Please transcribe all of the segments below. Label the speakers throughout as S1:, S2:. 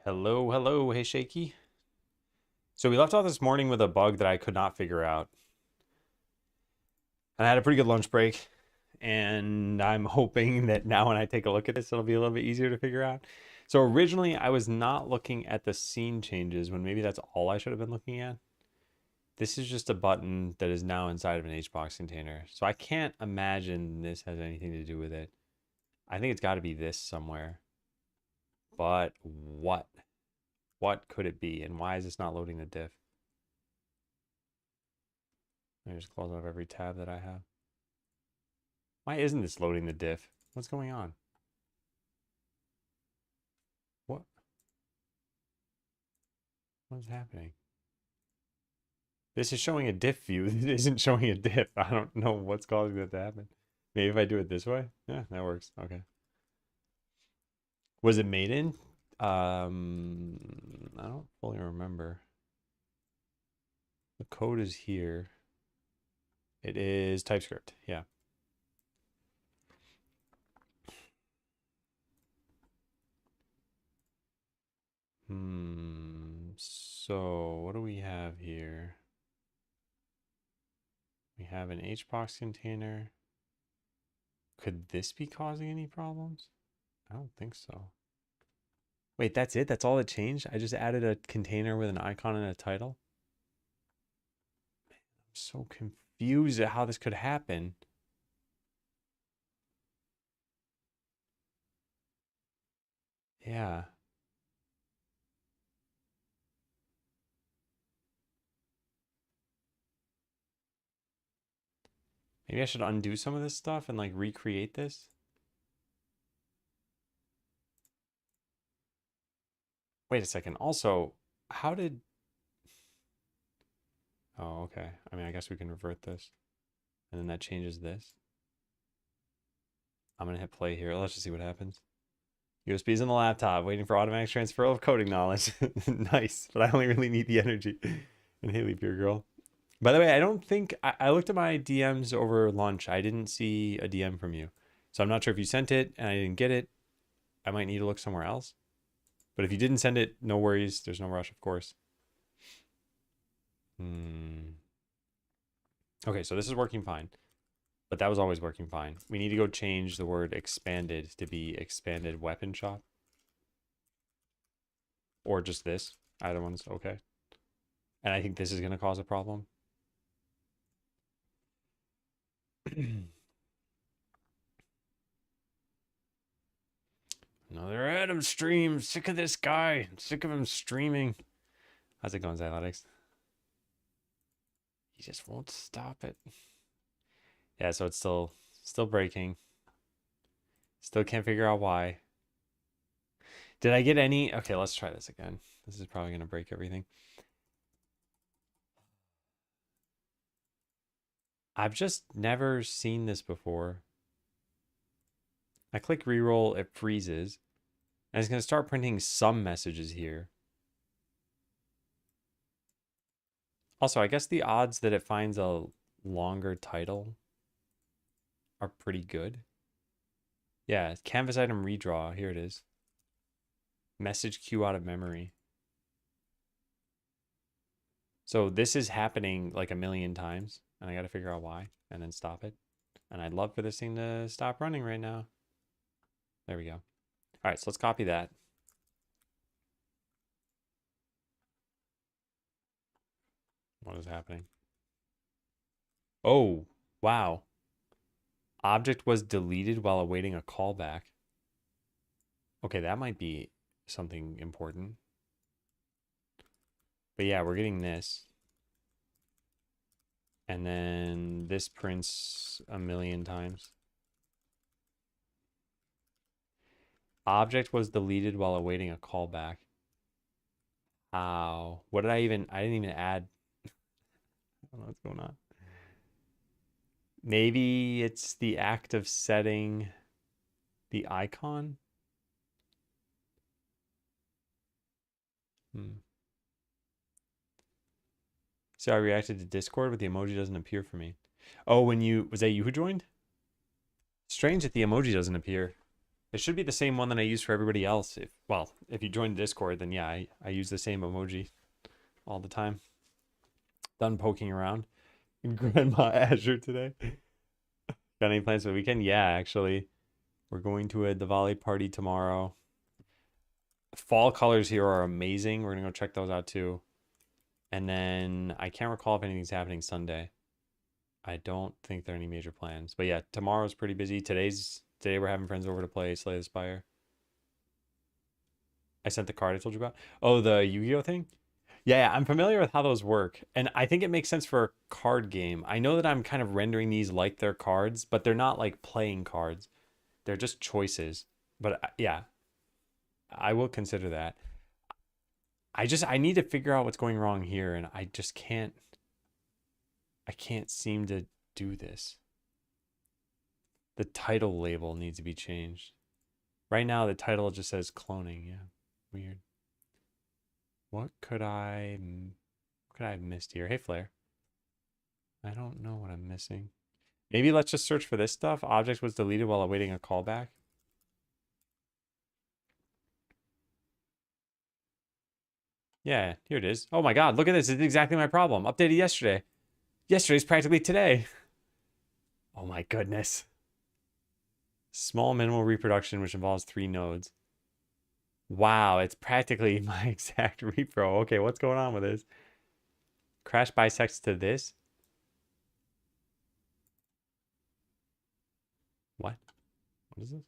S1: Hello, hello, hey Shaky. So we left off this morning with a bug that I could not figure out. And I had a pretty good lunch break, and I'm hoping that now when I take a look at this, it'll be a little bit easier to figure out. So originally I was not looking at the scene changes when maybe that's all I should have been looking at. This is just a button that is now inside of an HBox container. So I can't imagine this has anything to do with it. I think it's got to be this somewhere. But what? What could it be? And why is this not loading the diff? Let me just close off every tab that I have. Why isn't this loading the diff? What's going on? What? What's happening? This is showing a diff view. This isn't showing a diff. I don't know what's causing that to happen. Maybe if I do it this way? Yeah, that works. Okay. Was it made in? I don't fully remember. The code is here. It is TypeScript. Yeah. So what do we have here? We have an HBox container. Could this be causing any problems? I don't think so. Wait, that's it? That's all it changed? I just added a container with an icon and a title? Man, I'm so confused at how this could happen. Yeah. Maybe I should undo some of this stuff and like recreate this. Wait a second. Also, how did... Oh, okay. I mean, I guess we can revert this. And then that changes this. I'm going to hit play here. Let's just see what happens. USB's in the laptop, waiting for automatic transfer of coding knowledge. Nice, but I only really need the energy. And Haley, Beer Girl. By the way, I don't think... I looked at my DMs over lunch. I didn't see a DM from you. So I'm not sure if you sent it and I didn't get it. I might need to look somewhere else. But if you didn't send it, no worries. There's no rush, of course. Okay, so this is working fine. But that was always working fine. We need to go change the word expanded to be expanded weapon shop. Or just this. Either one's okay. And I think this is going to cause a problem. Another Adam stream. Sick of this guy. I'm sick of him streaming. How's it going, Xyletics? He just won't stop it. Yeah, so it's still breaking. Still can't figure out why. Did I get any? Okay, let's try this again. This is probably going to break everything. I've just never seen this before. I click reroll, it freezes. And it's going to start printing some messages here. Also, I guess the odds that it finds a longer title are pretty good. Yeah, canvas item redraw. Here it is. Message queue out of memory. So this is happening like a million times, and I got to figure out why and then stop it. And I'd love for this thing to stop running right now. There we go. All right, so let's copy that. What is happening? Oh, wow. Object was deleted while awaiting a callback. Okay, that might be something important. But yeah, we're getting this. And then this prints a million times. Object was deleted while awaiting a callback. How? What did I didn't even add. I don't know what's going on. Maybe it's the act of setting the icon. So I reacted to Discord, but the emoji doesn't appear for me. Oh, was that you who joined? Strange that the emoji doesn't appear. It should be the same one that I use for everybody else. If you join Discord, then yeah, I use the same emoji all the time. Done poking around. Grandma Azure today. Got any plans for the weekend? Yeah, actually. We're going to a Diwali party tomorrow. Fall colors here are amazing. We're going to go check those out too. And then I can't recall if anything's happening Sunday. I don't think there are any major plans. But yeah, tomorrow's pretty busy. Today we're having friends over to play Slay the Spire. I sent the card I told you about. Oh, the Yu-Gi-Oh thing? Yeah, I'm familiar with how those work. And I think it makes sense for a card game. I know that I'm kind of rendering these like they're cards, but they're not like playing cards. They're just choices. But yeah, I will consider that. I need to figure out what's going wrong here, and I just can't seem to do this. The title label needs to be changed. Right now the title just says cloning. Yeah, weird. What could I have missed here? Hey Flare. I don't know what I'm missing. Maybe let's just search for this stuff. Object was deleted while awaiting a callback. Yeah, here it is. Oh my god, look at this. It's exactly my problem. Updated yesterday. Yesterday's practically today. Oh my goodness. Small minimal reproduction, which involves 3 nodes. Wow, it's practically my exact repro. Okay, what's going on with this? Crash bisects to this? What? What is this?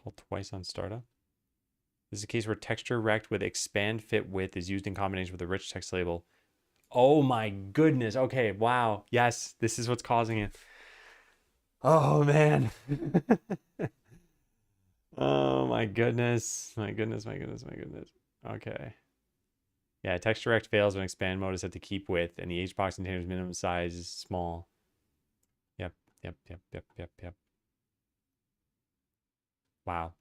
S1: Called twice on startup? This is a case where texture rect with expand fit width is used in combination with a rich text label. Oh my goodness. Okay, wow. Yes, this is what's causing it. Oh man. Oh my goodness. My goodness, my goodness, my goodness. Okay. Yeah, texture rect fails when expand mode is set to keep width and the HBox container's minimum size is small. Yep, yep, yep, yep, yep, yep. Wow.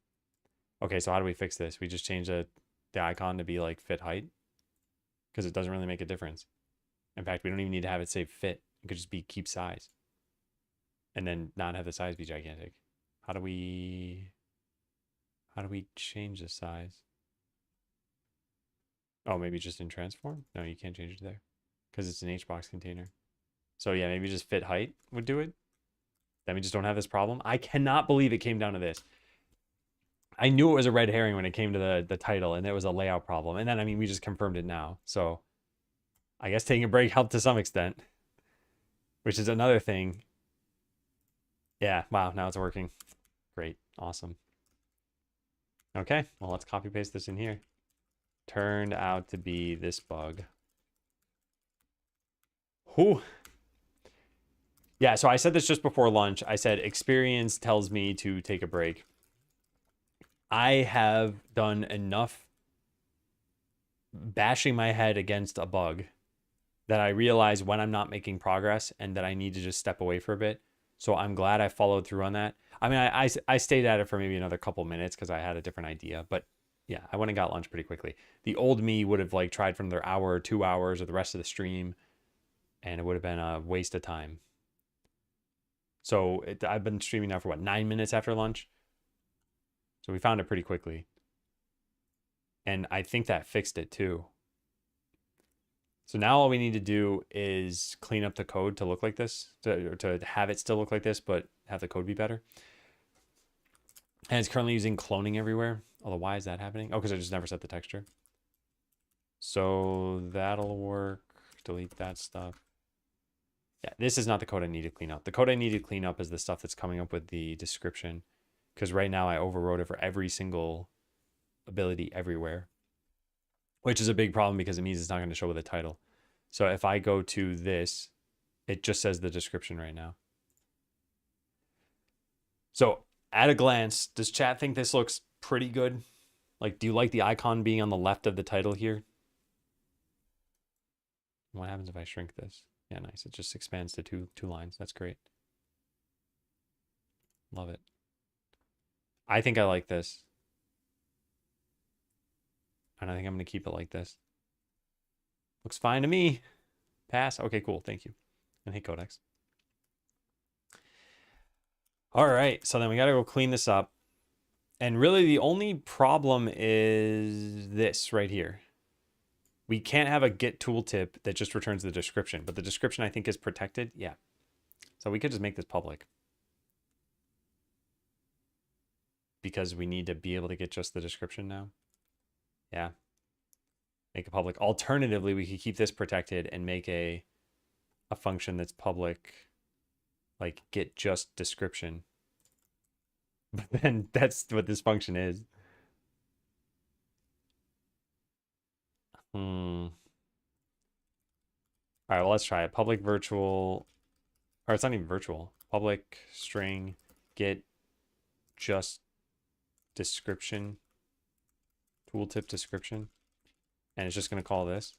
S1: Okay, so how do we fix this? We just change the icon to be like fit height? Because it doesn't really make a difference. In fact, we don't even need to have it say fit. It could just be keep size. And then not have the size be gigantic. How do we change the size? Oh, maybe just in transform? No, you can't change it there. Because it's an HBox container. So yeah, maybe just fit height would do it. Then we just don't have this problem. I cannot believe it came down to this. I knew it was a red herring when it came to the title, and it was a layout problem. And then, I mean, we just confirmed it now. So I guess taking a break helped to some extent, which is another thing. Yeah, wow, now it's working. Great, awesome. Okay, well, let's copy paste this in here. Turned out to be this bug. Whew. Yeah, so I said this just before lunch. I said experience tells me to take a break. I have done enough bashing my head against a bug that I realize when I'm not making progress and that I need to just step away for a bit. So I'm glad I followed through on that. I mean, I stayed at it for maybe another couple minutes because I had a different idea. But yeah, I went and got lunch pretty quickly. The old me would have like tried for another hour or 2 hours or the rest of the stream, and it would have been a waste of time. So I've been streaming now for what, 9 minutes after lunch? So we found it pretty quickly. And I think that fixed it too. So now all we need to do is clean up the code to look like this, to have it still look like this, but have the code be better. And it's currently using cloning everywhere. Although, why is that happening? Oh, because I just never set the texture. So that'll work. Delete that stuff. Yeah, this is not the code I need to clean up. The code I need to clean up is the stuff that's coming up with the description. Because right now I overwrote it for every single ability everywhere. Which is a big problem because it means it's not going to show with a title. So if I go to this, it just says the description right now. So at a glance, does chat think this looks pretty good? Like, do you like the icon being on the left of the title here? What happens if I shrink this? Yeah, nice. It just expands to two lines. That's great. Love it. I think I like this. And I think I'm going to keep it like this. Looks fine to me. Pass. Okay, cool. Thank you. And hey, Codex. All right, so then we got to go clean this up. And really the only problem is this right here. We can't have a get tooltip that just returns the description, but the description I think is protected. Yeah. So we could just make this public because we need to be able to get just the description now. Yeah. Make it public. Alternatively, we could keep this protected and make a function that's public, like get just description. But then that's what this function is. All right, well, let's try it. Public virtual, or it's not even virtual. Public string get just description, tooltip description. And it's just going to call this.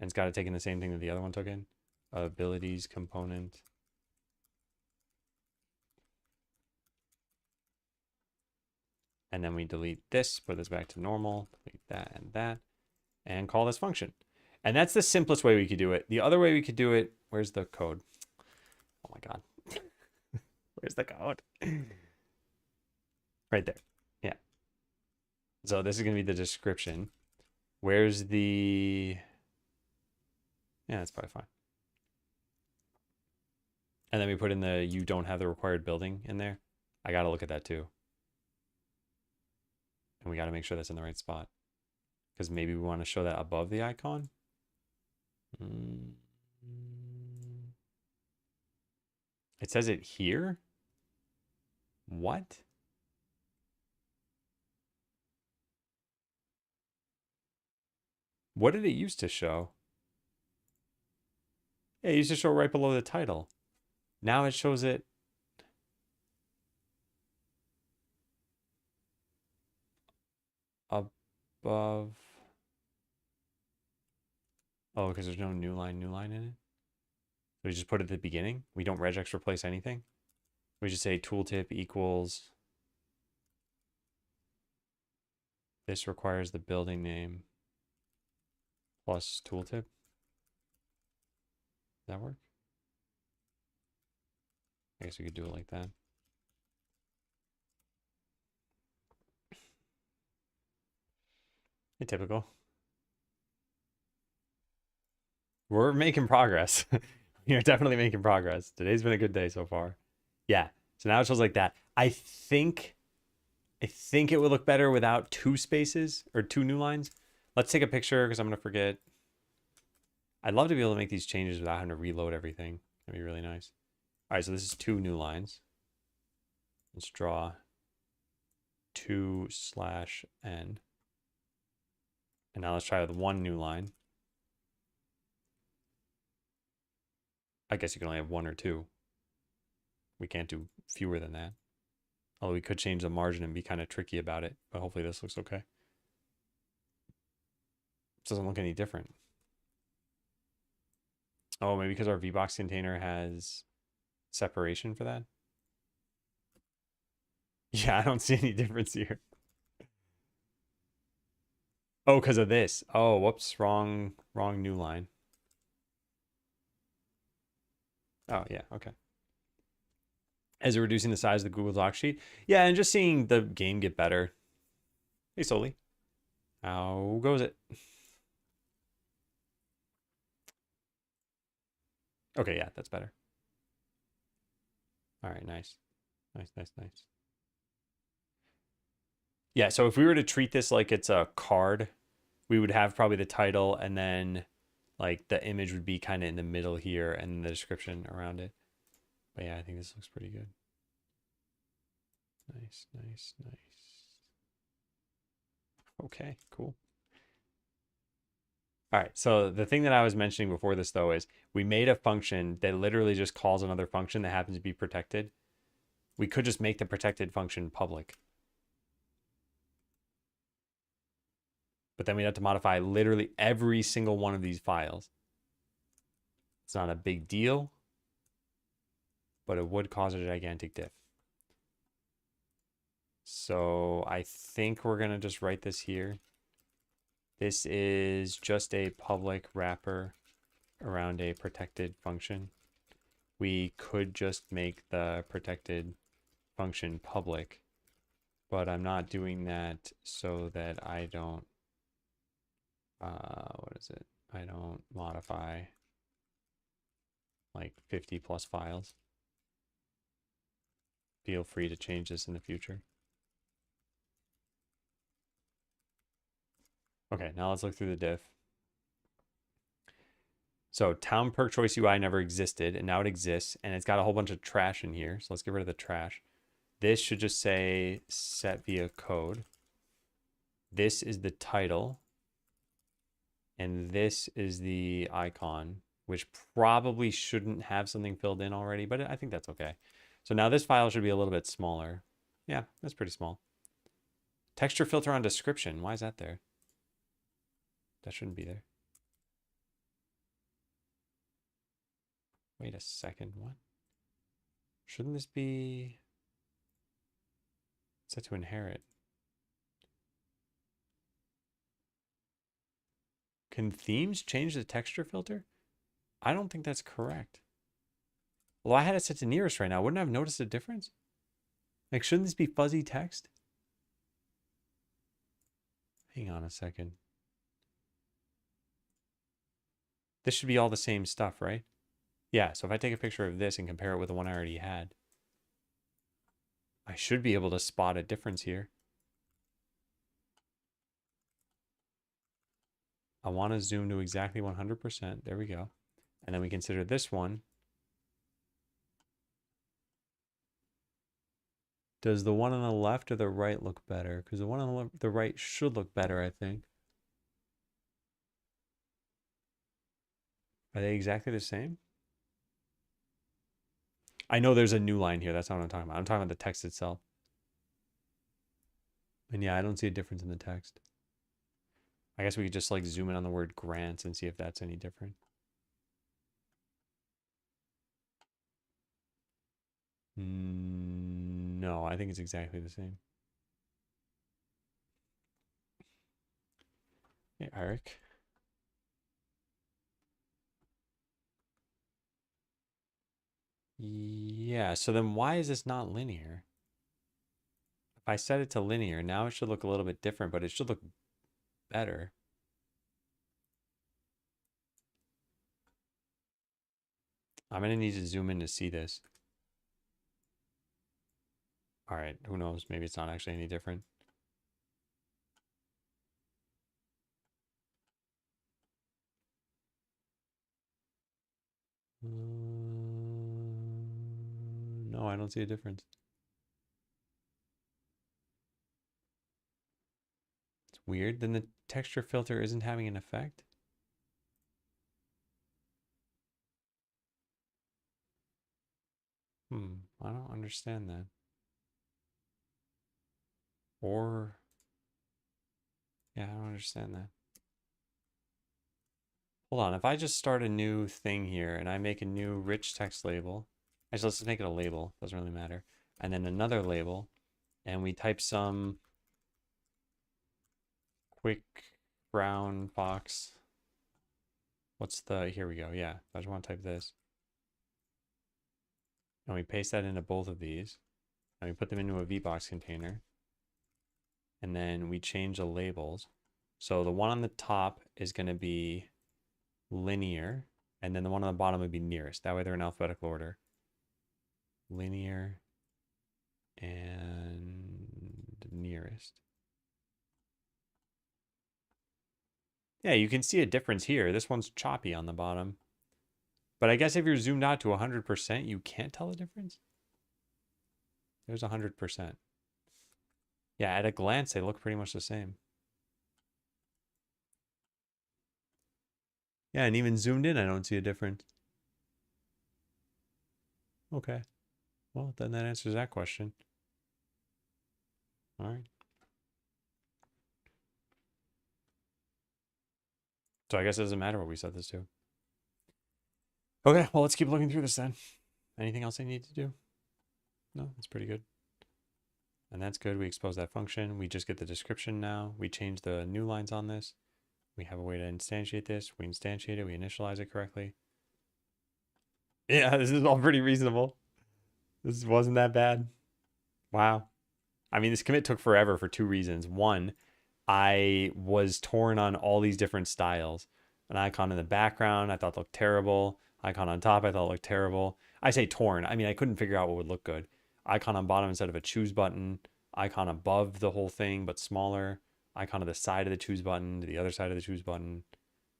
S1: And it's got to take in the same thing that the other one took in. Abilities component. And then we delete this, put this back to normal, delete that, and call this function. And that's the simplest way we could do it. The other way we could do it, where's the code? Oh my God. Where's the code? Right there. Yeah. So this is going to be the description. Where's the... Yeah, that's probably fine. And then we put in the you don't have the required building in there. I got to look at that too. And we got to make sure that's in the right spot. Because maybe we want to show that above the icon. It says it here? What? What did it used to show? Yeah, it used to show right below the title. Now it shows it above. Oh, because there's no new line in it. So we just put it at the beginning. We don't regex replace anything. We just say tooltip equals. This requires the building name plus tooltip. Does that work? I guess we could do it like that. Typical. We're making progress. You're definitely making progress. Today's been a good day so far. Yeah. So now it shows like that. I think it would look better without two spaces or two new lines. Let's take a picture because I'm going to forget. I'd love to be able to make these changes without having to reload everything. That'd be really nice. All right, so this is two new lines. Let's draw 2/n. And now let's try with one new line. I guess you can only have one or two. We can't do fewer than that. Although we could change the margin and be kind of tricky about it. But hopefully this looks okay. It doesn't look any different. Oh, maybe because our VBox container has separation for that? Yeah, I don't see any difference here. Oh, because of this. Oh, whoops. Wrong new line. Oh, yeah. Okay. As we're reducing the size of the Google Doc sheet. Yeah, and just seeing the game get better. Hey, Soli. How goes it? Okay, yeah, that's better. All right, nice. Nice. Yeah, so if we were to treat this like it's a card, we would have probably the title and then like the image would be kind of in the middle here and the description around it. But yeah, I think this looks pretty good. Nice. Okay, cool. All right, so the thing that I was mentioning before this though is we made a function that literally just calls another function that happens to be protected. We could just make the protected function public. But then we'd have to modify literally every single one of these files. It's not a big deal, but it would cause a gigantic diff. So I think we're going to just write this here. This is just a public wrapper around a protected function. We could just make the protected function public, but I'm not doing that so that I don't, what is it? I don't modify like 50 plus files. Feel free to change this in the future. Okay, now let's look through the diff. So town perk choice UI never existed, and now it exists, and it's got a whole bunch of trash in here. So let's get rid of the trash. This should just say set via code. This is the title. And this is the icon, which probably shouldn't have something filled in already, but I think that's okay. So now this file should be a little bit smaller. Yeah, that's pretty small. Texture filter on description. Why is that there? That shouldn't be there. Wait a second. What? Shouldn't this be set to inherit? Can themes change the texture filter? I don't think that's correct. Well, I had it set to nearest right now. Wouldn't I have noticed a difference? Like, shouldn't this be fuzzy text? Hang on a second. This should be all the same stuff, right? Yeah, so if I take a picture of this and compare it with the one I already had, I should be able to spot a difference here. I want to zoom to exactly 100%. There we go. And then we consider this one. Does the one on the left or the right look better? Because the one on the right should look better, I think. Are they exactly the same? I know there's a new line here. That's not what I'm talking about. I'm talking about the text itself. And yeah, I don't see a difference in the text. I guess we could just like zoom in on the word grants and see if that's any different. No, I think it's exactly the same. Hey, Eric. Yeah, so then why is this not linear? If I set it to linear, now it should look a little bit different, but it should look better. I'm going to need to zoom in to see this. All right, who knows? Maybe it's not actually any different. No, I don't see a difference. It's weird. Then the texture filter isn't having an effect. I don't understand that. Or, yeah, I don't understand that. Hold on, if I just start a new thing here and I make a new rich text label, actually let's just make it a label, doesn't really matter. And then another label, and we type some quick brown fox. What's the, here we go, yeah, I just want to type this. And we paste that into both of these, and we put them into a VBox container. And then we change the labels. So the one on the top is going to be linear, and then the one on the bottom would be nearest. That way they're in alphabetical order. Linear and nearest. Yeah, you can see a difference here. This one's choppy on the bottom. But I guess if you're zoomed out to 100%, you can't tell the difference. There's 100%. Yeah, at a glance, they look pretty much the same. Yeah, and even zoomed in, I don't see a difference. Okay. Well, then that answers that question. All right. So I guess it doesn't matter what we set this to. Okay, well, let's keep looking through this then. Anything else I need to do? No, that's pretty good. And that's good. We expose that function. We just get the description now. We change the new lines on this. We have a way to instantiate this. We instantiate it. We initialize it correctly. Yeah, this is all pretty reasonable. This wasn't that bad. Wow. I mean, this commit took forever for two reasons. One, I was torn on all these different styles. An icon in the background I thought looked terrible. Icon on top I thought looked terrible. I say torn. I mean, I couldn't figure out what would look good. Icon on bottom instead of a choose button. Icon above the whole thing but smaller. Icon to the side of the choose button, to the other side of the choose button,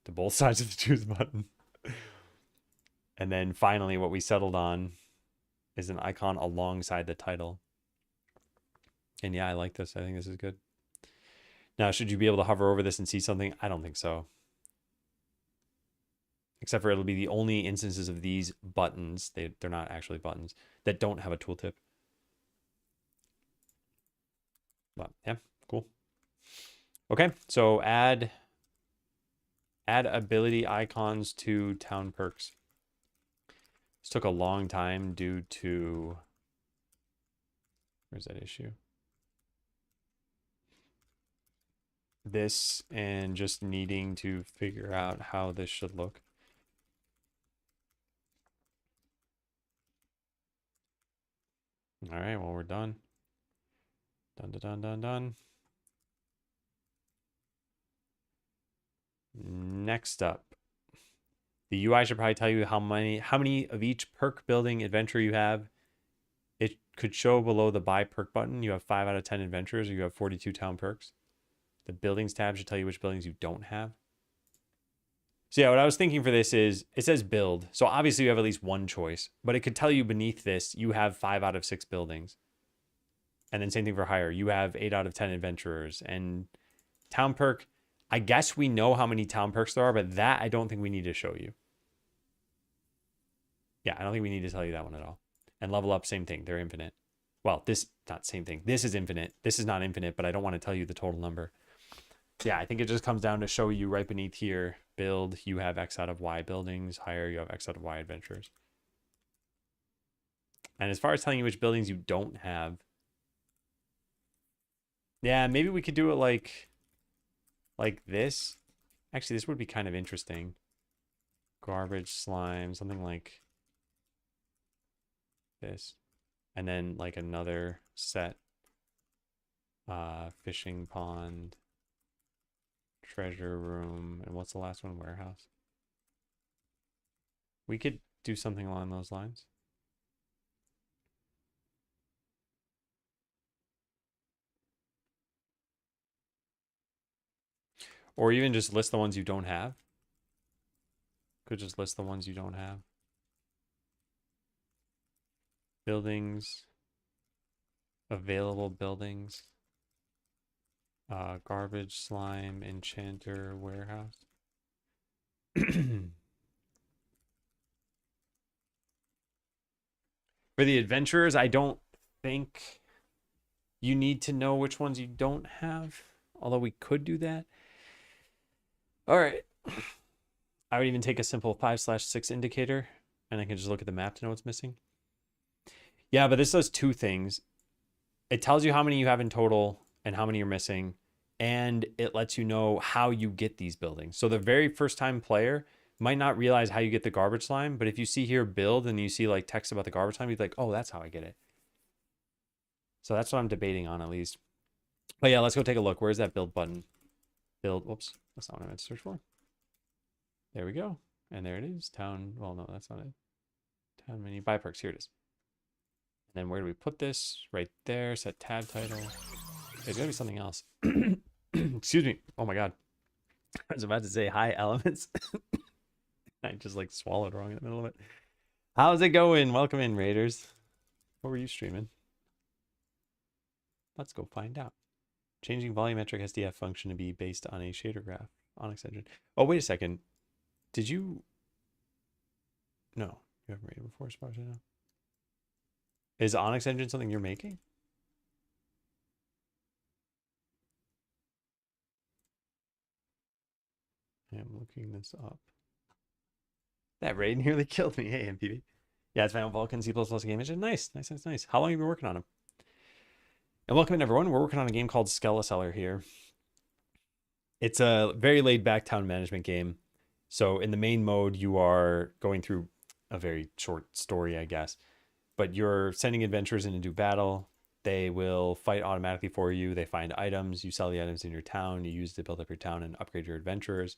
S1: to both sides of the choose button. And then finally, what we settled on is an icon alongside the title. And yeah, I like this. I think this is good. Now, should you be able to hover over this and see something? I don't think so. Except for it'll be the only instances of these buttons, they're not actually buttons, that don't have a tooltip. But yeah, cool. Okay, so add ability icons to town perks. This took a long time due to, where's that issue? This and just needing to figure out how this should look. All right, well, we're done. Done. Next up, the UI should probably tell you how many of each perk building adventure you have. It could show below the buy perk button. You have 5 out of 10 adventures, or you have 42 town perks. The buildings tab should tell you which buildings you don't have. So yeah, what I was thinking for this is, it says build. So obviously you have at least one choice, but it could tell you beneath this, you have 5 out of 6 buildings. And then same thing for hire. You have 8 out of 10 adventurers. And town perk, I guess we know how many town perks there are, but that I don't think we need to show you. Yeah, I don't think we need to tell you that one at all. And level up, same thing. They're infinite. Well, this, not same thing. This is infinite. This is not infinite, but I don't want to tell you the total number. Yeah, I think it just comes down to show you right beneath here, build, you have X out of Y buildings, hire, you have X out of Y adventures. And as far as telling you which buildings you don't have, yeah, maybe we could do it like this. Actually, this would be kind of interesting. Garbage, slime, something like this. And then like another set. Fishing pond. Treasure room. And what's the last one? Warehouse. We could do something along those lines. Or even just list the ones you don't have. Could just list the ones you don't have. Buildings. Available buildings. Garbage, slime, enchanter, warehouse. For the adventurers, I don't think you need to know which ones you don't have. Although we could do that. All right. I would even take a simple 5/6 indicator and I can just look at the map to know what's missing. Yeah, but this does two things. It tells you how many you have in total and how many you're missing. And it lets you know how you get these buildings. So the very first time player might not realize how you get the garbage slime, but if you see here build and you see like text about the garbage slime, you'd be like, oh, that's how I get it. So that's what I'm debating on at least. But yeah, let's go take a look. Where's that build button? Build, whoops, that's not what I meant to search for. There we go. And there it is. Town, well, no, that's not it. Town menu, buy perks, here it is. And then where do we put this? Right there, set tab title. There's gotta be something else. Excuse me. Oh my God. I was about to say hi elements. I just like swallowed wrong in the middle of it. How's it going? Welcome in, Raiders. What were you streaming? Let's go find out. Changing volumetric SDF function to be based on a shader graph. Onyx engine. Oh, wait a second. Did you? No, you haven't rated before, as far as I know. Is Onyx engine something you're making? I am looking this up. That raid nearly killed me. Hey, MPV. Yeah, it's found Vulcan C++ game engine. Nice. How long have you been working on them? And welcome in, everyone. We're working on a game called Skeleseller here. It's a very laid-back town management game. So in the main mode, you are going through a very short story, I guess. But you're sending adventurers in to do battle. They will fight automatically for you. They find items. You sell the items in your town. You use to build up your town and upgrade your adventurers.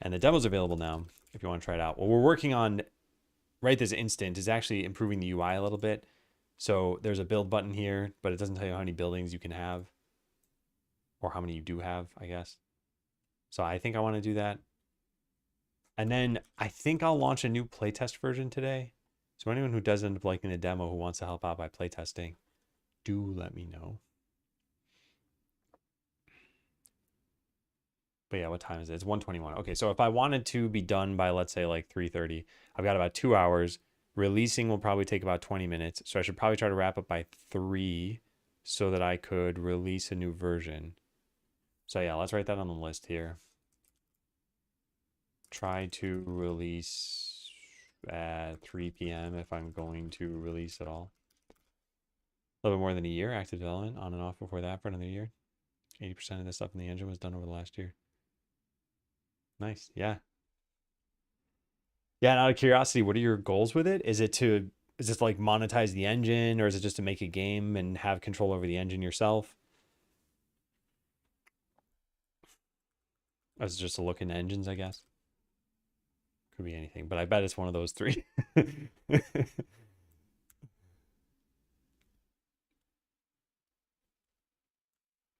S1: And the demo's available now if you want to try it out. What we're working on right this instant is actually improving the UI a little bit. So there's a build button here, but it doesn't tell you how many buildings you can have or how many you do have, I guess. So I think I want to do that. And then I think I'll launch a new playtest version today. So anyone who does end up liking the demo who wants to help out by playtesting, do let me know. But yeah, what time is it? It's 1:21. Okay, so if I wanted to be done by, let's say, like 3:30, I've got about 2 hours. Releasing will probably take about 20 minutes. So I should probably try to wrap up by 3 so that I could release a new version. So yeah, let's write that on the list here. Try to release at 3 p.m. if I'm going to release at all. A little bit more than a year active development on and off before that for another year. 80% of the stuff in the engine was done over the last year. Nice. Yeah. Yeah. And out of curiosity, what are your goals with it? Is this like monetize the engine, or is it just to make a game and have control over the engine yourself? Or is it just to look into engines, I guess? Could be anything, but I bet it's one of those three.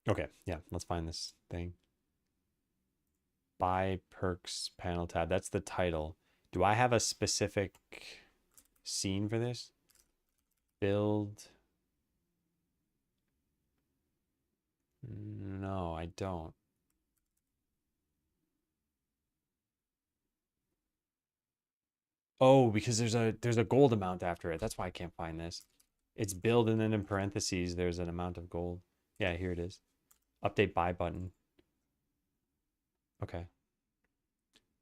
S1: Okay, yeah, let's find this thing. Buy perks panel tab. That's the title. Do I have a specific scene for this? Build. No, I don't. Oh, because there's a gold amount after it. That's why I can't find this. It's build, and then in parentheses there's an amount of gold. Yeah, here it is. Update buy button. Okay.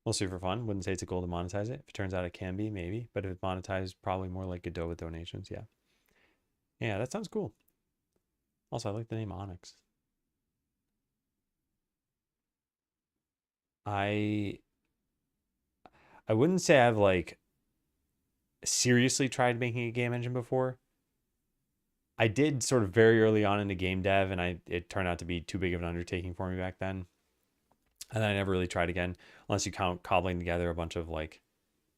S1: We'll see for fun. Wouldn't say it's a goal to monetize it. If it turns out it can be, maybe. But if it's monetized, probably more like Godot with donations. Yeah. Yeah, that sounds cool. Also, I like the name Onyx. I I wouldn't say I've like seriously tried making a game engine before. I did sort of very early on into game dev, and it turned out to be too big of an undertaking for me back then. And then I never really tried again, unless you count cobbling together a bunch of like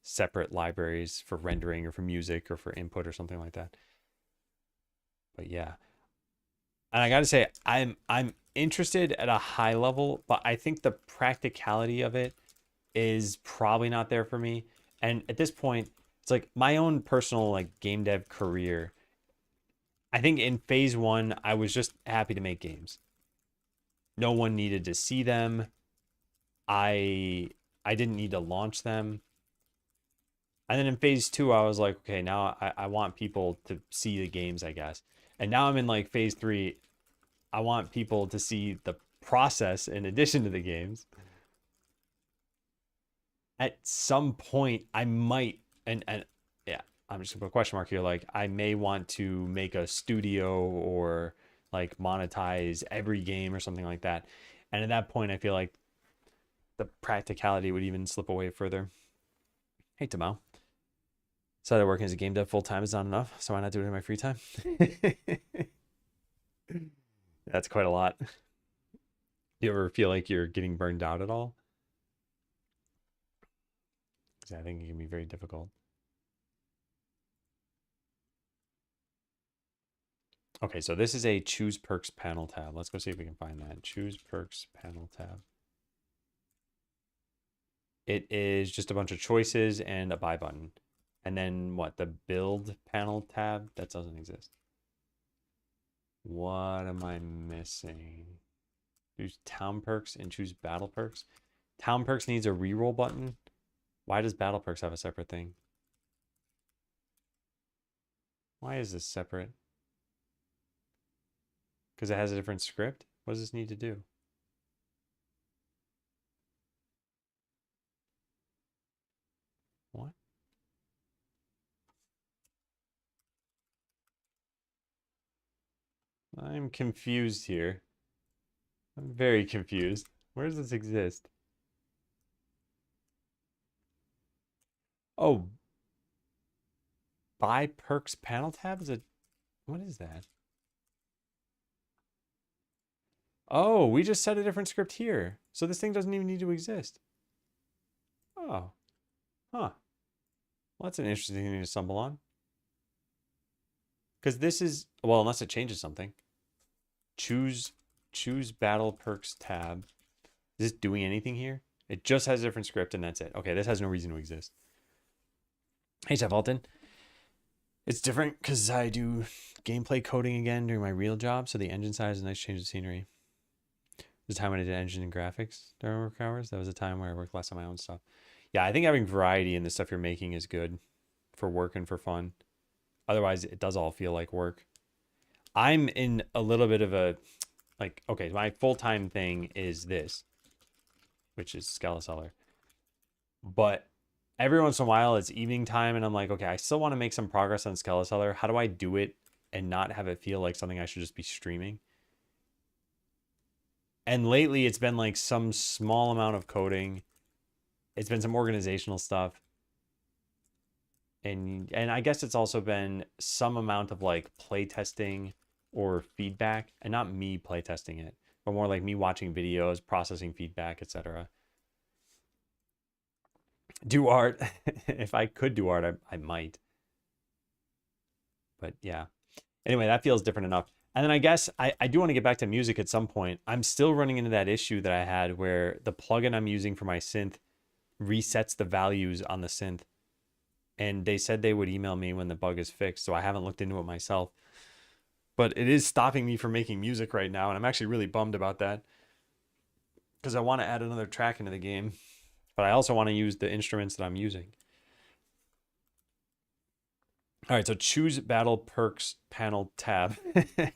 S1: separate libraries for rendering or for music or for input or something like that. But yeah. And I got to say, I'm interested at a high level, but I think the practicality of it is probably not there for me. And at this point, it's like my own personal like game dev career. I think in phase one, I was just happy to make games. No one needed to see them. I didn't need to launch them. And then in phase two, I was like, okay, now I want people to see the games, I guess. And now I'm in like phase three. I want people to see the process in addition to the games. At some point, I might, and yeah, I'm just gonna put a question mark here. Like, I may want to make a studio or like monetize every game or something like that. And at that point, I feel like the practicality would even slip away further. Hey, Tamo. So that working as a game dev full time is not enough, so why not do it in my free time? That's quite a lot. Do you ever feel like you're getting burned out at all? Because I think it can be very difficult. Okay, so this is a choose perks panel tab. Let's go see if we can find that. Choose perks panel tab. It is just a bunch of choices and a buy button. And then what? The build panel tab? That doesn't exist. What am I missing? Choose town perks and choose battle perks. Town perks needs a reroll button. Why does battle perks have a separate thing? Why is this separate? Because it has a different script? What does this need to do? What? I'm confused here. I'm very confused. Where does this exist? Oh, buy perks panel tab? What is that? Oh, we just set a different script here. So this thing doesn't even need to exist. Oh, huh. Well, that's an interesting thing to stumble on. Because this is, well, unless it changes something. Choose choose battle perks tab. Is this doing anything here? It just has a different script and that's it. Okay, this has no reason to exist. Hey, Jeff Alton. It's different because I do gameplay coding again during my real job, so the engine side is a nice change of scenery. The time when I did engine and graphics during work hours, that was a time where I worked less on my own stuff. Yeah, I think having variety in the stuff you're making is good for work and for fun. Otherwise, it does all feel like work. I'm in a little bit of a, like, okay, my full-time thing is this, which is Skeleseller. But every once in a while, it's evening time, and I'm like, okay, I still want to make some progress on Skeleseller. How do I do it and not have it feel like something I should just be streaming? And lately, it's been like some small amount of coding. It's been some organizational stuff. And I guess it's also been some amount of like playtesting or feedback, and not me playtesting it, but more like me watching videos, processing feedback, etc. Do art. If I could do art, I might. But yeah. Anyway, that feels different enough. And then I guess I do want to get back to music at some point. I'm still running into that issue that I had where the plugin I'm using for my synth resets the values on the synth. And they said they would email me when the bug is fixed, so I haven't looked into it myself. But it is stopping me from making music right now, and I'm actually really bummed about that because I want to add another track into the game, but I also want to use the instruments that I'm using. All right, so choose battle perks panel tab.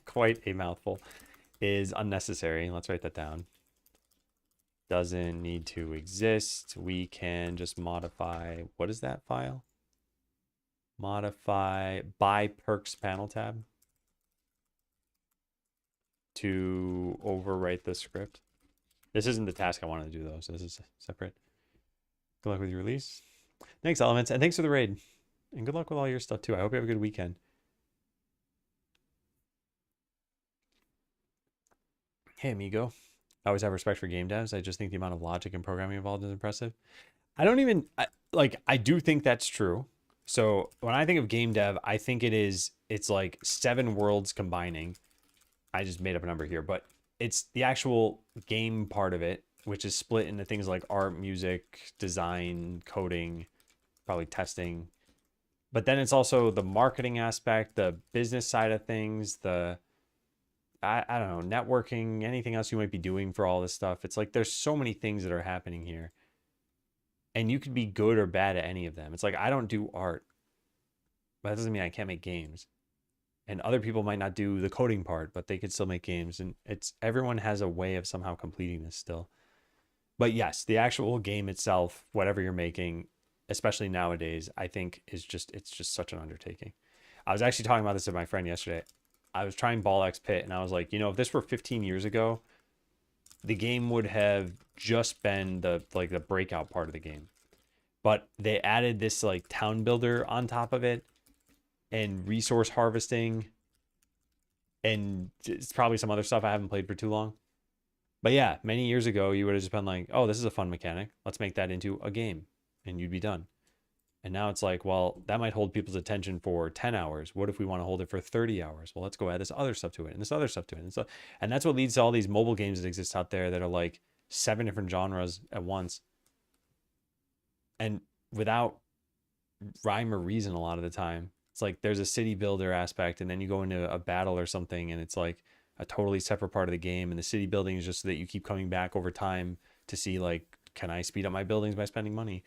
S1: Quite a mouthful. Is unnecessary. Let's write that down. Doesn't need to exist. We can just modify, what is that file? Modify by perks panel tab to overwrite the script. This isn't the task I wanted to do though, so this is separate. Good luck with your release. Thanks, Elements, and thanks for the raid. And good luck with all your stuff too. I hope you have a good weekend. Hey, amigo. I always have respect for game devs. I just think the amount of logic and programming involved is impressive. I don't even, I do think that's true. So when I think of game dev, I think it's like 7 worlds combining. I just made up a number here, but it's the actual game part of it, which is split into things like art, music, design, coding, probably testing. But then it's also the marketing aspect, the business side of things, I don't know, networking, anything else you might be doing for all this stuff. It's like there's so many things that are happening here. And you could be good or bad at any of them. It's like I don't do art, but that doesn't mean I can't make games. And other people might not do the coding part, but they could still make games. And it's everyone has a way of somehow completing this still. But yes, the actual game itself, whatever you're making, especially nowadays, I think it's just such an undertaking. I was actually talking about this with my friend yesterday. I was trying Ball X Pit, and I was like, if this were 15 years ago, the game would have just been the breakout part of the game. But they added this like town builder on top of it, and resource harvesting, and it's probably some other stuff I haven't played for too long. But yeah, many years ago, you would have just been like, oh, this is a fun mechanic. Let's make that into a game, and you'd be done. And now it's like, well, that might hold people's attention for 10 hours. What if we want to hold it for 30 hours? Well, let's go add this other stuff to it and this other stuff to it. And that's what leads to all these mobile games that exist out there that are like 7 different genres at once. And without rhyme or reason a lot of the time. It's like there's a city builder aspect, and then you go into a battle or something, and it's like a totally separate part of the game. And the city building is just so that you keep coming back over time to see, like, can I speed up my buildings by spending money?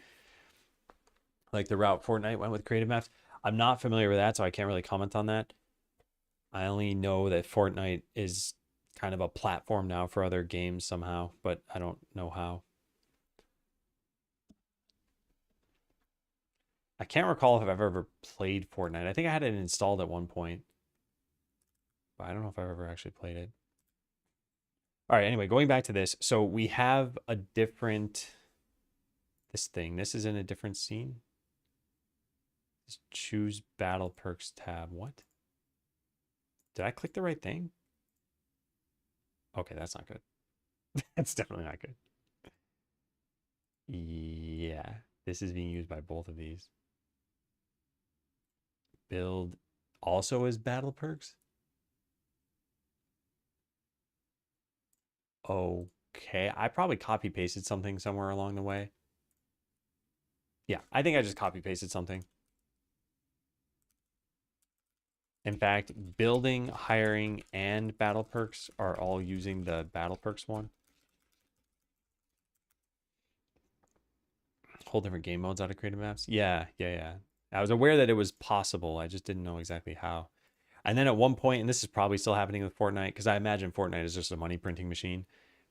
S1: Like the route Fortnite went with creative maps. I'm not familiar with that, so I can't really comment on that. I only know that Fortnite is kind of a platform now for other games somehow, but I don't know how. I can't recall if I've ever played Fortnite. I think I had it installed at one point, but I don't know if I've ever actually played it. All right, anyway, going back to this. So we have a different, this thing. This is in a different scene. Just choose battle perks tab. What? Did I click the right thing? Okay, that's not good. That's definitely not good. Yeah, this is being used by both of these. Build also as battle perks? Okay, I probably copy pasted something somewhere along the way. Yeah, I think I just copy pasted something. In fact, building, hiring, and battle perks are all using the battle perks one. Whole different game modes out of creative maps. Yeah. I was aware that it was possible. I just didn't know exactly how. And then at one point, and this is probably still happening with Fortnite, because I imagine Fortnite is just a money printing machine,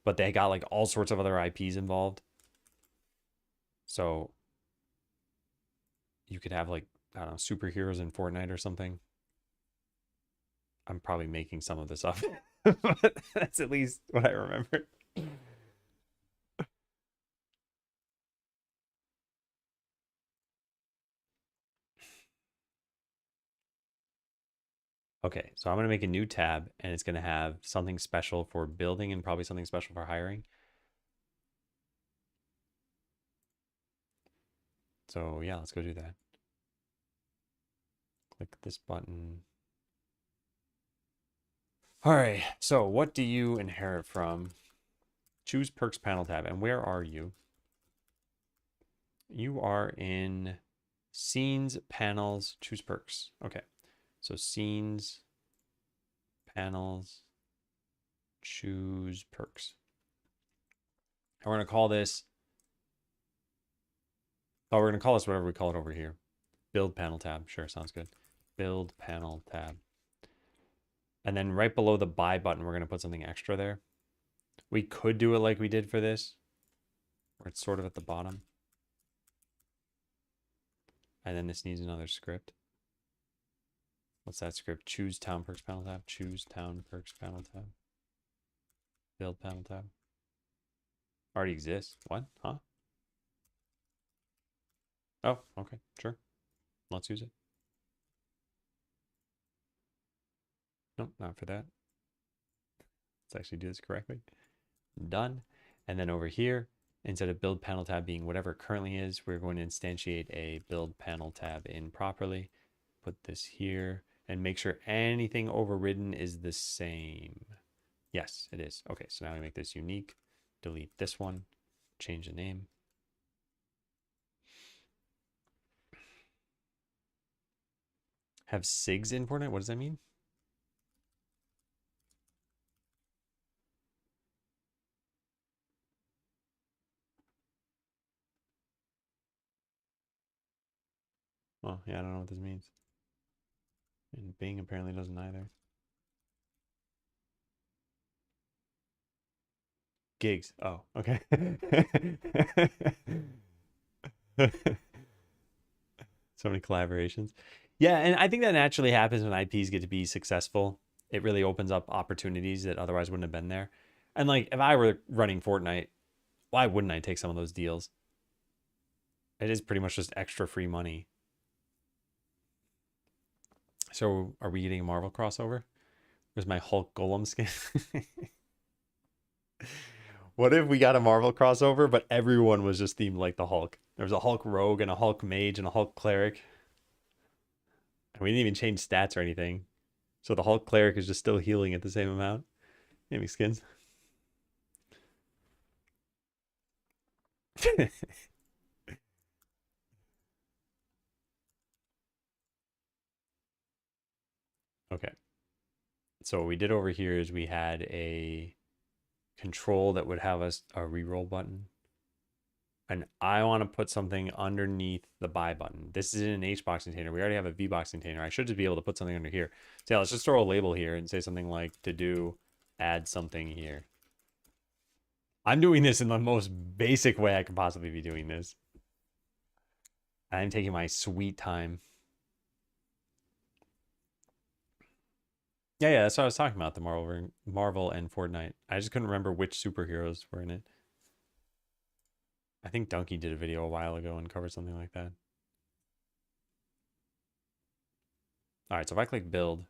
S1: but they got like all sorts of other IPs involved. So you could have like, I don't know, superheroes in Fortnite or something. I'm probably making some of this up, but that's at least what I remember. Okay, so I'm going to make a new tab and it's going to have something special for building and probably something special for hiring. So yeah, let's go do that. Click this button. All right, so what do you inherit from? Choose perks panel tab. And where are you? You are in scenes, panels, choose perks. Okay, so scenes, panels, choose perks. And we're going to call this, oh, we're going to call this whatever we call it over here. Build panel tab. Sure, sounds good. Build panel tab. And then right below the buy button, we're going to put something extra there. We could do it like we did for this, where it's sort of at the bottom. And then this needs another script. What's that script? Choose town perks panel tab. Choose town perks panel tab. Build panel tab. Already exists. What? Huh? Oh, okay. Sure. Let's use it. Nope, not for that. Let's actually do this correctly. Done. And then over here, instead of build panel tab being whatever it currently is, we're going to instantiate a build panel tab in properly. Put this here and make sure anything overridden is the same. Yes, it is. Okay, so now we make this unique. Delete this one. Change the name. Have SIGs in Fortnite? What does that mean? Oh, yeah, I don't know what this means. And Bing apparently doesn't either. Gigs. Oh, okay. So many collaborations. Yeah, and I think that naturally happens when IPs get to be successful. It really opens up opportunities that otherwise wouldn't have been there. And like if I were running Fortnite, why wouldn't I take some of those deals? It is pretty much just extra free money. So are we getting a Marvel crossover? Where's my Hulk Golem skin? What if we got a Marvel crossover, but everyone was just themed like the Hulk? There was a Hulk Rogue and a Hulk Mage and a Hulk Cleric. And we didn't even change stats or anything. So the Hulk Cleric is just still healing at the same amount. Maybe skins. Okay. So what we did over here is we had a control that would have us a reroll button. And I want to put something underneath the buy button. This is in an H-box container. We already have a V-box container. I should just be able to put something under here. So yeah, let's just throw a label here and say something like to do, add something here. I'm doing this in the most basic way I could possibly be doing this. I'm taking my sweet time. Yeah, that's what I was talking about, the Marvel and Fortnite. I just couldn't remember which superheroes were in it. I think Donkey did a video a while ago and covered something like that. All right, so if I click build,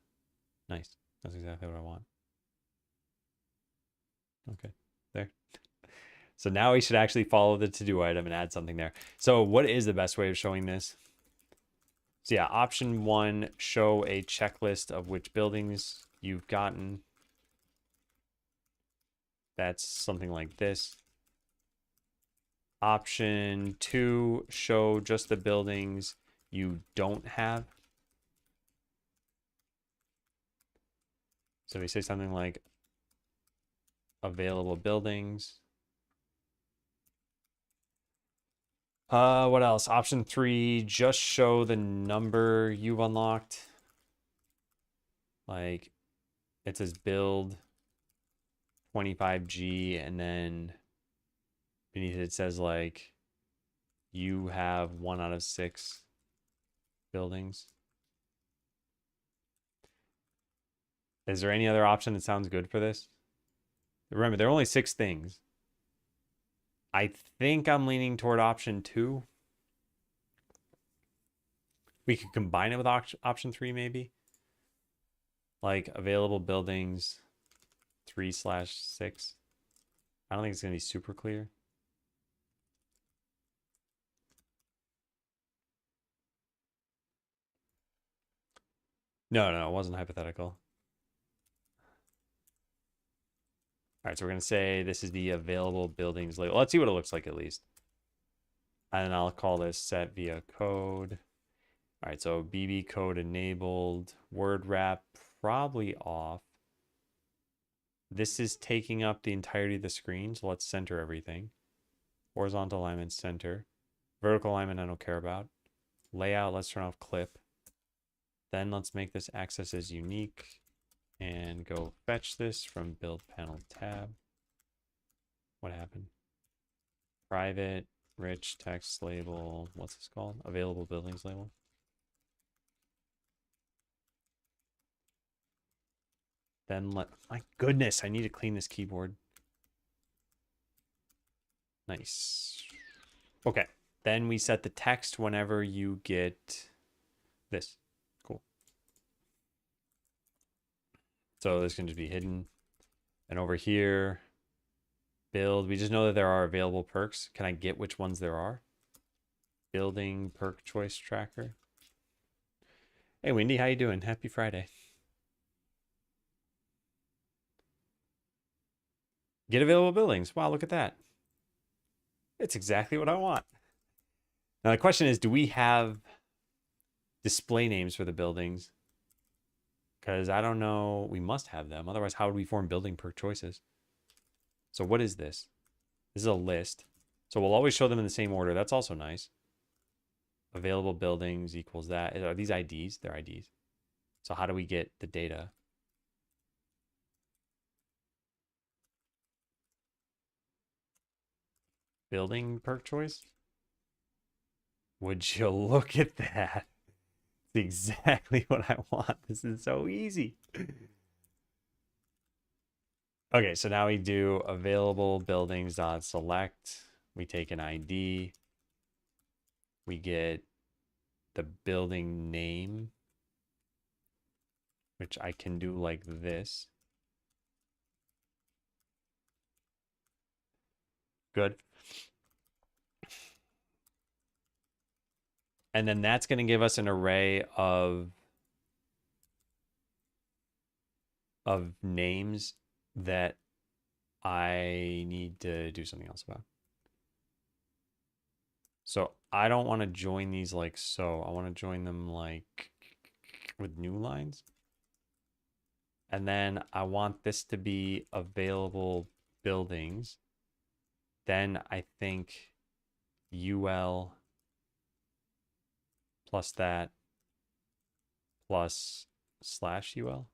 S1: nice. That's exactly what I want. Okay, there. So now we should actually follow the to-do item and add something there. So what is the best way of showing this? So yeah, option 1, show a checklist of which buildings you've gotten. That's something like this. Option 2, show just the buildings you don't have. So we say something like available buildings. What else? Option 3, just show the number you've unlocked. Like it says build 25G, and then beneath it says like you have 1 out of 6 buildings. Is there any other option that sounds good for this? Remember, there are only 6 things. I think I'm leaning toward option 2. We could combine it with option 3 maybe. Like available buildings 3/6. I don't think it's going to be super clear. No, it wasn't hypothetical. All right, so we're going to say this is the available buildings label. Let's see what it looks like at least. And then I'll call this set via code. All right, so BB code enabled, word wrap probably off. This is taking up the entirety of the screen, so let's center everything. Horizontal alignment, center. Vertical alignment, I don't care about. Layout, let's turn off clip. Then let's make this access as unique and go fetch this from build panel tab. What happened? Private, rich text label, what's this called? Available buildings label. Then my goodness, I need to clean this keyboard. Nice. Okay, then we set the text whenever you get this. Cool. So this can just be hidden. And over here, build, we just know that there are available perks. Can I get which ones there are? Building perk choice tracker. Hey, Wendy, how you doing? Happy Friday. Get available buildings. Wow, look at that. It's exactly what I want. Now the question is, do we have display names for the buildings? Because I don't know. We must have them. Otherwise, how would we form building perk choices? So what is this? This is a list. So we'll always show them in the same order. That's also nice. Available buildings equals that. Are these IDs? They're IDs. So how do we get the data? Building perk choice? Would you look at that? It's exactly what I want. This is so easy. Okay, so now we do available buildings dot select. We take an ID. We get the building name, which I can do like this. Good. And then that's going to give us an array of names that I need to do something else about. So I don't want to join these like so. I want to join them like with new lines. And then I want this to be available buildings. Then I think UL plus that plus /UL.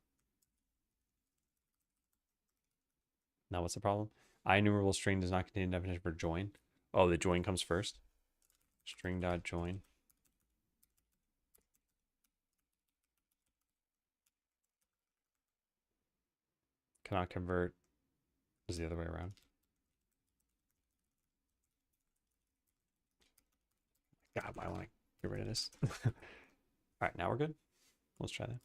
S1: Now what's the problem? IEnumerable string does not contain a definition for join. Oh, the join comes first. String.join. Cannot convert is the other way around. God, I want to get rid of this. All right, now we're good. Let's try that.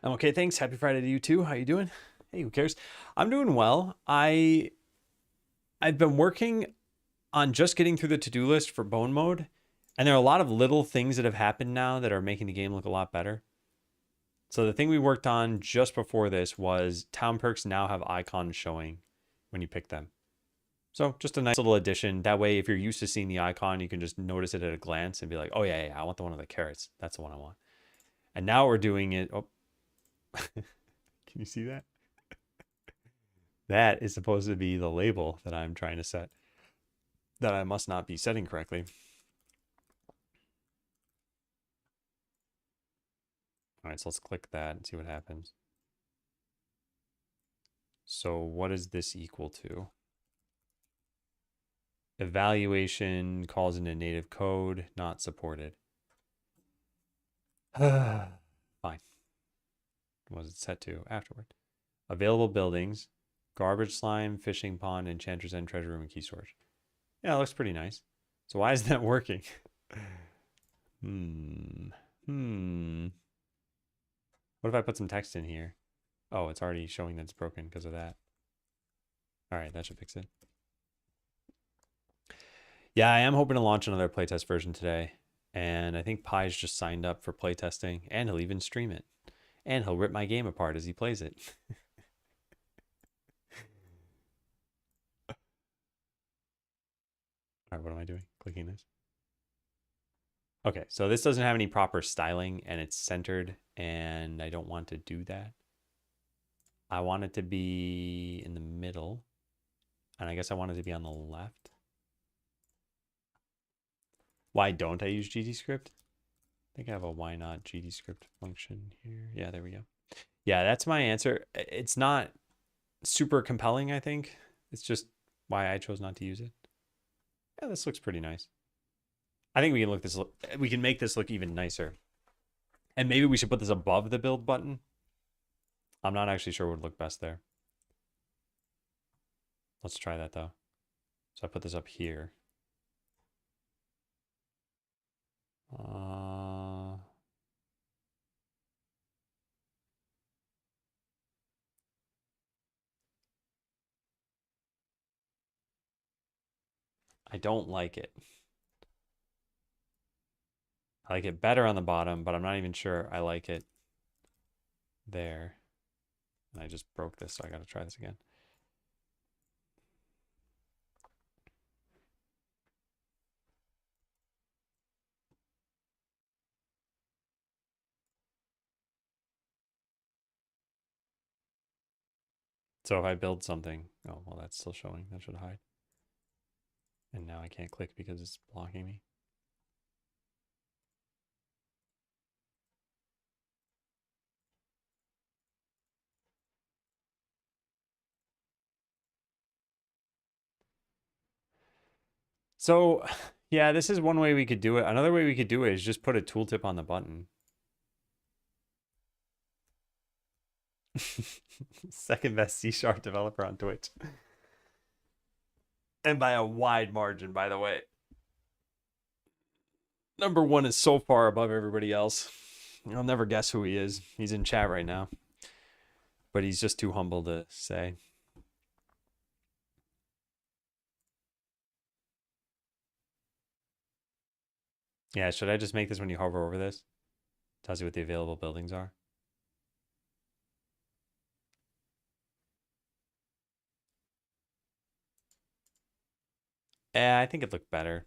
S1: I'm okay, thanks. Happy Friday to you too. How you doing? Hey, who cares? I'm doing well. I've been working on just getting through the to-do list for Bone Mode, and there are a lot of little things that have happened now that are making the game look a lot better. So the thing we worked on just before this was town perks now have icons showing when you pick them. So just a nice little addition. That way, if you're used to seeing the icon, you can just notice it at a glance and be like, oh yeah, I want the one with the carrots. That's the one I want. And now we're doing it. Oh, can you see that? That is supposed to be the label that I'm trying to set that I must not be setting correctly. All right, so let's click that and see what happens. So what is this equal to? Evaluation calls into native code, not supported. Fine. What was it set to afterward? Available buildings, garbage slime, fishing pond, enchanter's end, treasure room, and key storage. Yeah, it looks pretty nice. So why isn't that working? What if I put some text in here? Oh, it's already showing that it's broken because of that. All right, that should fix it. Yeah, I am hoping to launch another playtest version today. And I think Pi's just signed up for playtesting, and he'll even stream it. And he'll rip my game apart as he plays it. All right, what am I doing? Clicking this. Okay, so this doesn't have any proper styling, and it's centered, and I don't want to do that. I want it to be in the middle, and I guess I want it to be on the left. Why don't I use GDScript? I think I have a why not GDScript function here. Yeah, there we go. Yeah, that's my answer. It's not super compelling, I think. It's just why I chose not to use it. Yeah, this looks pretty nice. I think we can make this look even nicer. And maybe we should put this above the build button. I'm not actually sure what would look best there. Let's try that though. So I put this up here. I don't like it. I like it better on the bottom, but I'm not even sure I like it there. And I just broke this, so I got to try this again. So if I build something, oh, well, that's still showing. That should hide. And now I can't click because it's blocking me. So, yeah, this is one way we could do it. Another way we could do it is just put a tooltip on the button. Second best C# developer on Twitch. And by a wide margin, by the way. Number one is so far above everybody else. I'll never guess who he is. He's in chat right now. But he's just too humble to say. Yeah, should I just make this when you hover over this? Tells you what the available buildings are. Yeah, I think it looked better.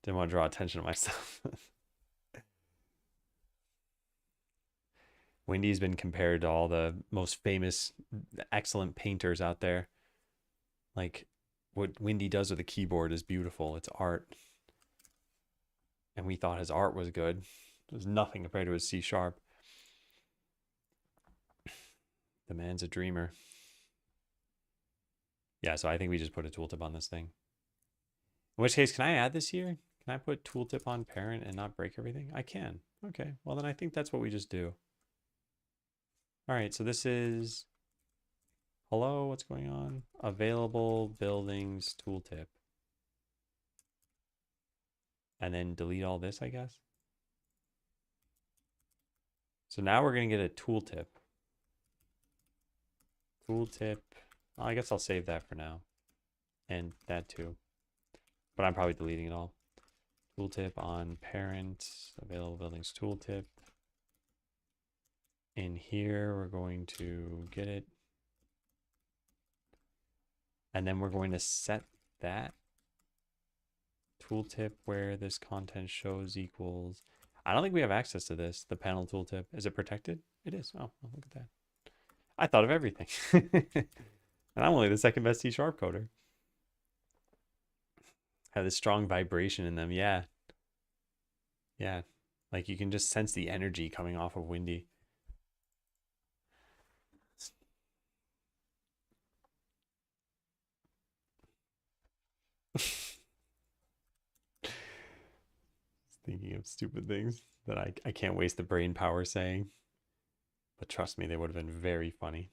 S1: Didn't want to draw attention to myself. Wendy's been compared to all the most famous, excellent painters out there. Like, what Wendy does with a keyboard is beautiful. It's art. And we thought his art was good. It was nothing compared to his C#. The man's a dreamer. Yeah, so I think we just put a tooltip on this thing. In which case, can I add this here? Can I put tooltip on parent and not break everything? I can. Okay, well then I think that's what we just do. All right, so this is, hello, what's going on? Available buildings tooltip. And then delete all this, I guess. So now we're gonna get a tooltip. tooltip. Well, I guess I'll save that for now. And that too. But I'm probably deleting it all. Tooltip on parent, available buildings tooltip. In here, we're going to get it. And then we're going to set that tooltip where this content shows equals. I don't think we have access to this, the panel tooltip. Is it protected? It is. Oh, well, look at that. I thought of everything. And I'm only the second best C# coder. Have this strong vibration in them. Yeah. Yeah. Like you can just sense the energy coming off of Windy. Thinking of stupid things that I can't waste the brain power saying. But trust me, they would have been very funny.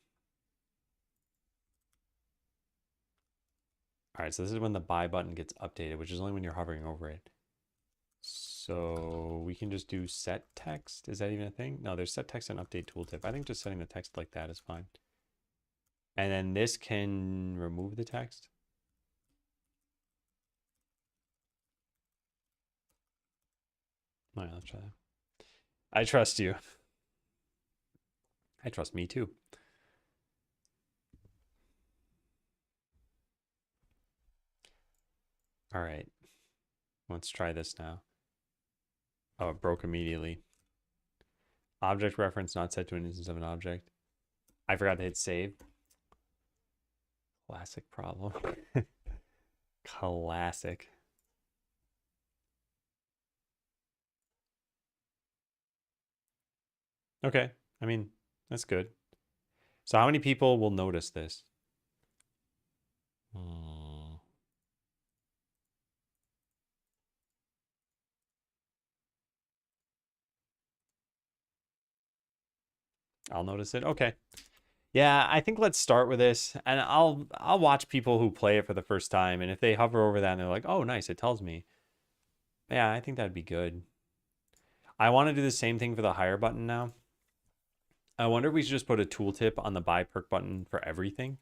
S1: All right, so this is when the buy button gets updated, which is only when you're hovering over it. So we can just do set text. Is that even a thing? No, there's set text and update tooltip. I think just setting the text like that is fine. And then this can remove the text. All right, let's try that. I trust you. I trust me too. All right, let's try this now. Oh, it broke immediately. Object reference not set to an instance of an object. I forgot to hit save. Classic problem. Classic. Okay, I mean, that's good. So how many people will notice this? I'll notice it. Okay. Yeah, I think let's start with this, and I'll watch people who play it for the first time, and if they hover over that and they're like, "Oh, nice, it tells me." Yeah, I think that'd be good. I want to do the same thing for the hire button now. I wonder if we should just put a tooltip on the buy perk button for everything.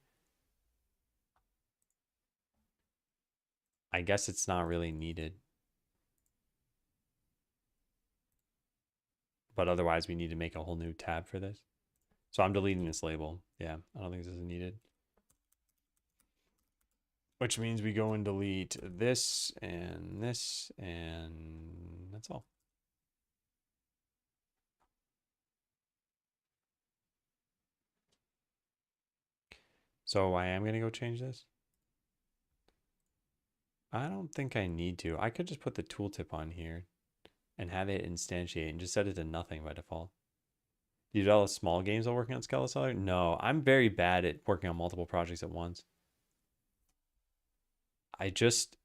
S1: I guess it's not really needed. But otherwise, we need to make a whole new tab for this. So I'm deleting this label. Yeah, I don't think this is needed. Which means we go and delete this, and that's all. So I am going to go change this. I don't think I need to. I could just put the tooltip on here and have it instantiate and just set it to nothing by default. Do you do all the small games while working on Skeleseller? No, I'm very bad at working on multiple projects at once. I just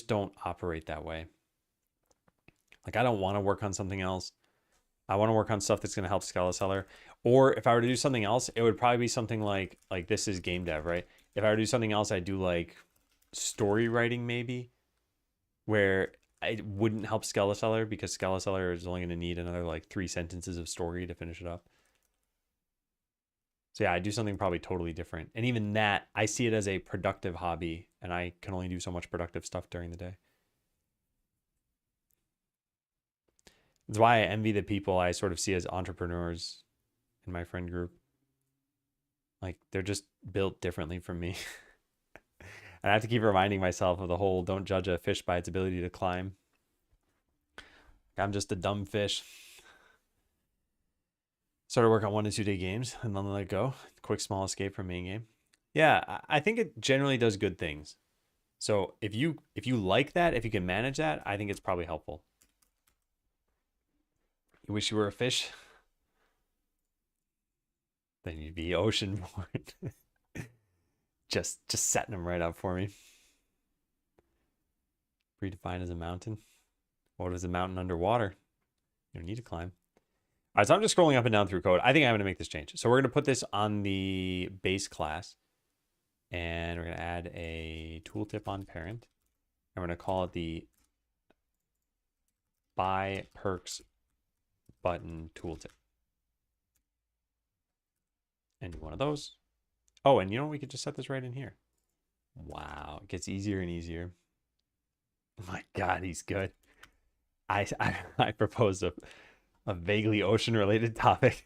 S1: don't operate that way. Like I don't want to work on something else. I want to work on stuff that's going to help Skeleseller. Or if I were to do something else, it would probably be something like this is game dev, right? If I were to do something else, I'd do like story writing maybe, where it wouldn't help Skeleseller because Skeleseller is only going to need another like 3 sentences of story to finish it up. So yeah, I do something probably totally different. And even that, I see it as a productive hobby, and I can only do so much productive stuff during the day. That's why I envy the people I sort of see as entrepreneurs in my friend group. Like they're just built differently from me. And I have to keep reminding myself of the whole don't judge a fish by its ability to climb. I'm just a dumb fish. Started work on 1 to 2 day games and then let it go. Quick small escape from main game. Yeah, I think it generally does good things. So if you like that, if you can manage that, I think it's probably helpful. You wish you were a fish? Then you'd be ocean born. just setting them right up for me. Predefined as a mountain. What is a mountain underwater? You don't need to climb. All right, so I'm just scrolling up and down through code. I think I'm going to make this change. So we're going to put this on the base class. And we're going to add a tooltip on parent. And we're going to call it the buy perks button tooltip. And do one of those. Oh, and you know what? We could just set this right in here. Wow, it gets easier and easier. Oh my God, he's good. I proposed a vaguely ocean related topic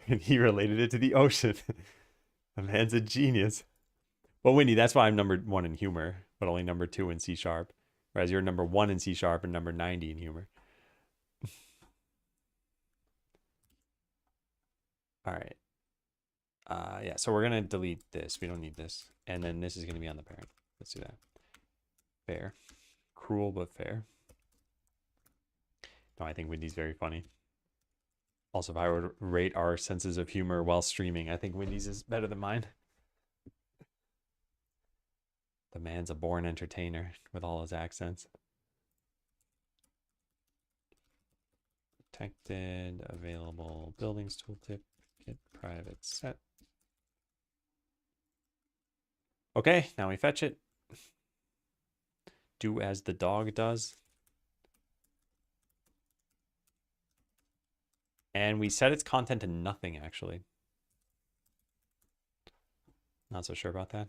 S1: and he related it to the ocean. The man's a genius. Well, Wendy, that's why I'm number one in humor, but only number two in C sharp. Whereas you're number one in C sharp and number 90 in humor. All right. Yeah, so we're gonna delete this. We don't need this. And then this is gonna be on the parent. Let's do that. Fair. Cruel but fair. No, I think Wendy's very funny. Also, if I were to rate our senses of humor while streaming, I think Wendy's is better than mine. The man's a born entertainer with all his accents. Protected, available buildings tooltip, get private set. Okay, now we fetch it. Do as the dog does. And we set its content to nothing, actually. Not so sure about that.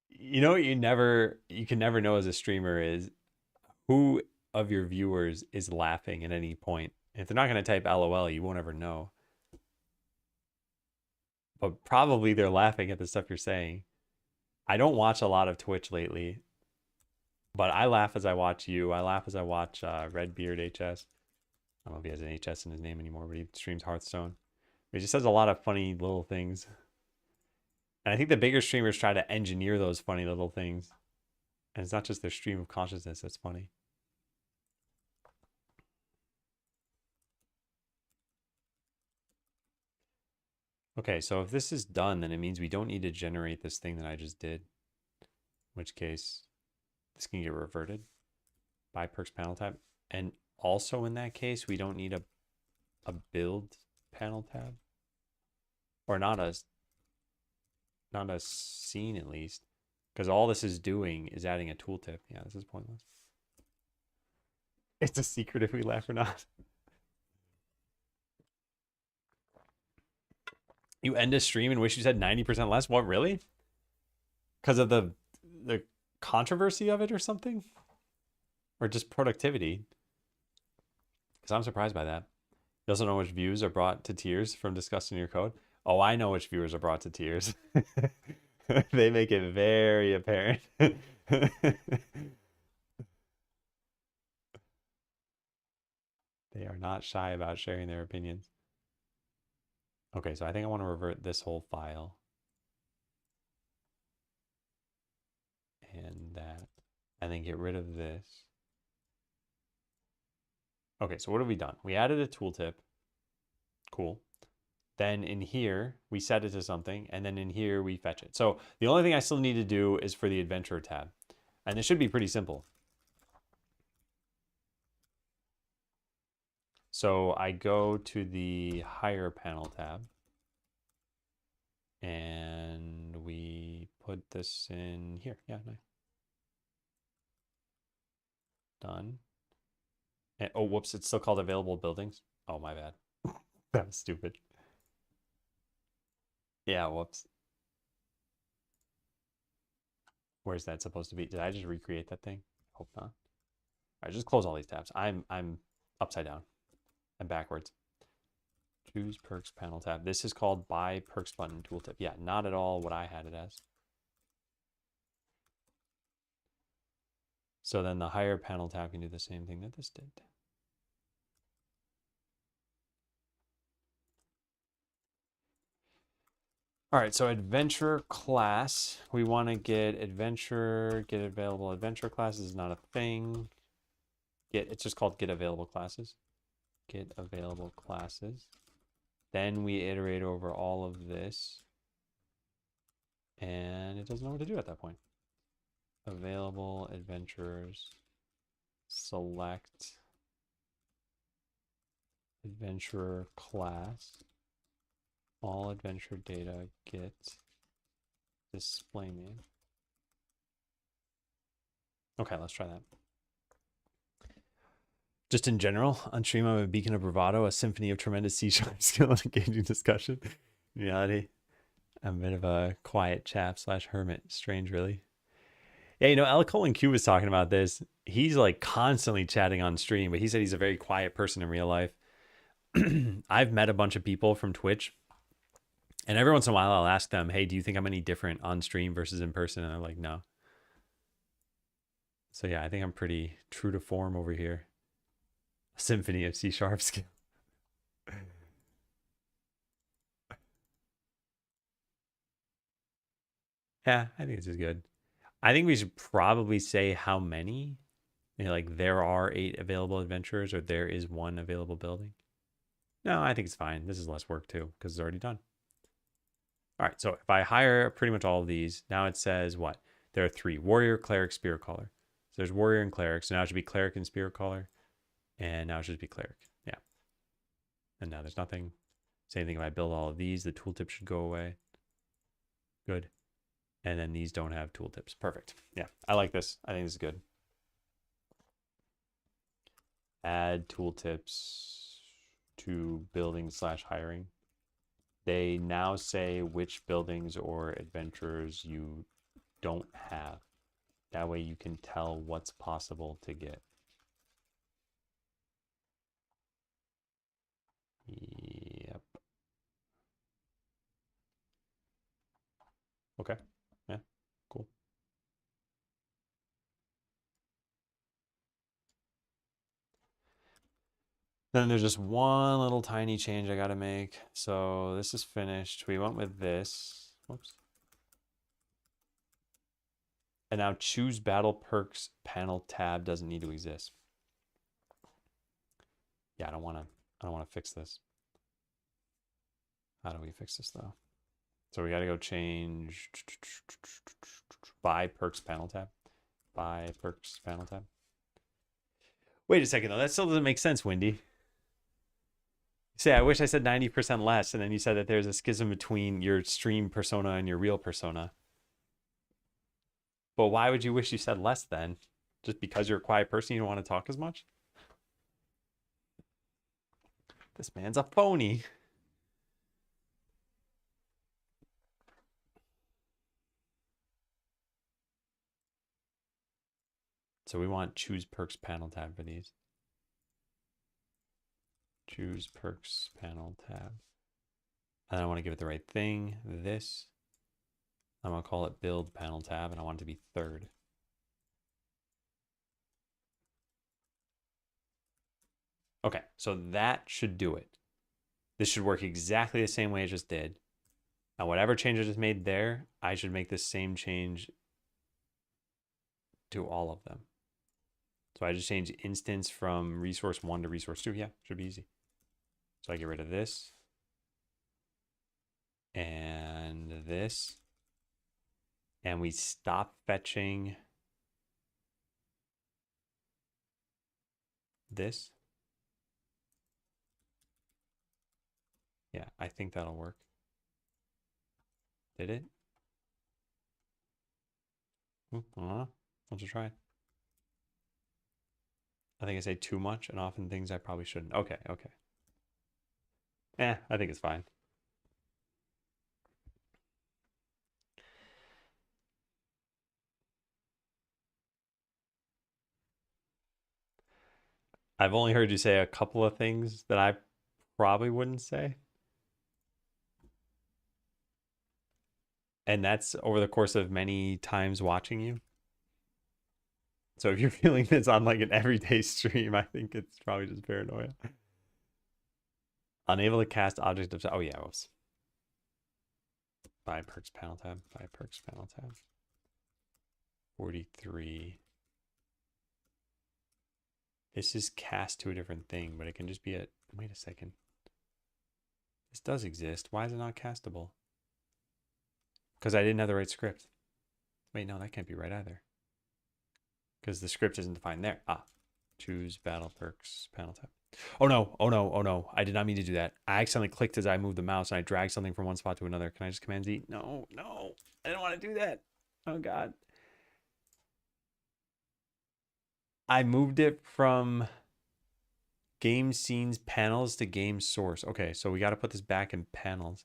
S1: You know what you can never know as a streamer is who of your viewers is laughing at any point. If they're not going to type LOL, you won't ever know. But probably they're laughing at the stuff you're saying. I don't watch a lot of Twitch lately, but I laugh as I watch you. I laugh as I watch Redbeard HS. I don't know if he has an HS in his name anymore, but he streams Hearthstone. He just says a lot of funny little things. And I think the bigger streamers try to engineer those funny little things. And it's not just their stream of consciousness that's funny. Okay, so if this is done, then it means we don't need to generate this thing that I just did. In which case, this can get reverted by perks panel tab. And also in that case, we don't need a build panel tab. Or not a scene at least. Because all this is doing is adding a tooltip. Yeah, this is pointless. It's a secret if we laugh or not. You end a stream and wish you said 90% less? What, really? Because of the controversy of it or something? Or just productivity? Because I'm surprised by that. You also know which views are brought to tears from discussing your code? Oh, I know which viewers are brought to tears. They make it very apparent. They are not shy about sharing their opinions. Okay, so I think I want to revert this whole file. And that. And then get rid of this. Okay, so what have we done? We added a tooltip. Cool. Then in here, we set it to something. And then in here, we fetch it. So the only thing I still need to do is for the adventure tab. And this should be pretty simple. So I go to the higher panel tab. And we put this in here. Yeah, nice. Done. And, oh, whoops, it's still called available buildings. Oh, my bad. That was stupid. Yeah, whoops. Where's that supposed to be? Did I just recreate that thing? Hope not. All right, just close all these tabs. I'm upside down. I'm backwards. Choose perks panel tab. This is called buy perks button tooltip. Yeah, not at all what I had it as. So then the higher panel tab can do the same thing that this did. All right, so adventure class. We want to get adventure, get available adventure classes is not a thing. It's just called get available classes. Get available classes. Then we iterate over all of this. And it doesn't know what to do at that point. Available adventurers. Select adventurer class. All adventure data get display name. Okay, let's try that. Just in general, on stream, I'm a beacon of bravado, a symphony of tremendous C-sharp skill and engaging discussion. In reality, I'm a bit of a quiet chap / hermit. Strange, really. Yeah, you know, El Colin Q was talking about this. He's like constantly chatting on stream, but he said he's a very quiet person in real life. I've met a bunch of people from Twitch, and every once in a while I'll ask them, hey, do you think I'm any different on stream versus in person? And they're like, no. So yeah, I think I'm pretty true to form over here. A symphony of C-sharp skill. Yeah, I think this is good. I think we should probably say how many. You know, like there are 8 available adventurers or there is 1 available building. No, I think it's fine. This is less work too because it's already done. All right, so if I hire pretty much all of these, now it says what? There are 3: warrior, cleric, spirit caller. So there's warrior and cleric. So now it should be cleric and spirit caller. And now it should be cleric. Yeah. And now there's nothing. Same thing if I build all of these, the tooltip should go away. Good. And then these don't have tooltips. Perfect. Yeah, I like this. I think this is good. Add tooltips to building / hiring. They now say which buildings or adventurers you don't have. That way you can tell what's possible to get. Yep. Okay. Yeah, cool. Then there's just one little tiny change I got to make. So this is finished. We went with this. Whoops. And now choose battle perks panel tab doesn't need to exist. Yeah, I don't want to fix this. How do we fix this though? So we got to go change buy perks panel tab. Buy perks panel tab. Wait a second though. That still doesn't make sense, Wendy. Say, I wish I said 90% less, and then you said that there's a schism between your stream persona and your real persona. But why would you wish you said less then? Just because you're a quiet person, you don't want to talk as much? This man's a phony. So we want choose perks panel tab for these. Choose perks panel tab. And I want to give it the right thing. This. I'm going to call it build panel tab, and I want it to be 3rd. Okay, so that should do it. This should work exactly the same way it just did. Now, whatever change I just made there, I should make the same change to all of them. So I just changed instance from resource 1 to resource 2. Yeah, should be easy. So I get rid of this. And this. And we stop fetching this. Yeah, I think that'll work. Did it? I don't know. Let's try it. I think I say too much and often things I probably shouldn't. Okay, okay. I think it's fine. I've only heard you say a couple of things that I probably wouldn't say. And that's over the course of many times watching you. So if you're feeling this on like an everyday stream, I think it's probably just paranoia. Unable to cast object of... Oh, yeah. Whoops. Buy perks panel tab. Buy perks panel tab. 43. This is cast to a different thing, but it can just be a... Wait a second. This does exist. Why is it not castable? Because I didn't have the right script. Wait, no, that can't be right either. Because the script isn't defined there. Choose battle perks panel tab. Oh no, oh no, oh no. I did not mean to do that. I accidentally clicked as I moved the mouse and I dragged something from one spot to another. Can I just Command Z? No, no. I didn't want to do that. Oh God. I moved it from Game scenes panels to game source. Okay, so we got to put this back in panels.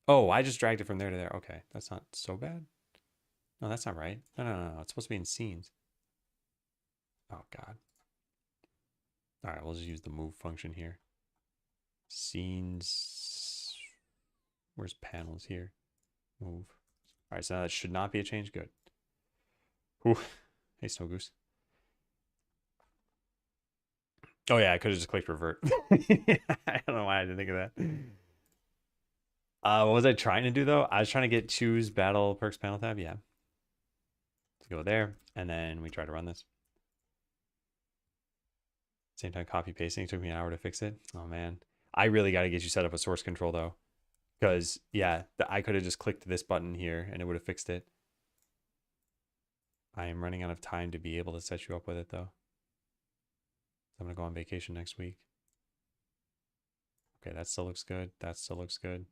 S1: Oh, I just dragged it from there to there. Okay, that's not so bad. No, that's not right. No, no, no, no. It's supposed to be in scenes. Oh, God. All right, we'll just use the move function here. Scenes. Where's panels here? Move. All right, so now that should not be a change. Good. Ooh. Hey, Snow Goose. Oh, yeah, I could have just clicked revert. I don't know why I didn't think of that. What was I trying to do, though? I was trying to get choose battle perks panel tab. Yeah. Let's go there, and then we try to run this. Same time copy pasting. It took me an hour to fix it. Oh, man. I really got to get you set up a source control, though. Because, yeah, I could have just clicked this button here, and it would have fixed it. I am running out of time to be able to set you up with it, though. I'm going to go on vacation next week. Okay, that still looks good. That still looks good.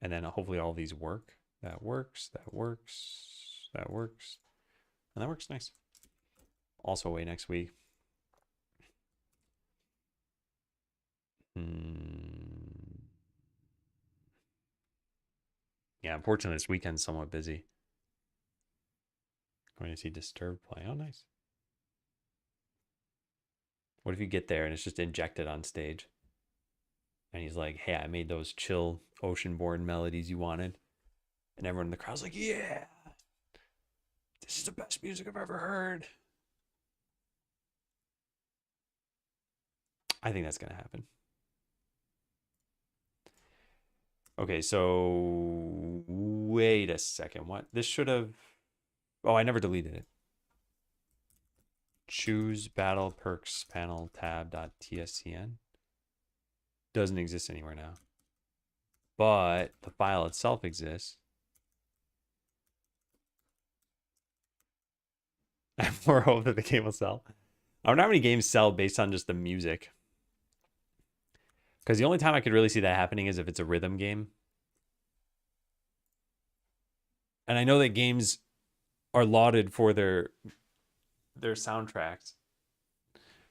S1: And then hopefully all these work. That works. That works. That works. And that works nice. Also away next week. Yeah, unfortunately this weekend's somewhat busy. Going to see Disturbed play. Oh, nice. What if you get there and it's just injected on stage? And he's like, hey, I made those chill ocean-born melodies you wanted. And everyone in the crowd's like, yeah, this is the best music I've ever heard. I think that's going to happen. Okay, so wait a second. What? This should have... Oh, I never deleted it. Choose battle perks panel tab.tscn. Doesn't exist anywhere now. But the file itself exists. I have more hope that the game will sell. I don't know how many games sell based on just the music. Because the only time I could really see that happening is if it's a rhythm game. And I know that games are lauded for their soundtracks.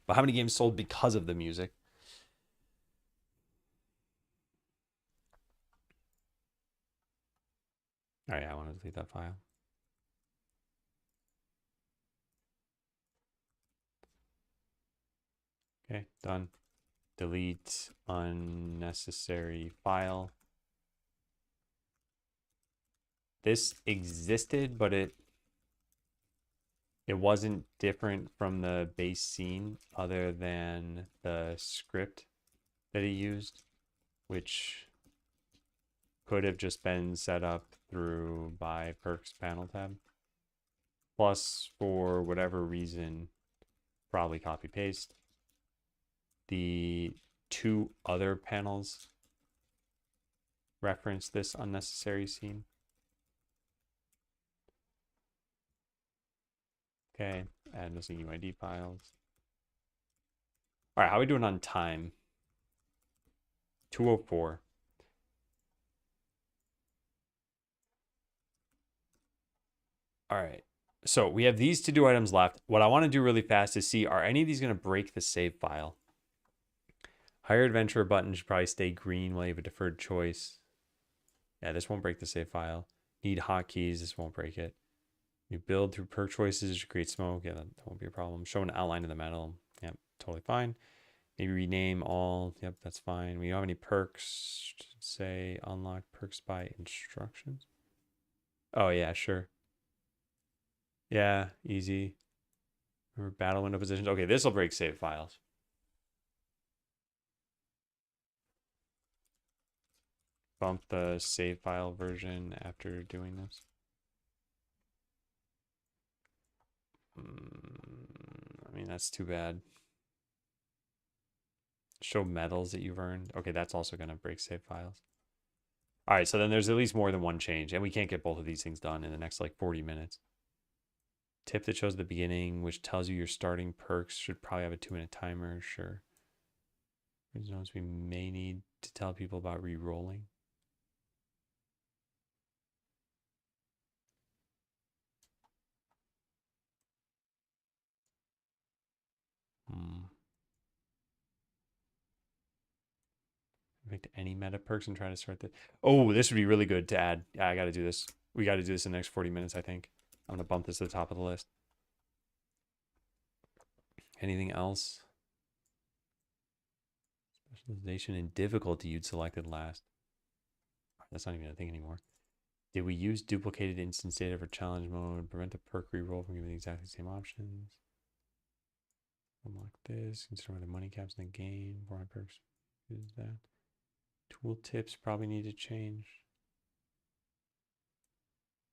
S1: But how many games sold because of the music? All right, I want to delete that file. Okay, done. Delete unnecessary file. This existed, but it wasn't different from the base scene other than the script that he used, which could have just been set up through by perks panel tab. Plus, for whatever reason, probably copy paste. The two other panels reference this unnecessary scene. Okay, add missing UID files. All right, how are we doing on time? 2:04. All right, so we have these to-do items left. What I want to do really fast is see, are any of these going to break the save file? Higher adventure button should probably stay green while you have a deferred choice. Yeah, this won't break the save file. Need hotkeys, this won't break it. You build through perk choices to create smoke. Yeah, that won't be a problem. Show an outline of the metal. Yep, totally fine. Maybe rename all. Yep, that's fine. We don't have any perks. Say unlock perks by instructions. Oh, yeah, sure. Yeah, easy. Remember battle window positions. Okay, this will break save files. Bump the save file version after doing this. I mean, that's too bad. Show medals that you've earned. Okay, that's also going to break save files. All right, so then there's at least more than one change, and we can't get both of these things done in the next like 40 minutes. Tip that shows the beginning, which tells you your starting perks should probably have a 2-minute timer. Sure. Notes we may need to tell people about re-rolling. picked any meta perks and try to sort this. Oh, this would be really good to add. Yeah, I got to do this. We got to do this in the next 40 minutes, I think. I'm going to bump this to the top of the list. Anything else? Specialization and difficulty you'd selected last. That's not even a thing anymore. Did we use duplicated instance data for challenge mode? Prevent the perk reroll from giving the exactly same options. Unlock this. Consider whether money caps in the game. 400 perks. Use that. Tool tips probably need to change.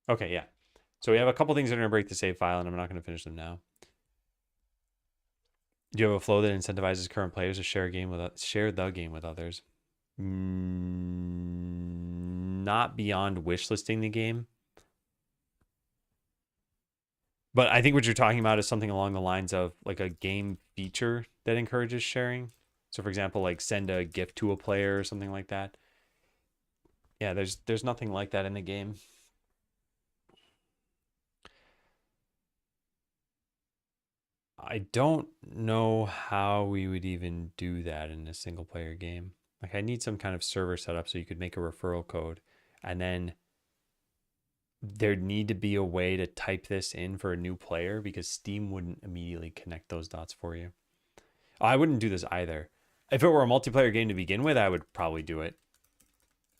S1: Okay, yeah. So we have a couple things that are going to break the save file, and I'm not going to finish them now. Do you have a flow that incentivizes current players to share the game with others? Not beyond wishlisting the game. But I think what you're talking about is something along the lines of like a game feature that encourages sharing. So for example, like send a gift to a player or something like that. Yeah, there's nothing like that in the game. I don't know how we would even do that in a single player game. Like I need some kind of server setup so you could make a referral code, and then there'd need to be a way to type this in for a new player because Steam wouldn't immediately connect those dots for you. I wouldn't do this either. If it were a multiplayer game to begin with, I would probably do it.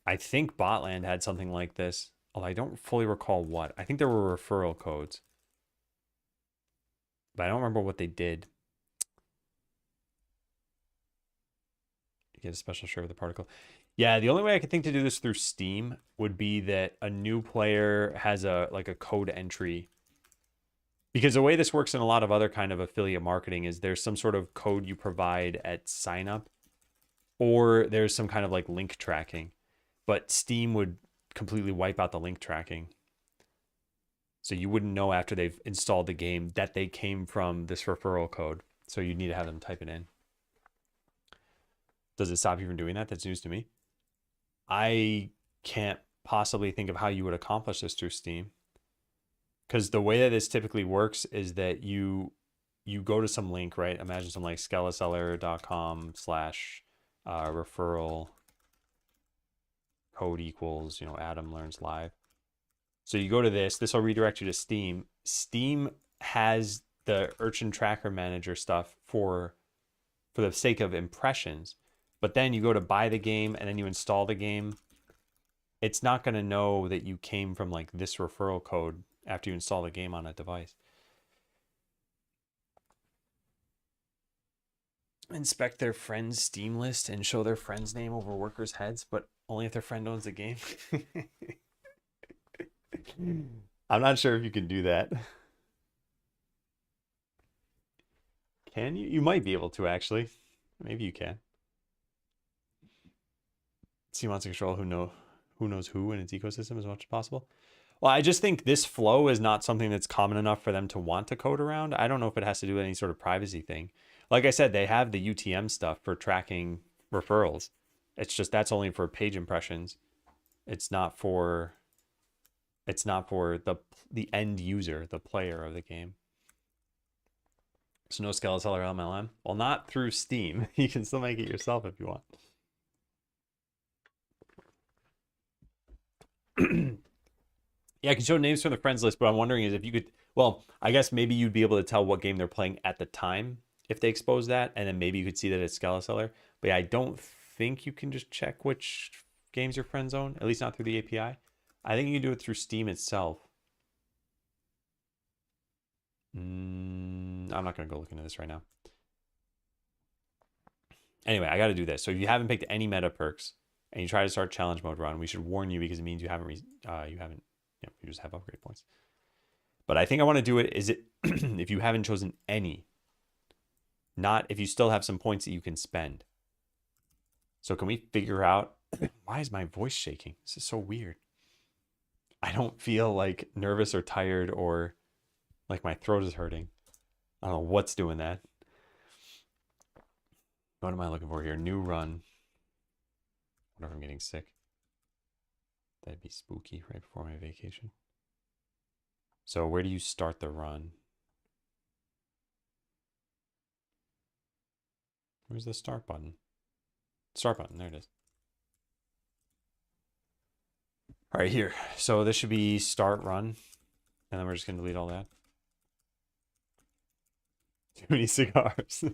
S1: I think Botland had something like this, although I don't fully recall what. I think there were referral codes, but I don't remember what they did. You get a special share of the particle. Yeah, the only way I could think to do this through Steam would be that a new player has a code entry. Because the way this works in a lot of other kind of affiliate marketing is there's some sort of code you provide at sign up, or there's some kind of like link tracking. But Steam would completely wipe out the link tracking. So you wouldn't know after they've installed the game that they came from this referral code. So you need to have them type it in. Does it stop you from doing that? That's news to me. I can't possibly think of how you would accomplish this through Steam. Because the way that this typically works is that you go to some link, right? Imagine something like skeleseller.com/referral code equals, Adam learns live. So you go to this will redirect you to Steam. Steam has the Urchin Tracker Manager stuff for the sake of impressions. But then you go to buy the game and then you install the game. It's not going to know that you came from like this referral code after you install the game on a device. Inspect their friends' Steam list and show their friend's name over workers' heads, but only if their friend owns the game. I'm not sure if you can do that. Can you? You might be able to, actually. Maybe you can. Steam wants to control who knows who in its ecosystem as much as possible. Well, I just think this flow is not something that's common enough for them to want to code around. I don't know if it has to do with any sort of privacy thing. Like I said, they have the UTM stuff for tracking referrals. It's just that's only for page impressions. It's not for the end user, the player of the game. So no Skeleseller MLM. Well, not through Steam. You can still make it yourself if you want. Yeah, I can show names from the friends list, but I'm wondering is if you could, well, I guess maybe you'd be able to tell what game they're playing at the time if they expose that, and then maybe you could see that it's Skeleseller. But yeah, I don't think you can just check which games your friends own, at least not through the API. I think you can do it through Steam itself. I'm not going to go look into this right now. Anyway, I got to do this. So if you haven't picked any meta perks and you try to start challenge mode run, we should warn you because it means you just have upgrade points. But I think I want to do it if you haven't chosen any, not if you still have some points that you can spend. So can we figure out, why is my voice shaking? This is so weird. I don't feel like nervous or tired or like my throat is hurting. I don't know what's doing that. What am I looking for here? New run. I wonder if I'm getting sick. That'd be spooky right before my vacation. So where do you start the run? Where's the start button? Start button, there it is. All right, here. So this should be start run. And then we're just going to delete all that. Too many cigars.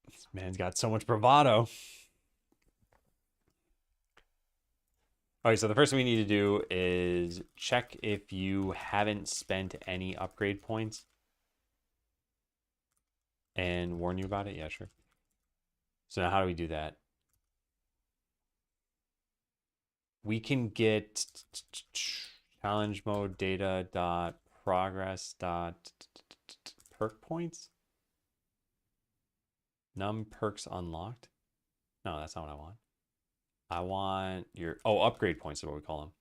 S1: This man's got so much bravado. All right, so the first thing we need to do is check if you haven't spent any upgrade points and warn you about it. Yeah, sure. So now how do we do that? We can get challenge mode data dot progress dot perk points. Num perks unlocked. No, that's not what I want. I want your, oh, upgrade points is what we call them.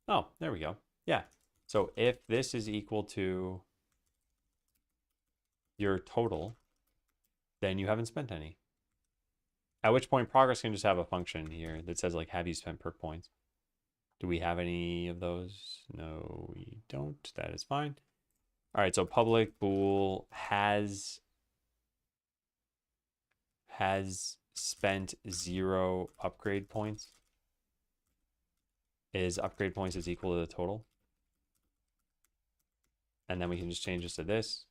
S1: Oh, there we go. Yeah. So if this is equal to your total, then you haven't spent any. At which point progress can just have a function here that says like, have you spent perk points? Do we have any of those? No, we don't. That is fine. All right, so public bool has spent 0 upgrade points. Is upgrade points is equal to the total. And then we can just change this to this.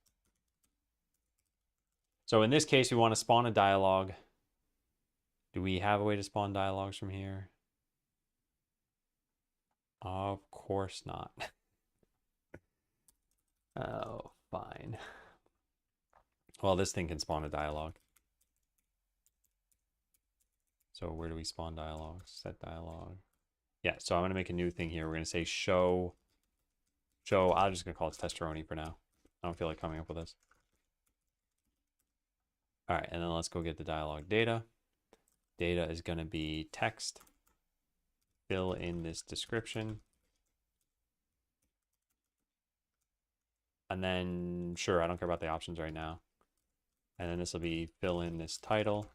S1: So in this case, we want to spawn a dialogue. Do we have a way to spawn dialogues from here? Of course not. Oh, fine. Well, this thing can spawn a dialogue. So where do we spawn dialogues? Set dialogue. Yeah, so I'm going to make a new thing here. We're going to say show. I'm just going to call it testeroni for now. I don't feel like coming up with this. All right, and then let's go get the dialogue data. Data is going to be text. Fill in this description. And then, sure, I don't care about the options right now. And then this will be fill in this title.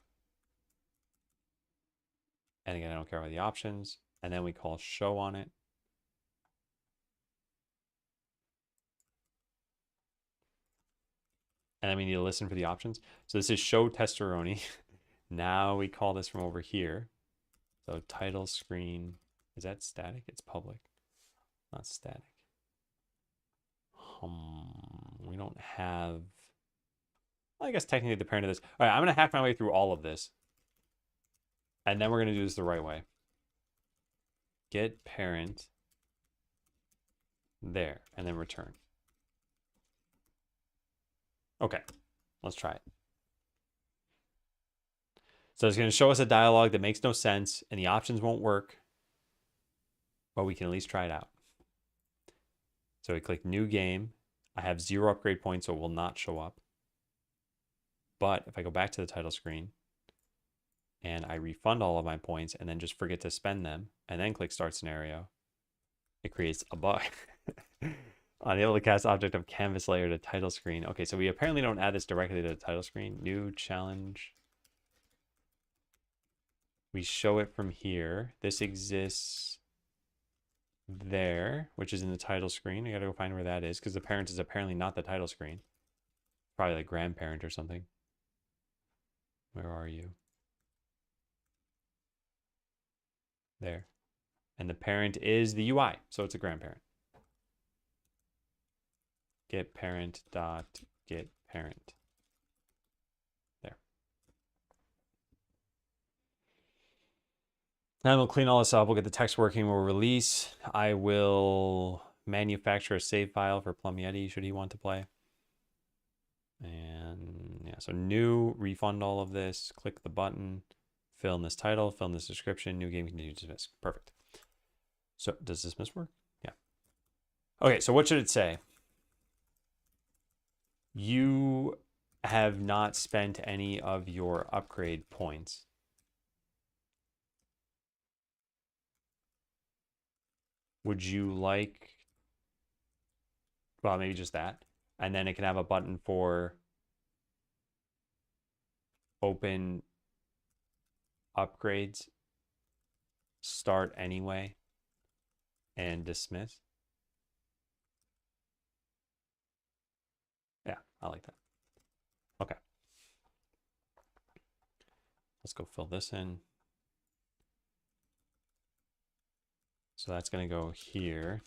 S1: And again, I don't care about the options. And then we call show on it. And then we need to listen for the options. So this is show testeroni. Now we call this from over here. So title screen, is that static? It's public, not static. We don't have, I guess technically the parent of this. All right, I'm gonna hack my way through all of this. And then we're gonna do this the right way. Get parent there, and then return. Okay, let's try it. So it's going to show us a dialogue that makes no sense, and the options won't work, but we can at least try it out. So we click new game. I have 0 upgrade points, so it will not show up. But if I go back to the title screen and I refund all of my points and then just forget to spend them and then click start scenario, it creates a bug. Unable to cast object of canvas layer to title screen. Okay, so we apparently don't add this directly to the title screen. New challenge. We show it from here. This exists there, which is in the title screen. I gotta go find where that is because the parent is apparently not the title screen. Probably like grandparent or something. Where are you? There. And the parent is the UI, so it's a grandparent. Get parent dot get parent. There. Now we'll clean all this up. We'll get the text working. We'll release. I will manufacture a save file for Plum Yeti should he want to play. And yeah, so new, refund all of this, click the button, fill in this title, fill in this description, new game continue to dismiss. Perfect. So does dismiss work? Yeah. Okay, so what should it say? You have not spent any of your upgrade points. Would you like, well, maybe just that. And then it can have a button for open upgrades, start anyway, and dismiss. Yeah, I like that. Okay. Let's go fill this in. So that's going to go here.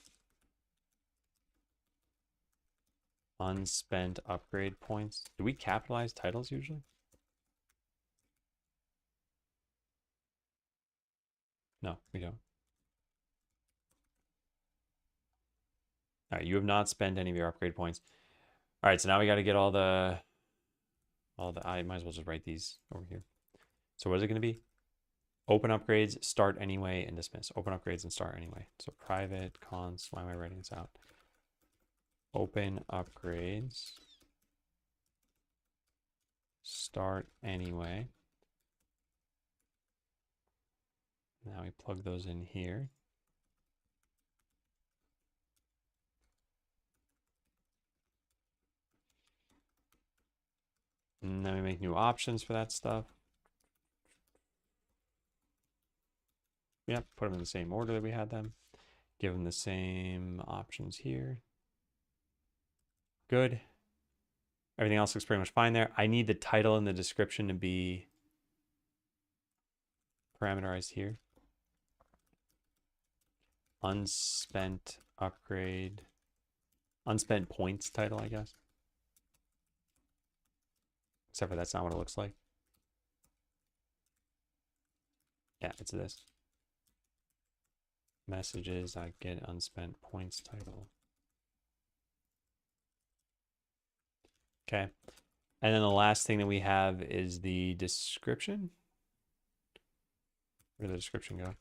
S1: Unspent upgrade points. Do we capitalize titles usually? No, we don't. All right, you have not spent any of your upgrade points. All right, so now we got to get all the, I might as well just write these over here. So what is it going to be? Open upgrades, start anyway, and dismiss. Open upgrades and start anyway. So private const, why am I writing this out? Open upgrades, start anyway. Now we plug those in here. And then we make new options for that stuff. Yep, put them in the same order that we had them. Give them the same options here. Good. Everything else looks pretty much fine there. I need the title and the description to be parameterized here. Unspent upgrade. Unspent points title, I guess. Except for that's not what it looks like. Yeah, it's this. Messages, I get unspent points title. Okay. And then the last thing that we have is the description. Where did the description go?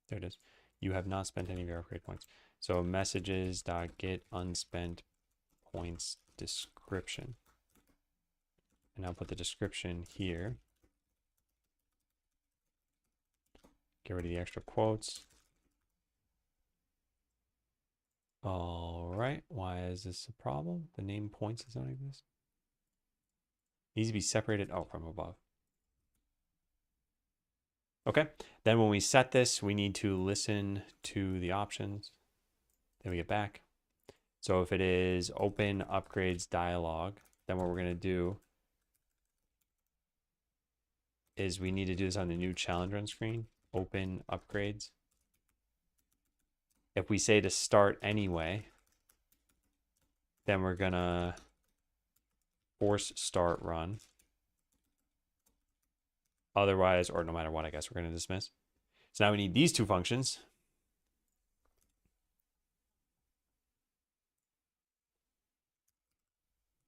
S1: There it is. You have not spent any of your upgrade points. So messages.get unspent points description. And I'll put the description here. Get rid of the extra quotes. All right, why is this a problem? The name points does not exist. Needs to be separated out from above. Okay, then when we set this, we need to listen to the options. Then we get back. So if it is open upgrades dialog, then what we're going to do is we need to do this on the new challenge run screen. Open upgrades. If we say to start anyway, then we're gonna force start run. Otherwise, or no matter what, I guess we're gonna dismiss. So now we need these two functions.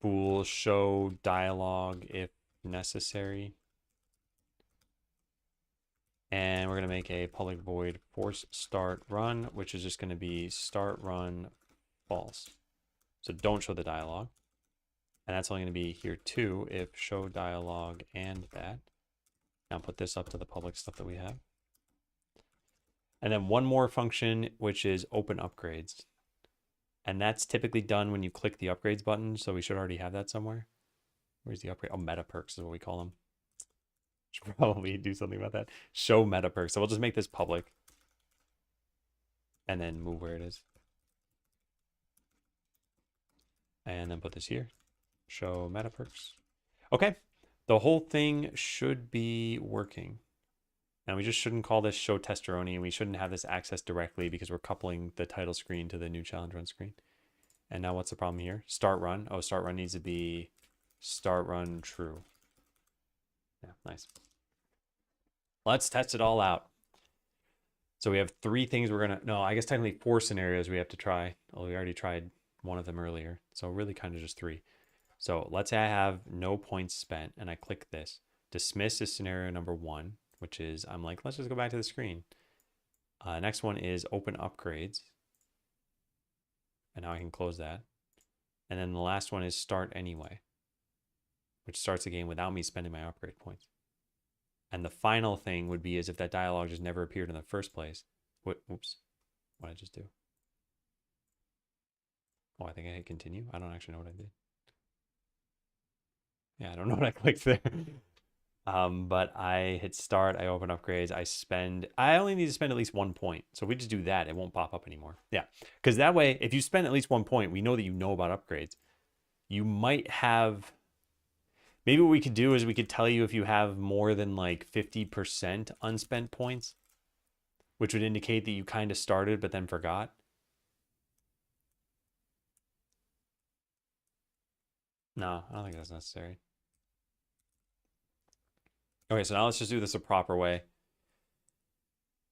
S1: Bool show dialog if necessary. And we're going to make a public void force start run, which is just going to be start run false. So don't show the dialog. And that's only going to be here too if show dialog and that. Now put this up to the public stuff that we have. And then one more function, which is open upgrades. And that's typically done when you click the upgrades button. So we should already have that somewhere. Where's the upgrade? Oh, meta perks is what we call them. Should probably do something about that. Show meta perks. So we'll just make this public. And then move where it is. And then put this here. Show meta perks. Okay. The whole thing should be working. And we just shouldn't call this show testeroni, and we shouldn't have this access directly because we're coupling the title screen to the new challenge run screen. And now what's the problem here? Start run. Oh, start run needs to be start run true. Yeah, nice. Let's test it all out. So we have 3 things we're gonna, no, I guess technically 4 scenarios we have to try. Oh, we already tried one of them earlier. So really kind of just 3. So let's say I have no points spent and I click this. Dismiss is scenario number 1, which is I'm like, let's just go back to the screen. Next one is open upgrades. And now I can close that. And then the last one is start anyway, which starts the game without me spending my upgrade points. And the final thing would be is if that dialogue just never appeared in the first place. Whoops, what did I just do? Oh, I think I hit continue. I don't actually know what I did. Yeah, I don't know what I clicked there. But I hit start, I open upgrades, I only need to spend at least 1 point. So if we just do that, it won't pop up anymore. Yeah, because that way, if you spend at least 1 point, we know that you know about upgrades. You might have, Maybe what we could do is we could tell you if you have more than like 50% unspent points, which would indicate that you kind of started but then forgot. No, I don't think that's necessary. Okay, so now let's just do this a proper way.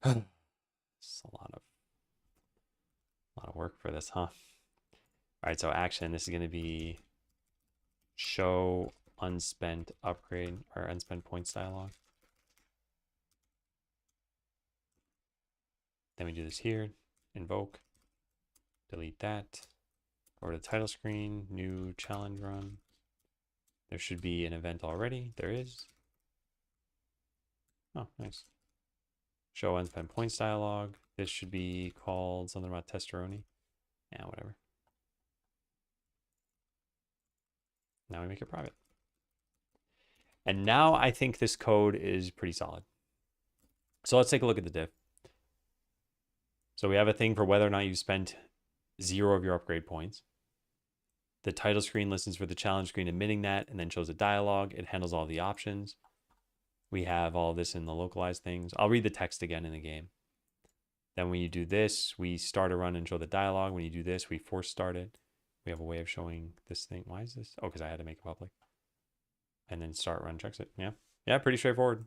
S1: It's a lot of work for this, huh? All right, so action, this is going to be show unspent upgrade or unspent points dialog. Then we do this here, invoke, delete that, go to the title screen, new challenge run. There should be an event already. There is. Oh, nice. Show unspent points dialog. This should be called something about testeroni. Yeah, whatever. Now we make it private. And now I think this code is pretty solid. So let's take a look at the diff. So we have a thing for whether or not you spent 0 of your upgrade points. The title screen listens for the challenge screen emitting that and then shows a dialog. It handles all the options. We have all this in the localized things. I'll read the text again in the game. Then when you do this, we start a run and show the dialog. When you do this, we force start it. We have a way of showing this thing. Why is this? Oh, because I had to make it public. And then start run checks it. Yeah. Yeah, pretty straightforward.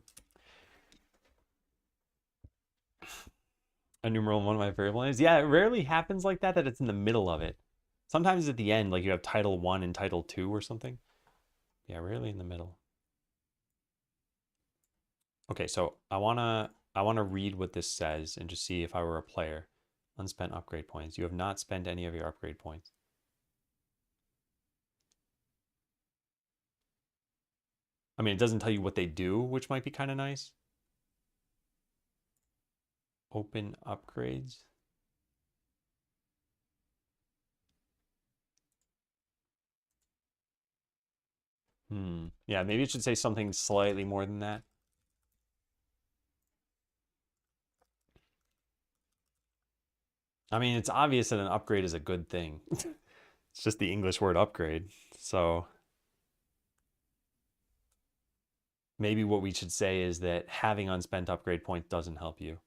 S1: A numeral in one of my variable names. Yeah, it rarely happens like that it's in the middle of it. Sometimes at the end, like you have title 1 and title 2 or something. Yeah, rarely in the middle. Okay, so I wanna read what this says and just see if I were a player. Unspent upgrade points. You have not spent any of your upgrade points. I mean, it doesn't tell you what they do, which might be kind of nice. Open upgrades. Yeah, maybe it should say something slightly more than that. I mean, it's obvious that an upgrade is a good thing. It's just the English word upgrade. So maybe what we should say is that having unspent upgrade points doesn't help you.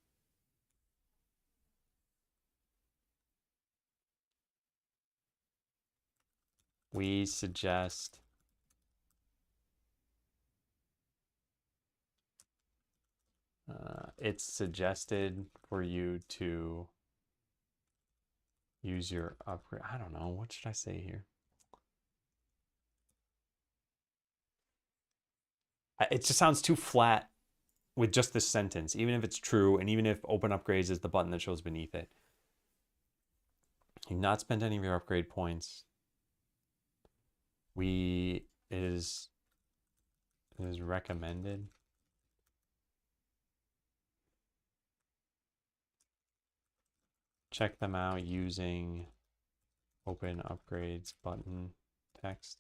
S1: We suggest it's suggested for you to use your upgrade. I don't know. What should I say here? It just sounds too flat with just this sentence, even if it's true, and even if open upgrades is the button that shows beneath it. You've not spent any of your upgrade points. It is recommended. Check them out using open upgrades button text.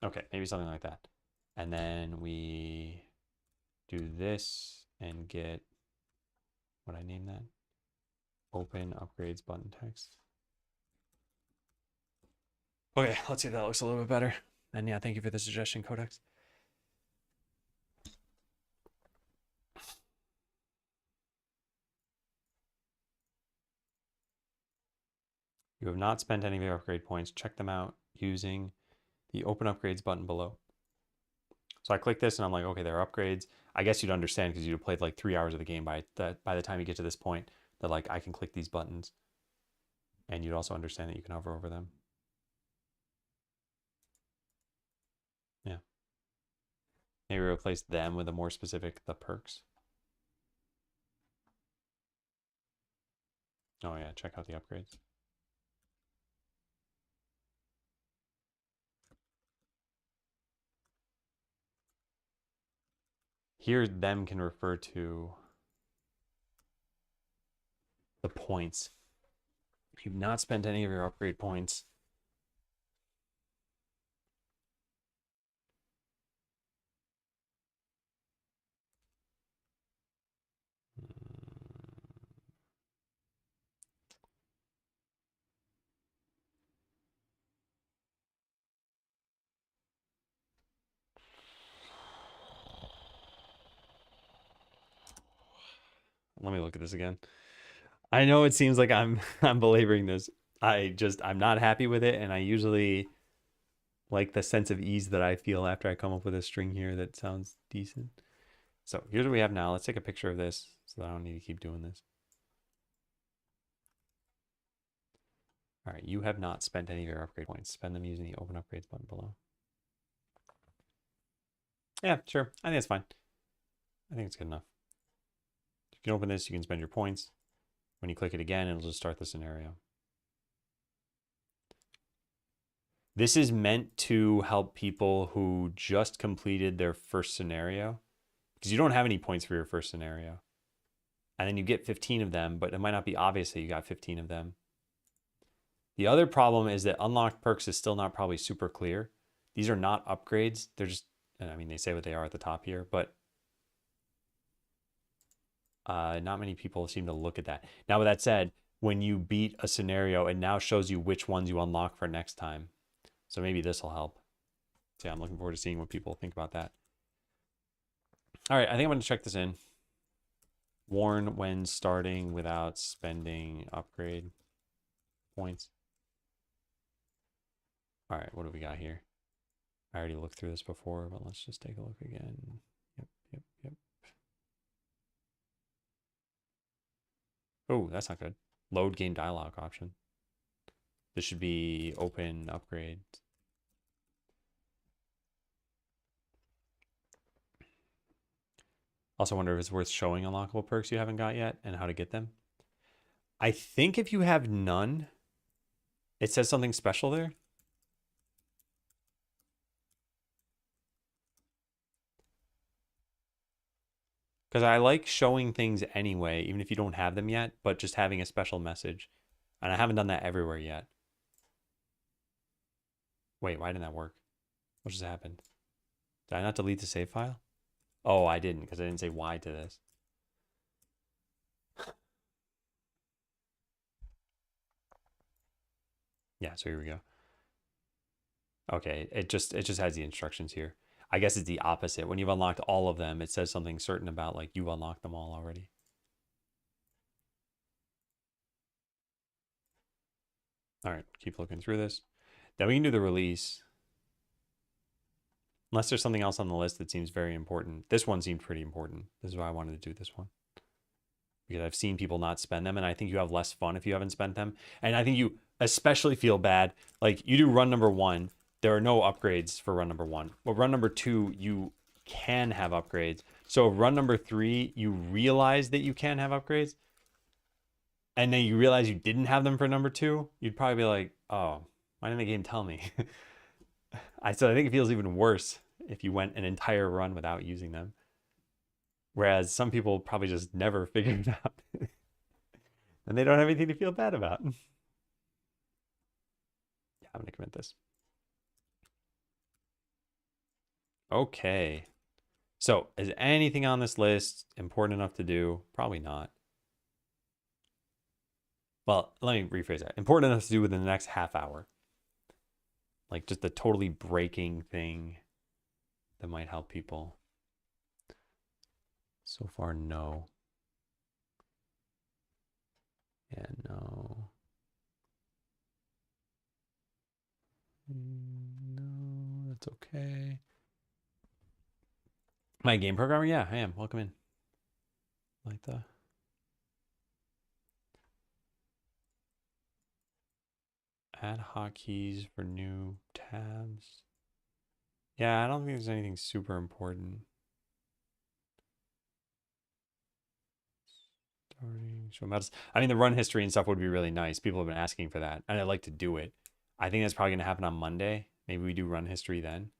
S1: Okay, maybe something like that. And then we do this and get, what I name that? Open upgrades button text. Okay, let's see if that looks a little bit better. And yeah, thank you for the suggestion, Codex. You have not spent any of your upgrade points. Check them out using the open upgrades button below. So I click this and I'm like, okay, there are upgrades. I guess you'd understand because you'd played like 3 hours of the game by the time you get to this point that like I can click these buttons. And you'd also understand that you can hover over them. Yeah. Maybe replace them with a more specific, the perks. Oh yeah, check out the upgrades. Here, them can refer to the points. You've not spent any of your upgrade points. let me look at this again. I know it seems like I'm I'm belaboring this. I'm not happy with it, and I usually like the sense of ease that I feel after I come up with a string here that sounds decent. So here's what we have now. Let's take a picture of this so that I don't need to keep doing this. All right, you have not spent any of your upgrade points. Spend them using the open upgrades button below. Yeah, sure. I think it's fine. I think it's good enough. You can open this, you can spend your points. When you click it again, it'll just start the scenario. This is meant to help people who just completed their first scenario, because you don't have any points for your first scenario. And then you get 15 of them, but it might not be obvious that you got 15 of them. The other problem is that unlocked perks is still not probably super clear. These are not upgrades. They're just, I mean, they say what they are at the top here, but not many people seem to look at that. Now, with that said, when you beat a scenario, it now shows you which ones you unlock for next time. So maybe this will help. So yeah, I'm looking forward to seeing what people think about that. All right, I think I'm going to check this in. Warn when starting without spending upgrade points. All right, what do we got here? I already looked through this before, but let's just take a look again. Yep. Oh, that's not good. Load game dialog option. This should be open upgrade. Also wonder if it's worth showing unlockable perks you haven't got yet and how to get them. I think if you have none, it says something special there. Because I like showing things anyway, even if you don't have them yet, but just having a special message. And I haven't done that everywhere yet. Wait, why didn't that work? What just happened? Did I not delete the save file? Oh, I didn't, because I didn't say why to this. Yeah, so here we go. Okay, it just has the instructions here. I guess it's the opposite. When you've unlocked all of them, it says something certain about like you've unlocked them all already. All right, keep looking through this. Then we can do the release. Unless there's something else on the list that seems very important. This one seemed pretty important. This is why I wanted to do this one. Because I've seen people not spend them, and I think you have less fun if you haven't spent them. And I think you especially feel bad. Like, you do run number 1. There are no upgrades for run number 1. But run number 2, you can have upgrades. So run number 3, you realize that you can have upgrades. And then you realize you didn't have them for number 2. You'd probably be like, oh, why didn't the game tell me? So I think it feels even worse if you went an entire run without using them. Whereas some people probably just never figured it out. And they don't have anything to feel bad about. Yeah, I'm going to commit this. Okay. So is anything on this list important enough to do? Probably not. Well, let me rephrase that. Important enough to do within the next half hour. Like just a totally breaking thing that might help people. So far, no. Yeah, no. No, that's okay. My game programmer? Yeah, I am. Welcome in. Like the ad hoc keys for new tabs. Yeah, I don't think there's anything super important. Starting show metals. I mean, the run history and stuff would be really nice. People have been asking for that, and I'd like to do it. I think that's probably going to happen on Monday. Maybe we do run history then,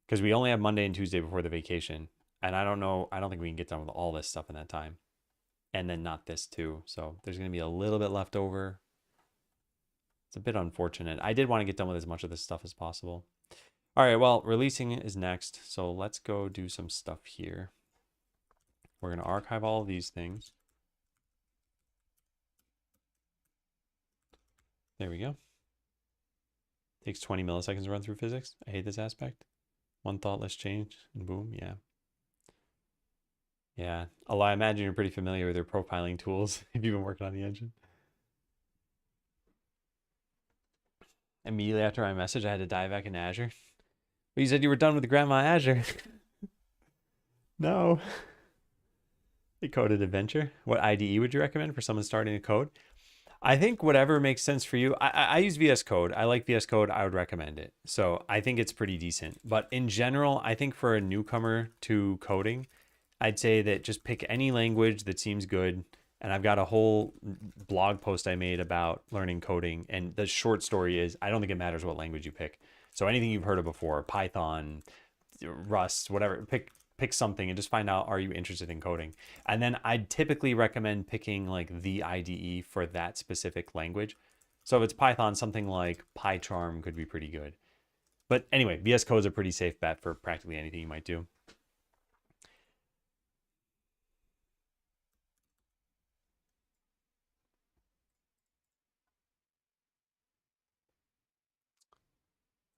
S1: because we only have Monday and Tuesday before the vacation, and I don't know. I don't think we can get done with all this stuff in that time, and then not this too. So there's going to be a little bit left over. It's a bit unfortunate. I did want to get done with as much of this stuff as possible. All right, well, releasing is next. So let's go do some stuff here. We're going to archive all of these things. There we go. Takes 20 milliseconds to run through physics. I hate this aspect. One thoughtless change and boom, yeah. Yeah. Although I imagine you're pretty familiar with your profiling tools if you've been working on the engine. Immediately after my message, I had to dive back into Azure. But you said you were done with the Grandma Azure. No. The coded adventure. What IDE would you recommend for someone starting to code? I think whatever makes sense for you. I use VS Code. I like VS Code. I would recommend it. So I think it's pretty decent. But in general, I think for a newcomer to coding, I'd say that just pick any language that seems good. And I've got a whole blog post I made about learning coding. And the short story is I don't think it matters what language you pick. So anything you've heard of before, Python, Rust, whatever, pick something and just find out, are you interested in coding? And then I'd typically recommend picking like the IDE for that specific language. So if it's Python, something like PyCharm could be pretty good. But anyway, VS Code is a pretty safe bet for practically anything you might do.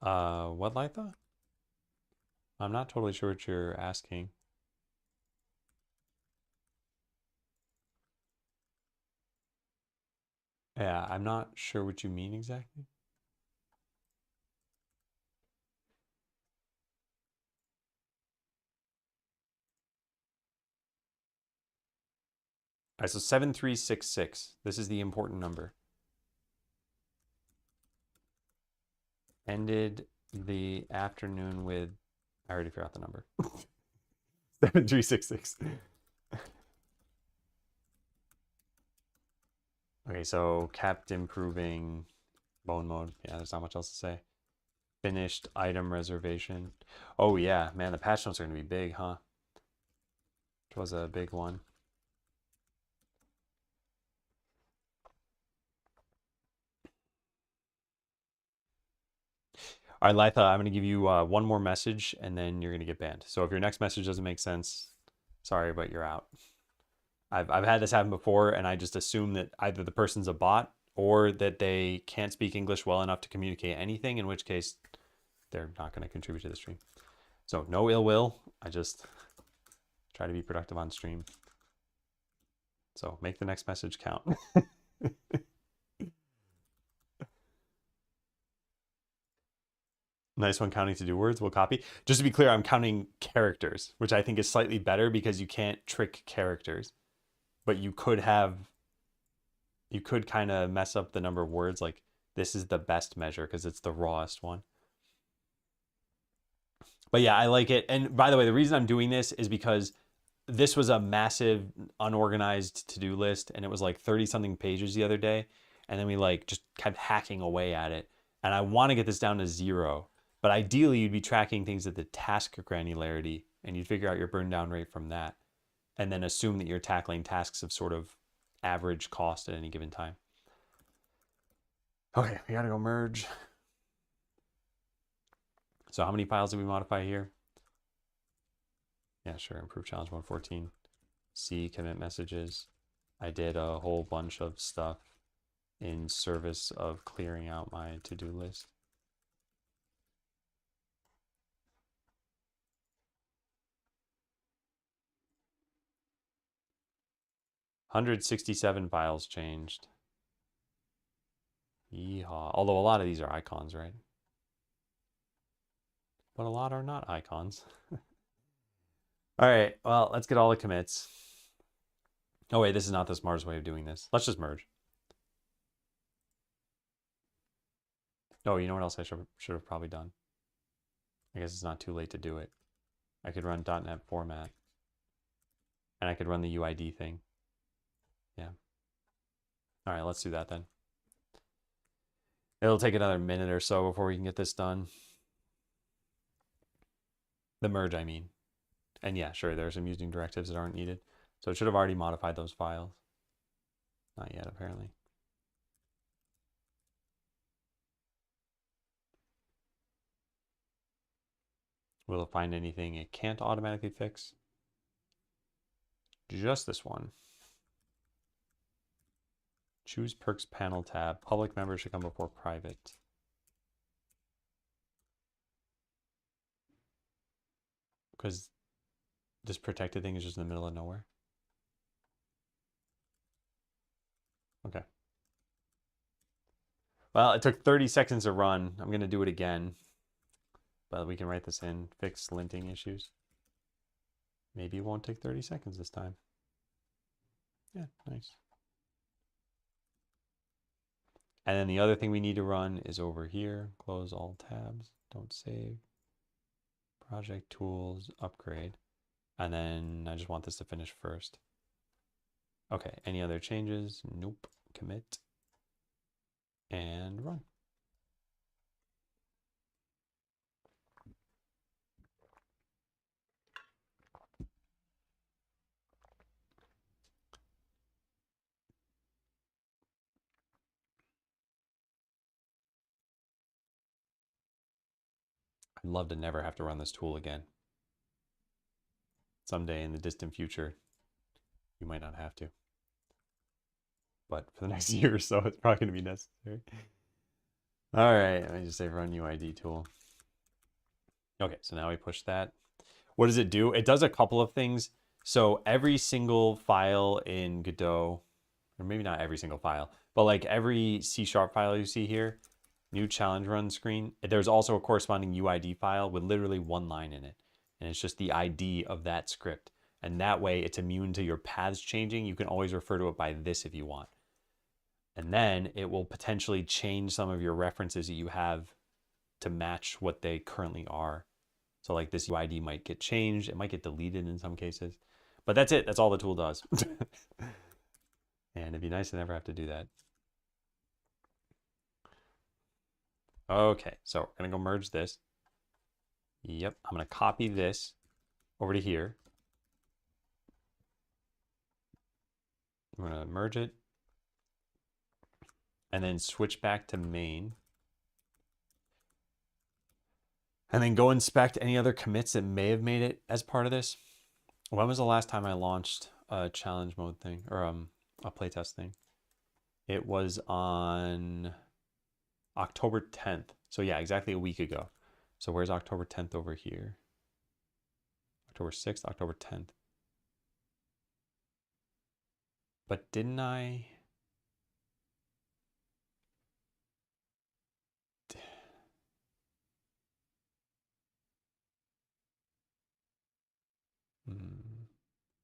S1: What, Litha? I'm not totally sure what you're asking. Yeah, I'm not sure what you mean exactly. All right, so 7366. This is the important number. Ended the afternoon with, I already forgot the number. 7366. Okay, so kept improving bone mode. Yeah, there's not much else to say. Finished item reservation. Oh yeah, man, the patch notes are gonna be big, huh? Which was a big one. All right, Litha, I'm gonna give you one more message and then you're gonna get banned. So if your next message doesn't make sense, sorry, but you're out. I've had this happen before and I just assume that either the person's a bot or that they can't speak English well enough to communicate anything, in which case they're not gonna contribute to the stream. So no ill will. I just try to be productive on stream. So make the next message count. Nice one counting to do words. We'll copy. Just to be clear, I'm counting characters, which I think is slightly better because you can't trick characters. But you could kind of mess up the number of words. Like this is the best measure because it's the rawest one. But yeah, I like it. And by the way, the reason I'm doing this is because this was a massive unorganized to-do list and it was like 30 something pages the other day. And then we like just kept hacking away at it. And I want to get this down to 0. But ideally you'd be tracking things at the task granularity and you'd figure out your burn down rate from that. And then assume that you're tackling tasks of sort of average cost at any given time. Okay, we gotta go merge. So how many files did we modify here? Yeah, sure. Improve challenge mode 14. C commit messages. I did a whole bunch of stuff in service of clearing out my to-do list. $167 files changed. Yeehaw. Although a lot of these are icons, right? But a lot are not icons. All right, well, let's get all the commits. Oh wait, this is not the smartest way of doing this. Let's just merge. Oh, you know what else I should have probably done? I guess it's not too late to do it. I could run .NET format. And I could run the UID thing. Yeah. All right, let's do that then. It'll take another minute or so before we can get this done. The merge, I mean. And yeah, sure, there are some using directives that aren't needed. So it should have already modified those files. Not yet, apparently. Will it find anything it can't automatically fix? Just this one. Choose perks panel tab. Public members should come before private. Because This protected thing is just in the middle of nowhere. Okay. Well, it took 30 seconds to run. I'm going to do it again. But we can write this in. Fix linting issues. Maybe it won't take 30 seconds this time. Yeah, nice. And then the other thing we need to run is over here. Close all tabs. Don't save. Project tools, upgrade. And then I just want this to finish first. Okay, any other changes? Nope. Commit. And run. I'd love to never have to run this tool again. Someday in the distant future, you might not have to. But for the next year or so, it's probably going to be necessary. All right, let me just say run UID tool. Okay, so now we push that. What does it do? It does a couple of things. So every single file in Godot, or maybe not every single file, but like every C# file you see here, new challenge run screen, there's also a corresponding UID file with literally one line in it. And it's just the ID of that script. And that way it's immune to your paths changing. You can always refer to it by this if you want. And then it will potentially change some of your references that you have to match what they currently are. So like this UID might get changed. It might get deleted in some cases. But that's it. That's all the tool does. And it'd be nice to never have to do that. Okay, so we're going to go merge this. Yep, I'm going to copy this over to here. I'm going to merge it. And then switch back to main. And then go inspect any other commits that may have made it as part of this. When was the last time I launched a challenge mode thing or a playtest thing? It was on October 10th. So yeah, exactly a week ago. So where's October 10th over here? October 6th, October 10th. But didn't I?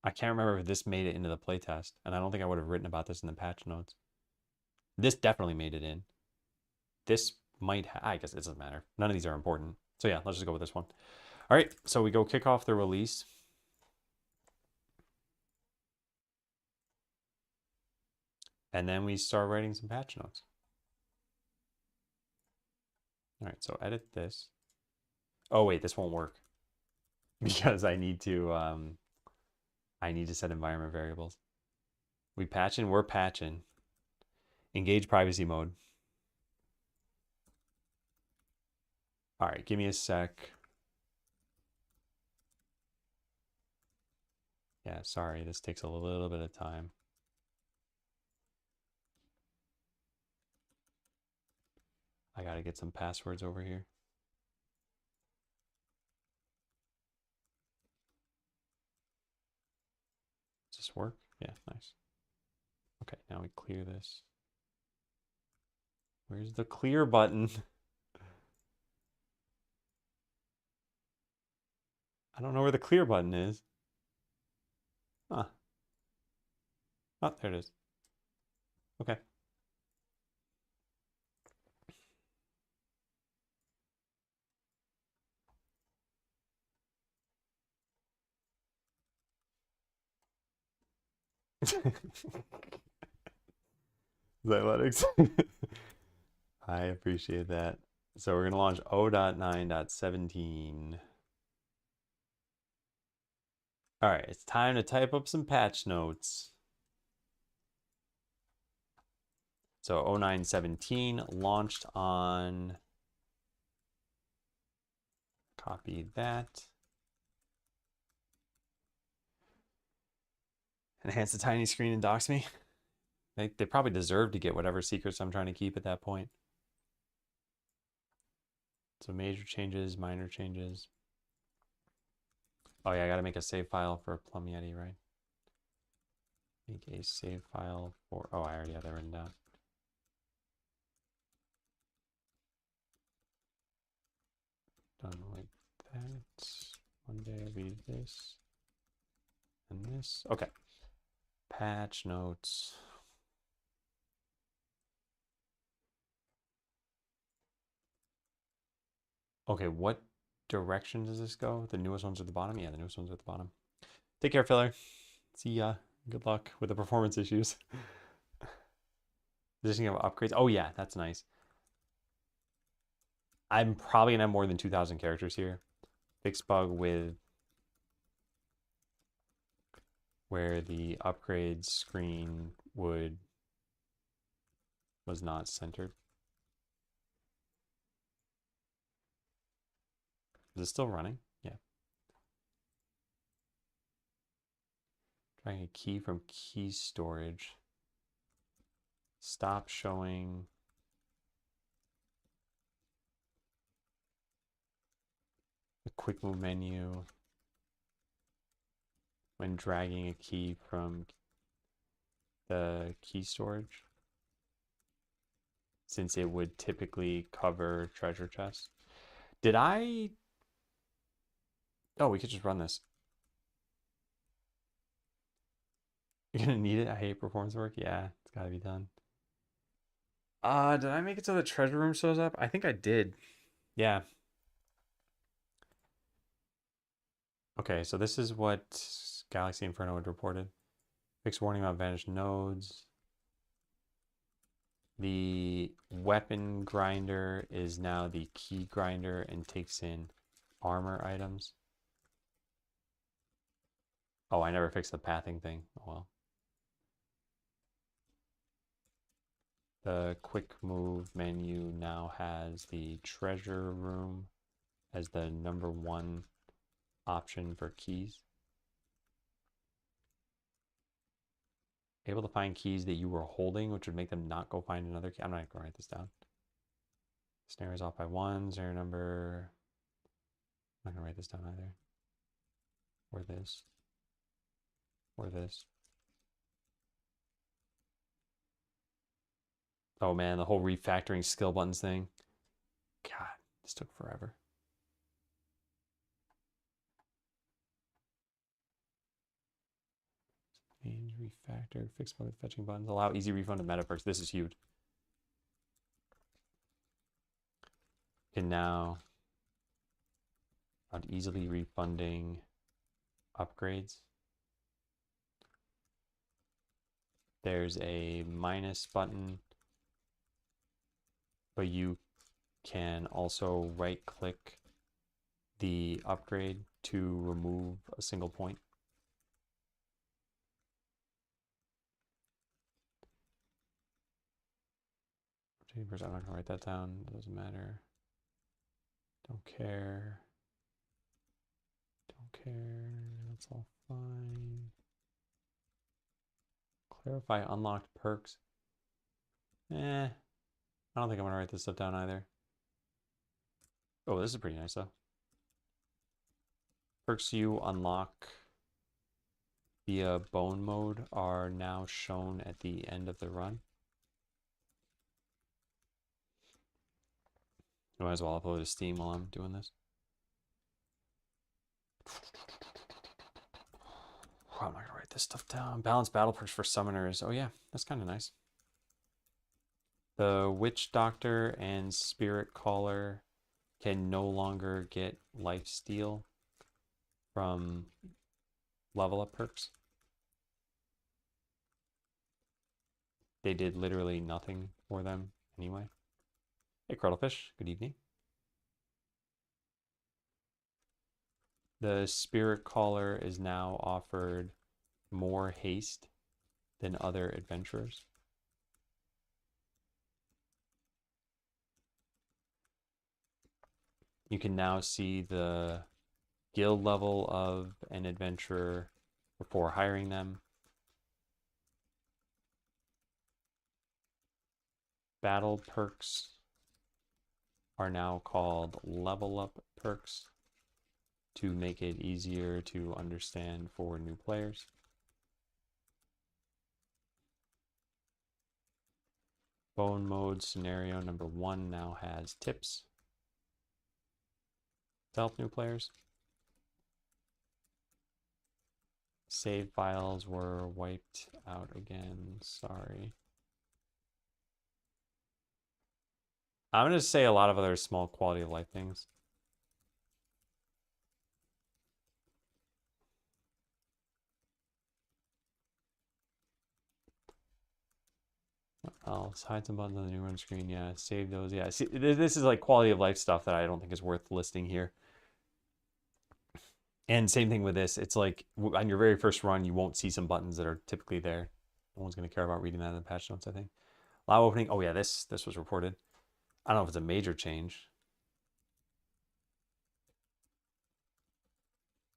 S1: I can't remember if this made it into the playtest, and I don't think I would have written about this in the patch notes. This definitely made it in. This might, I guess it doesn't matter. None of these are important. So yeah, let's just go with this one. All right, so we go kick off the release. And then we start writing some patch notes. All right, so edit this. Oh wait, this won't work because I need to set environment variables. We're patching. Engage privacy mode. All right, give me a sec. Yeah, sorry, this takes a little bit of time. I gotta get some passwords over here. Does this work? Yeah, nice. Okay, now we clear this. Where's the clear button? I don't know where the clear button is. Huh. Oh, there it is. Okay. Xyletics. I appreciate that. So we're going to launch 0.9.17. All right, it's time to type up some patch notes. So 0.9.17 launched on, copy that. Enhance the tiny screen and dox me. They probably deserve to get whatever secrets I'm trying to keep at that point. So major changes, minor changes. Oh yeah, I gotta make a save file for Plum Yeti, right? Make a save file for, oh, I already have that written down. Done like that. One day I'll be this and this. Okay. Patch notes. Okay, what direction does this go? The newest ones are at the bottom? Yeah, the newest ones are at the bottom. Take care, filler. See ya. Good luck with the performance issues. Positioning of upgrades. Oh yeah, that's nice. I'm probably gonna have more than 2,000 characters here. Fix bug with where the upgrade screen was not centered. Is it still running? Yeah. Trying a key from key storage. Stop showing. The quick move menu when dragging a key from the key storage, since it would typically cover treasure chests. Did I? Oh, we could just run this. You're gonna need it. I hate performance work. Yeah, it's gotta be done. Did I make it so the treasure room shows up? I think I did. Yeah. Okay, so this is what Galaxy Inferno had reported. Fixed warning about vanished nodes. The weapon grinder is now the key grinder and takes in armor items. Oh, I never fixed the pathing thing. Oh well. The quick move menu now has the treasure room as the #1 option for keys. Able to find keys that you were holding, which would make them not go find another key. I'm not gonna write this down. Snare is off by 1, zero number. I'm not gonna write this down either. Or this. Or this. Oh man, the whole refactoring skill buttons thing. God, this took forever. Change, refactor, fix mode fetching buttons, allow easy refund of meta perks. This is huge. Can now on easily refunding upgrades. There's a minus button, but you can also right click the upgrade to remove a single point. I'm not gonna write that down, it doesn't matter. Don't care. Don't care, that's all fine. Clarify unlocked perks. I don't think I'm gonna write this stuff down either. Oh, this is pretty nice though. Perks you unlock via bone mode are now shown at the end of the run. I might as well upload to Steam while I'm doing this. Oh, I'm not gonna write this stuff down. Balanced battle perks for summoners. Oh yeah, that's kind of nice. The Witch Doctor and Spirit Caller can no longer get life steal from level up perks. They did literally nothing for them anyway. Hey, Cuddlefish, good evening. The Spirit Caller is now offered more haste than other adventurers. You can now see the guild level of an adventurer before hiring them. Battle perks are now called level up perks. to make it easier to understand for new players. Bone mode scenario number 1 now has tips to help new players. Save files were wiped out again. Sorry. I'm going to say a lot of other small quality of life things. I'll hide some buttons on the new run screen. Yeah, save those. Yeah, see, this is like quality of life stuff that I don't think is worth listing here. And same thing with this. It's like on your very first run, you won't see some buttons that are typically there. No one's going to care about reading that in the patch notes, I think. Allow opening. Oh, yeah, this was reported. I don't know if it's a major change.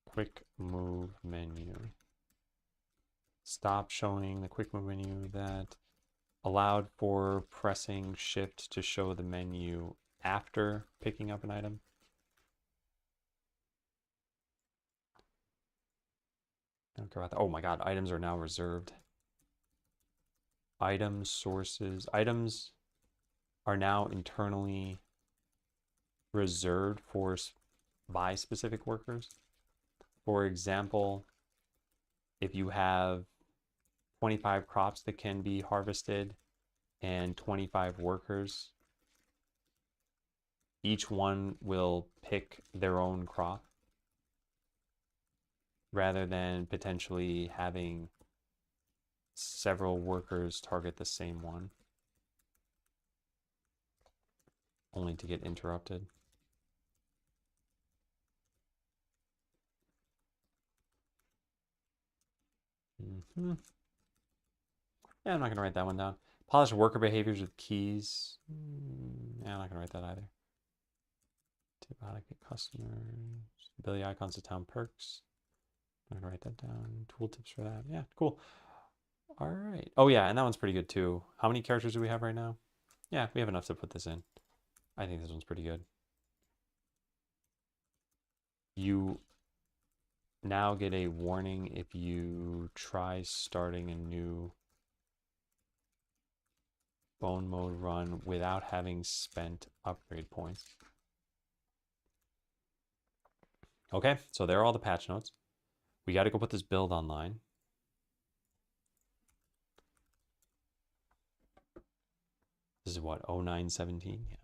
S1: Quick move menu. Stop showing the quick move menu that allowed for pressing shift to show the menu after picking up an item. I don't care about that. Oh my God, items are now reserved. Item sources. Items are now internally reserved for by specific workers. For example, if you have 25 crops that can be harvested and 25 workers, each one will pick their own crop rather than potentially having several workers target the same one, only to get interrupted. Yeah, I'm not going to write that one down. Polish worker behaviors with keys. Yeah, I'm not going to write that either. Tip how to get customers. Ability icons to town perks. I'm going to write that down. Tool tips for that. Yeah, cool. All right. Oh, yeah, and that one's pretty good too. How many characters do we have right now? Yeah, we have enough to put this in. I think this one's pretty good. You now get a warning if you try starting a new bone mode run without having spent upgrade points. Okay, so there are all the patch notes. We got to go put this build online. This is what, 0917? Yeah.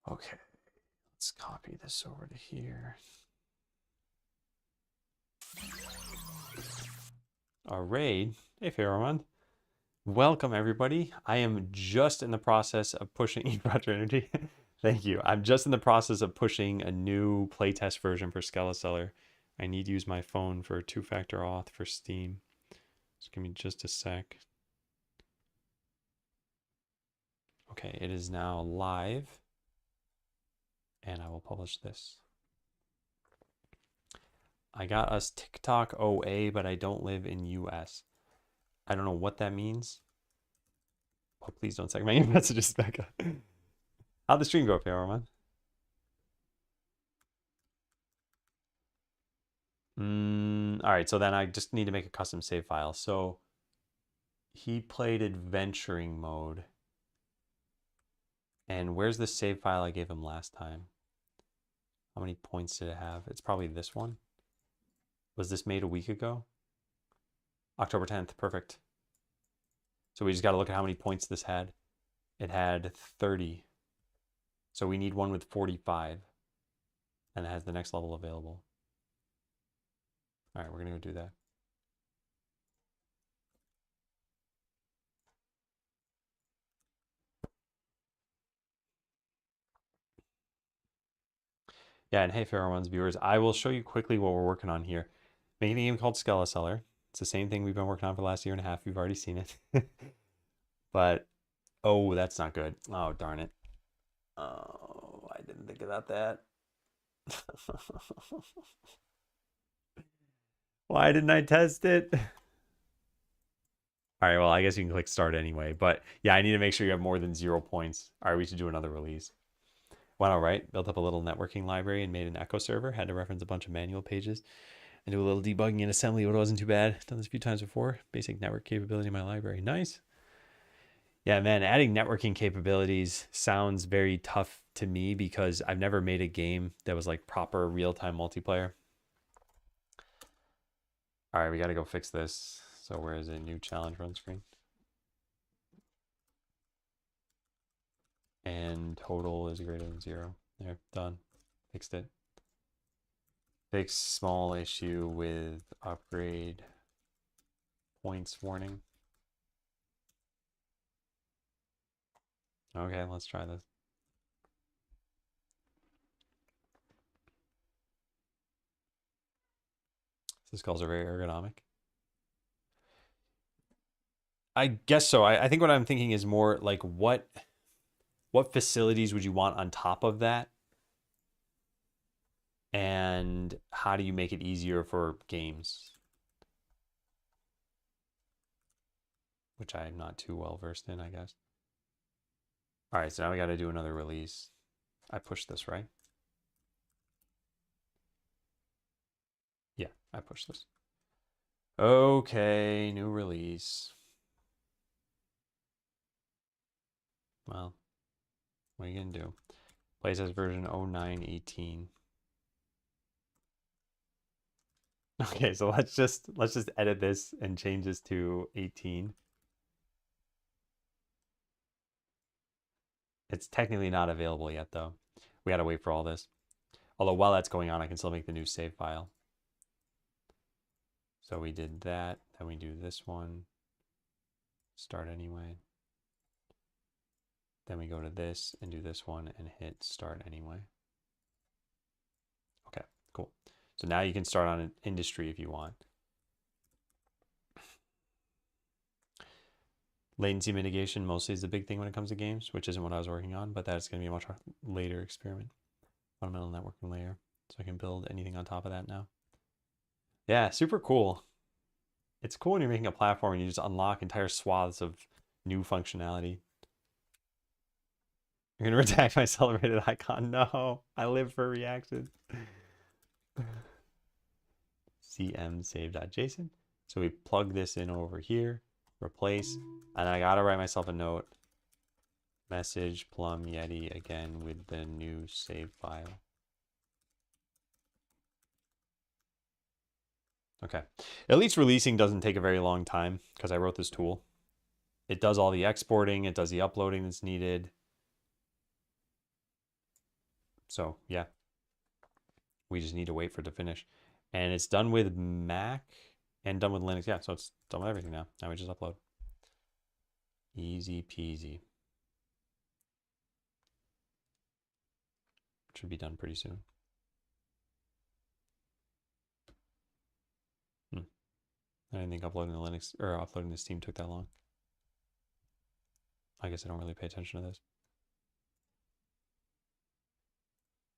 S1: Okay, let's copy this over to here. A raid. Hey, Fairmont. Welcome, everybody. I am just in the process of pushing Eat Energy. Thank you. I'm just in the process of pushing a new playtest version for Skeleseller. I need to use my phone for two-factor auth for Steam. Just give me just a sec. Okay, it is now live. And I will publish this. I got us TikTok OA, but I don't live in US. I don't know what that means. Oh, please don't send my messages back up. How'd the stream go, Fairman? All right, so then I just need to make a custom save file. So he played adventuring mode. And where's the save file I gave him last time? How many points did it have? It's probably this one. Was this made a week ago? October 10th, perfect. So we just got to look at how many points this had. It had 30. So we need one with 45. And it has the next level available. All right, we're going to go do that. Yeah, and hey, Pheromones viewers, I will show you quickly what we're working on here. Making a game called Skeleseller. It's the same thing we've been working on for the last year and a half. You've already seen it. But, oh, that's not good. Oh, darn it. Oh, I didn't think about that. Why didn't I test it? All right, well, I guess you can click start anyway. But yeah, I need to make sure you have more than 0 points. All right, we should do another release. Went all right, built up a little networking library and made an echo server. Had to reference a bunch of manual pages and do a little debugging in assembly, but it wasn't too bad. Done this a few times before. Basic network capability in my library. Nice. Yeah, man, adding networking capabilities sounds very tough to me because I've never made a game that was like proper real-time multiplayer. All right, we got to go fix this. So where is it? New challenge run screen. And total is greater than 0. There, done. Fixed it. Fix small issue with upgrade points warning. Okay, let's try this. This calls are very ergonomic. I guess so. I think what I'm thinking is more like what facilities would you want on top of that? And how do you make it easier for games? Which I'm not too well versed in, I guess. All right, so now we got to do another release. I pushed this, right? Yeah, I pushed this. Okay, new release. Well, what are you gonna do? Plays as version 0918. Okay, so let's just edit this and change this to 18. It's technically not available yet though. We gotta wait for all this. Although while that's going on, I can still make the new save file. So we did that, then we do this one. Start anyway. Then we go to this and do this one and hit start anyway. Okay, cool. So now you can start on an industry if you want. Latency mitigation mostly is the big thing when it comes to games, which isn't what I was working on, but that's going to be a much later experiment. Fundamental networking layer. So I can build anything on top of that now. Yeah, super cool. It's cool when you're making a platform and you just unlock entire swaths of new functionality. You're going to redact my celebrated icon. No, I live for reactions. cm save.json. So we plug this in over here, replace, and I got to write myself a note. Message plum yeti again with the new save file. Okay. At least releasing doesn't take a very long time because I wrote this tool. It does all the exporting, it does the uploading that's needed. So yeah, we just need to wait for it to finish. And it's done with Mac and done with Linux. Yeah, so it's done with everything now. Now we just upload. Easy peasy. Should be done pretty soon. I didn't think uploading the Linux or uploading the Steam took that long. I guess I don't really pay attention to this.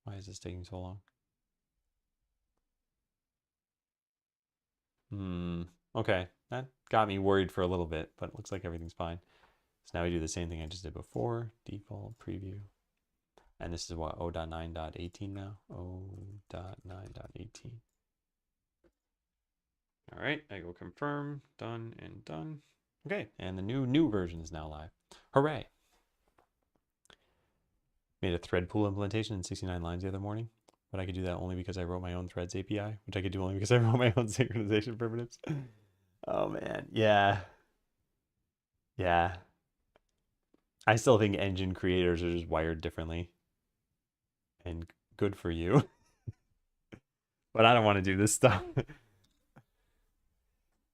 S1: Why is this taking so long? Okay, that got me worried for a little bit, but it looks like everything's fine. So now we do the same thing I just did before, default preview. And this is what, 0.9.18 now? 0.9.18. All right, I go confirm, done and done. Okay, and the new version is now live. Hooray. Made a thread pool implementation in 69 lines the other morning, but I could do that only because I wrote my own threads API, which I could do only because I wrote my own synchronization primitives. Oh man, yeah. Yeah. I still think engine creators are just wired differently. And good for you. But I don't want to do this stuff.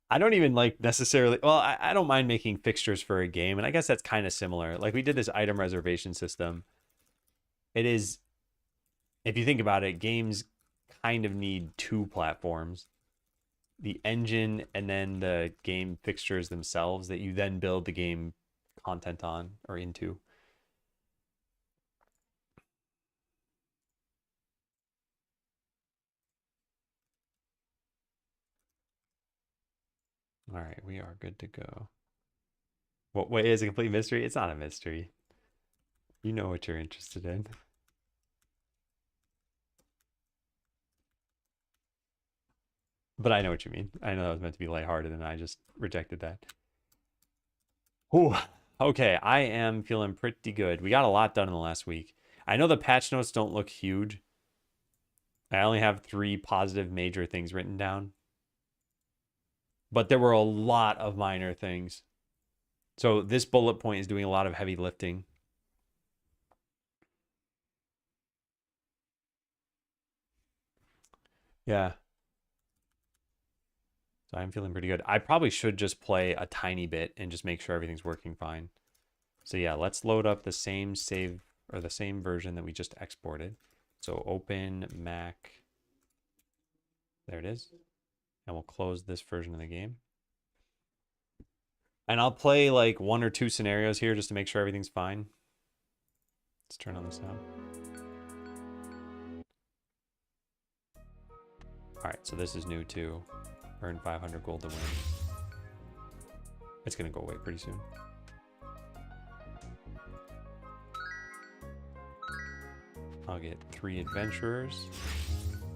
S1: I don't even like necessarily, well, I don't mind making fixtures for a game. And I guess that's kind of similar. Like we did this item reservation system. It is, if you think about it, games kind of need two platforms. The engine and then the game fixtures themselves that you then build the game content on or into. All right, we are good to go. What is a complete mystery? It's not a mystery. You know what you're interested in. But I know what you mean. I know that was meant to be lighthearted, and I just rejected that. Ooh, okay, I am feeling pretty good. We got a lot done in the last week. I know the patch notes don't look huge. I only have 3 positive major things written down. But there were a lot of minor things. So this bullet point is doing a lot of heavy lifting. Yeah. So I'm feeling pretty good. I probably should just play a tiny bit and just make sure everything's working fine. So yeah, let's load up the same save or the same version that we just exported. So open Mac. There it is. And we'll close this version of the game. And I'll play like 1 or 2 scenarios here just to make sure everything's fine. Let's turn on the sound. All right, so this is new too. Earn 500 gold to win. It's gonna go away pretty soon. I'll get 3 adventurers.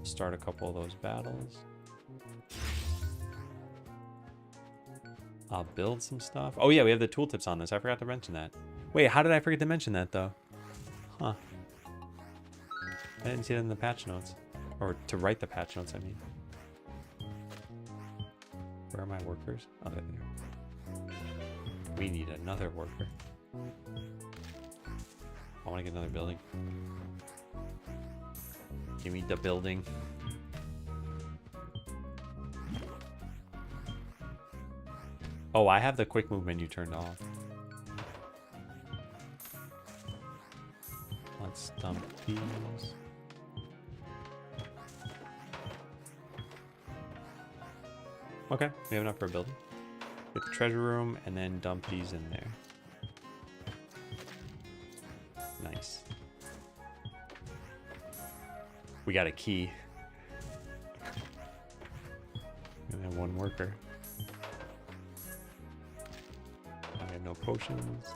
S1: Start a couple of those battles. I'll build some stuff. Oh yeah, we have the tooltips on this. I forgot to mention that. Wait, how did I forget to mention that though? Huh. I didn't see it in the patch notes. Or to write the patch notes, I mean. Where are my workers? Oh, they're there. We need another worker. I want to get another building. Give me the building. Oh, I have the quick move menu turned off. Let's dump these. Okay, we have enough for a building. Get the treasure room and then dump these in there. Nice. We got a key. And then 1 worker. I have no potions.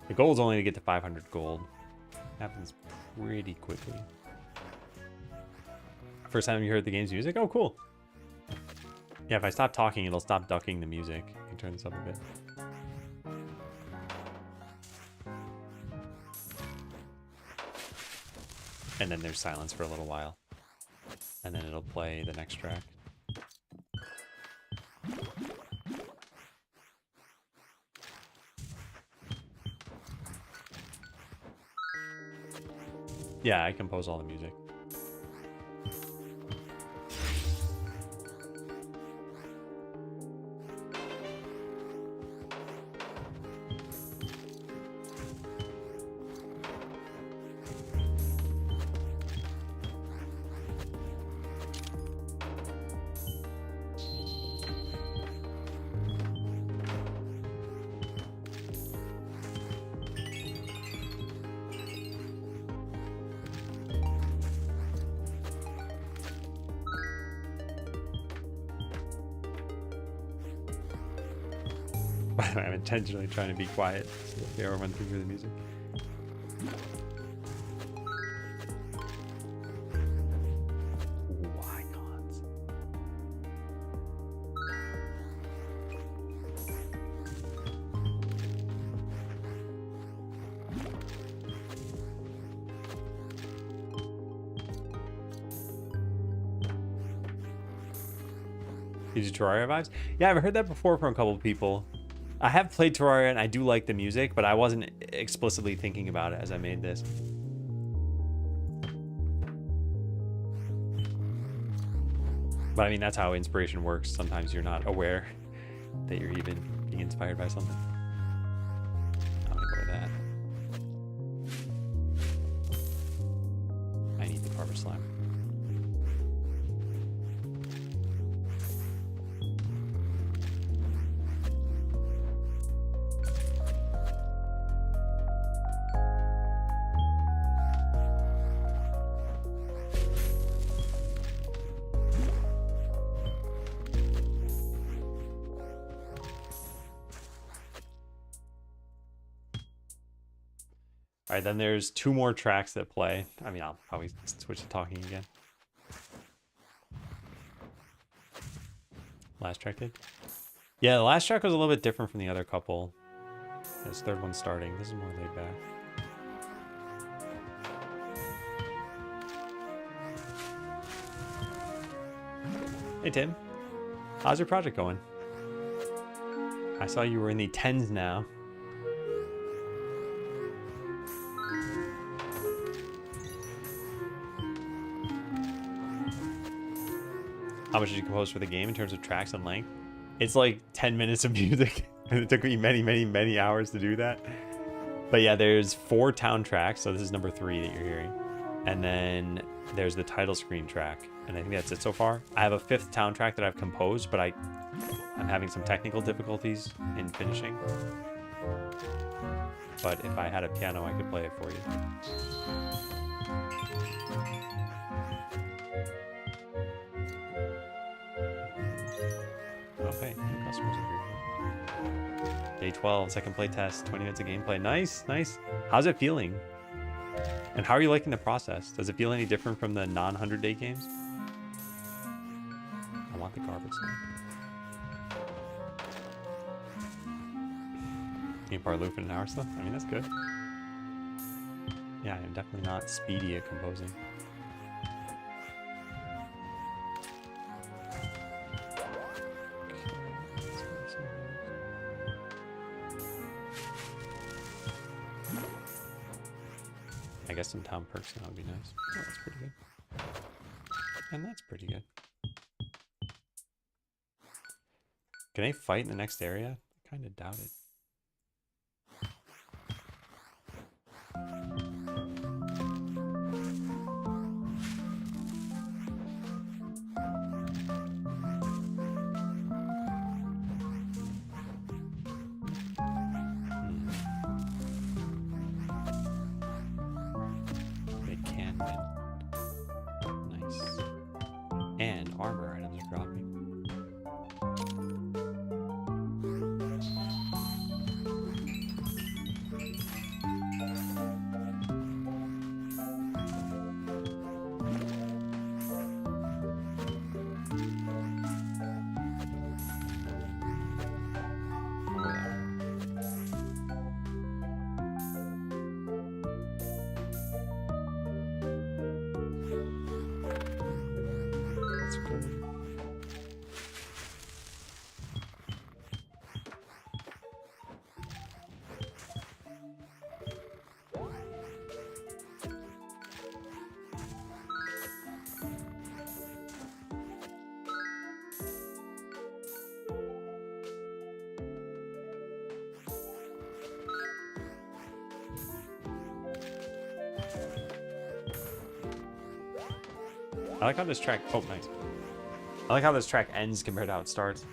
S1: The goal is only to get to 500 gold. Happens pretty quickly. First time you heard the game's music? Oh, cool. Yeah, if I stop talking, it'll stop ducking the music. I can turn this up a bit. And then there's silence for a little while. And then it'll play the next track. Yeah, I compose all the music. I'm intentionally trying to be quiet so that they are when through the music. Ooh, icons. These are Terraria vibes? Yeah, I've heard that before from a couple of people. I have played Terraria and I do like the music, but I wasn't explicitly thinking about it as I made this. But I mean, that's how inspiration works. Sometimes you're not aware that you're even being inspired by something. I'm gonna go with that. I need the carver slime. All right, then there's 2 more tracks that play. I mean, I'll probably switch to talking again. Last track did? Yeah, the last track was a little bit different from the other couple. This third one starting. This is more laid back. Hey, Tim. How's your project going? I saw you were in the 10s now. How much did you compose for the game in terms of tracks and length? It's like 10 minutes of music. And it took me many, many, many hours to do that. But yeah, there's 4 town tracks. So this is number 3 that you're hearing. And then there's the title screen track. And I think that's it so far. I have a 5th town track that I've composed, but I'm having some technical difficulties in finishing. But if I had a piano, I could play it for you. Okay, new customers are here. Day 12, second play test, 20 minutes of gameplay. Nice, nice. How's it feeling? And how are you liking the process? Does it feel any different from the non-100-day games? I want the garbage now. You can Parloop in an hour still? I mean, that's good. Yeah, I'm definitely not speedy at composing. I guess some town perks now would be nice. Oh, that's pretty good. And that's pretty good. Can they fight in the next area? I kind of doubt it. They can win. Nice. And armor items are dropping. I like how this track, oh nice. I like how this track ends compared to how it starts.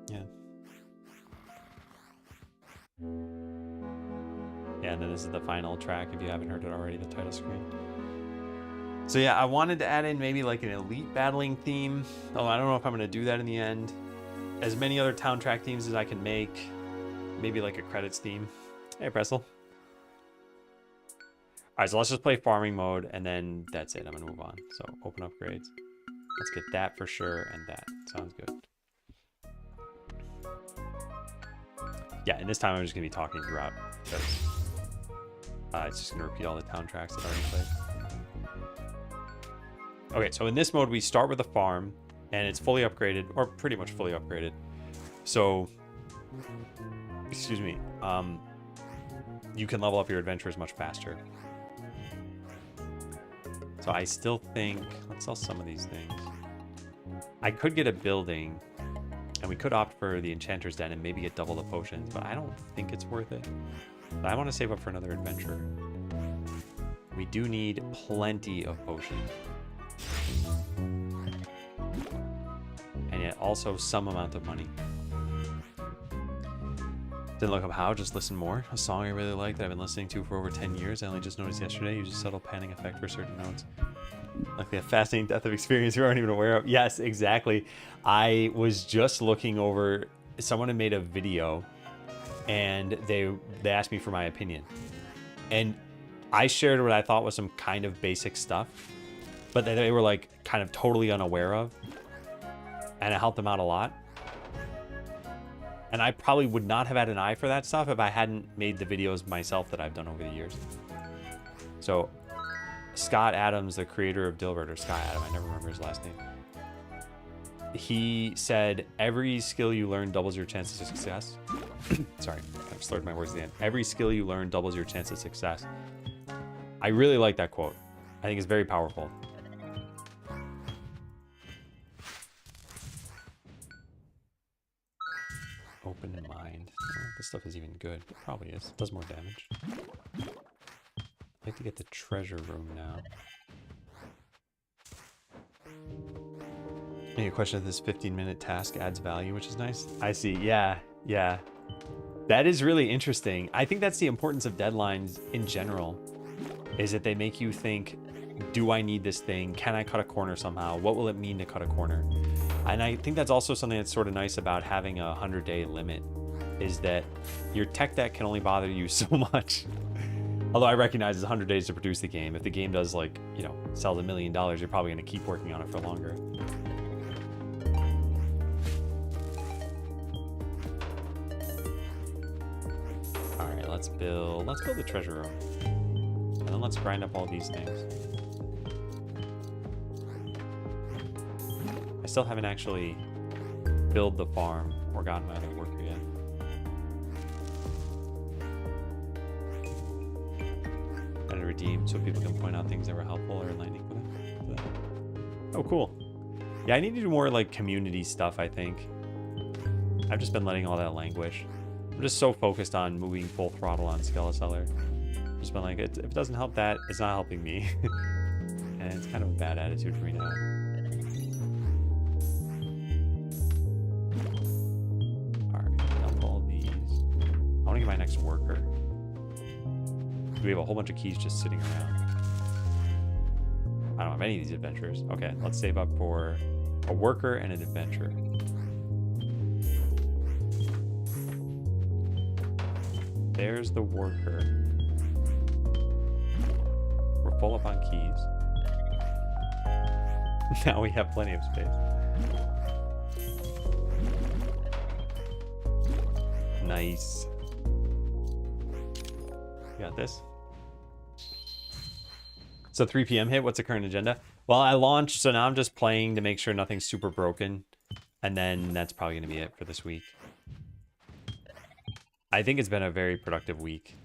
S1: Yeah. Yeah, and then this is the final track if you haven't heard it already, the title screen. So yeah, I wanted to add in maybe like an elite battling theme. Oh, I don't know if I'm gonna do that in the end. As many other town track themes as I can make. Maybe like a credits theme. Hey, Pressel. All right, so let's just play farming mode, and then that's it. I'm going to move on. So open upgrades. Let's get that for sure, and that. Sounds good. Yeah, and this time I'm just going to be talking throughout, because it's just going to repeat all the town tracks that I already played. Okay, so in this mode, we start with a farm, and it's fully upgraded, or pretty much fully upgraded. So, excuse me, you can level up your adventurers much faster. So I still think, let's sell some of these things. I could get a building, and we could opt for the Enchanter's Den and maybe get double the potions, but I don't think it's worth it. But I want to save up for another adventurer. We do need plenty of potions. And yet also some amount of money. Didn't look up how, just listen more. A song I really like that I've been listening to for over 10 years. I only just noticed yesterday. Use a subtle panning effect for certain notes. Like a fascinating depth of experience we weren't even aware of. Yes, exactly. I was just looking over. Someone had made a video, and they asked me for my opinion, and I shared what I thought was some kind of basic stuff, but that they were like kind of totally unaware of, and it helped them out a lot. And I probably would not have had an eye for that stuff if I hadn't made the videos myself that I've done over the years. So Scott Adams, the creator of Dilbert, or Scott Adam, I never remember his last name. He said, every skill you learn doubles your chances of success. Sorry, I've slurred my words at the end. Every skill you learn doubles your chance of success. I really like that quote. I think it's very powerful. Open mind. Oh, this stuff is even good. It probably is. It does more damage. I'd like to get the treasure room now. Any question if this 15-minute task adds value, which is nice. I see. Yeah. That is really interesting. I think that's the importance of deadlines in general, is that they make you think, do I need this thing? Can I cut a corner somehow? What will it mean to cut a corner? And I think that's also something that's sort of nice about having a 100-day limit, is that your tech debt can only bother you so much. Although I recognize it's 100 days to produce the game. If the game does, like, you know, sells $1 million, you're probably going to keep working on it for longer. All right, let's build the treasure room. And then let's grind up all these things. I still haven't actually built the farm or gotten my other worker yet. And redeem so people can point out things that were helpful or enlightening for them. Oh, cool. Yeah, I need to do more like community stuff, I think. I've just been letting all that languish. I'm just so focused on moving full throttle on Skeleseller. I've just been like, if it doesn't help that, it's not helping me. And it's kind of a bad attitude for me now. Alright, dump all these. I want to get my next worker. We have a whole bunch of keys just sitting around. I don't have any of these adventures. Okay, let's save up for a worker and an adventure. There's the worker. We're full up on keys. Now we have plenty of space. Nice. You got this. So 3 p.m. hit. What's the current agenda? Well, I launched, so now I'm just playing to make sure nothing's super broken. And then that's probably going to be it for this week. I think it's been a very productive week.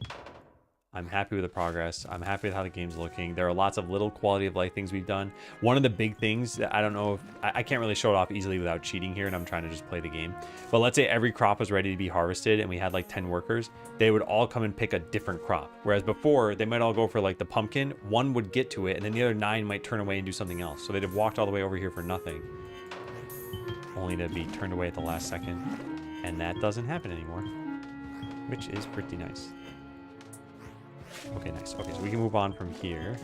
S1: I'm happy with the progress. I'm happy with how the game's looking. There are lots of little quality of life things we've done. one of the big things that I don't know if I can't really show it off easily without cheating here, and I'm trying to just play the game. But let's say every crop was ready to be harvested and we had like 10 workers. They would all come and pick a different crop. Whereas before, they might all go for like the pumpkin. One would get to it, and then the other 9 might turn away and do something else. So they'd have walked all the way over here for nothing, only to be turned away at the last second. And that doesn't happen anymore, which is pretty nice. Okay, nice. Okay, so we can move on from here.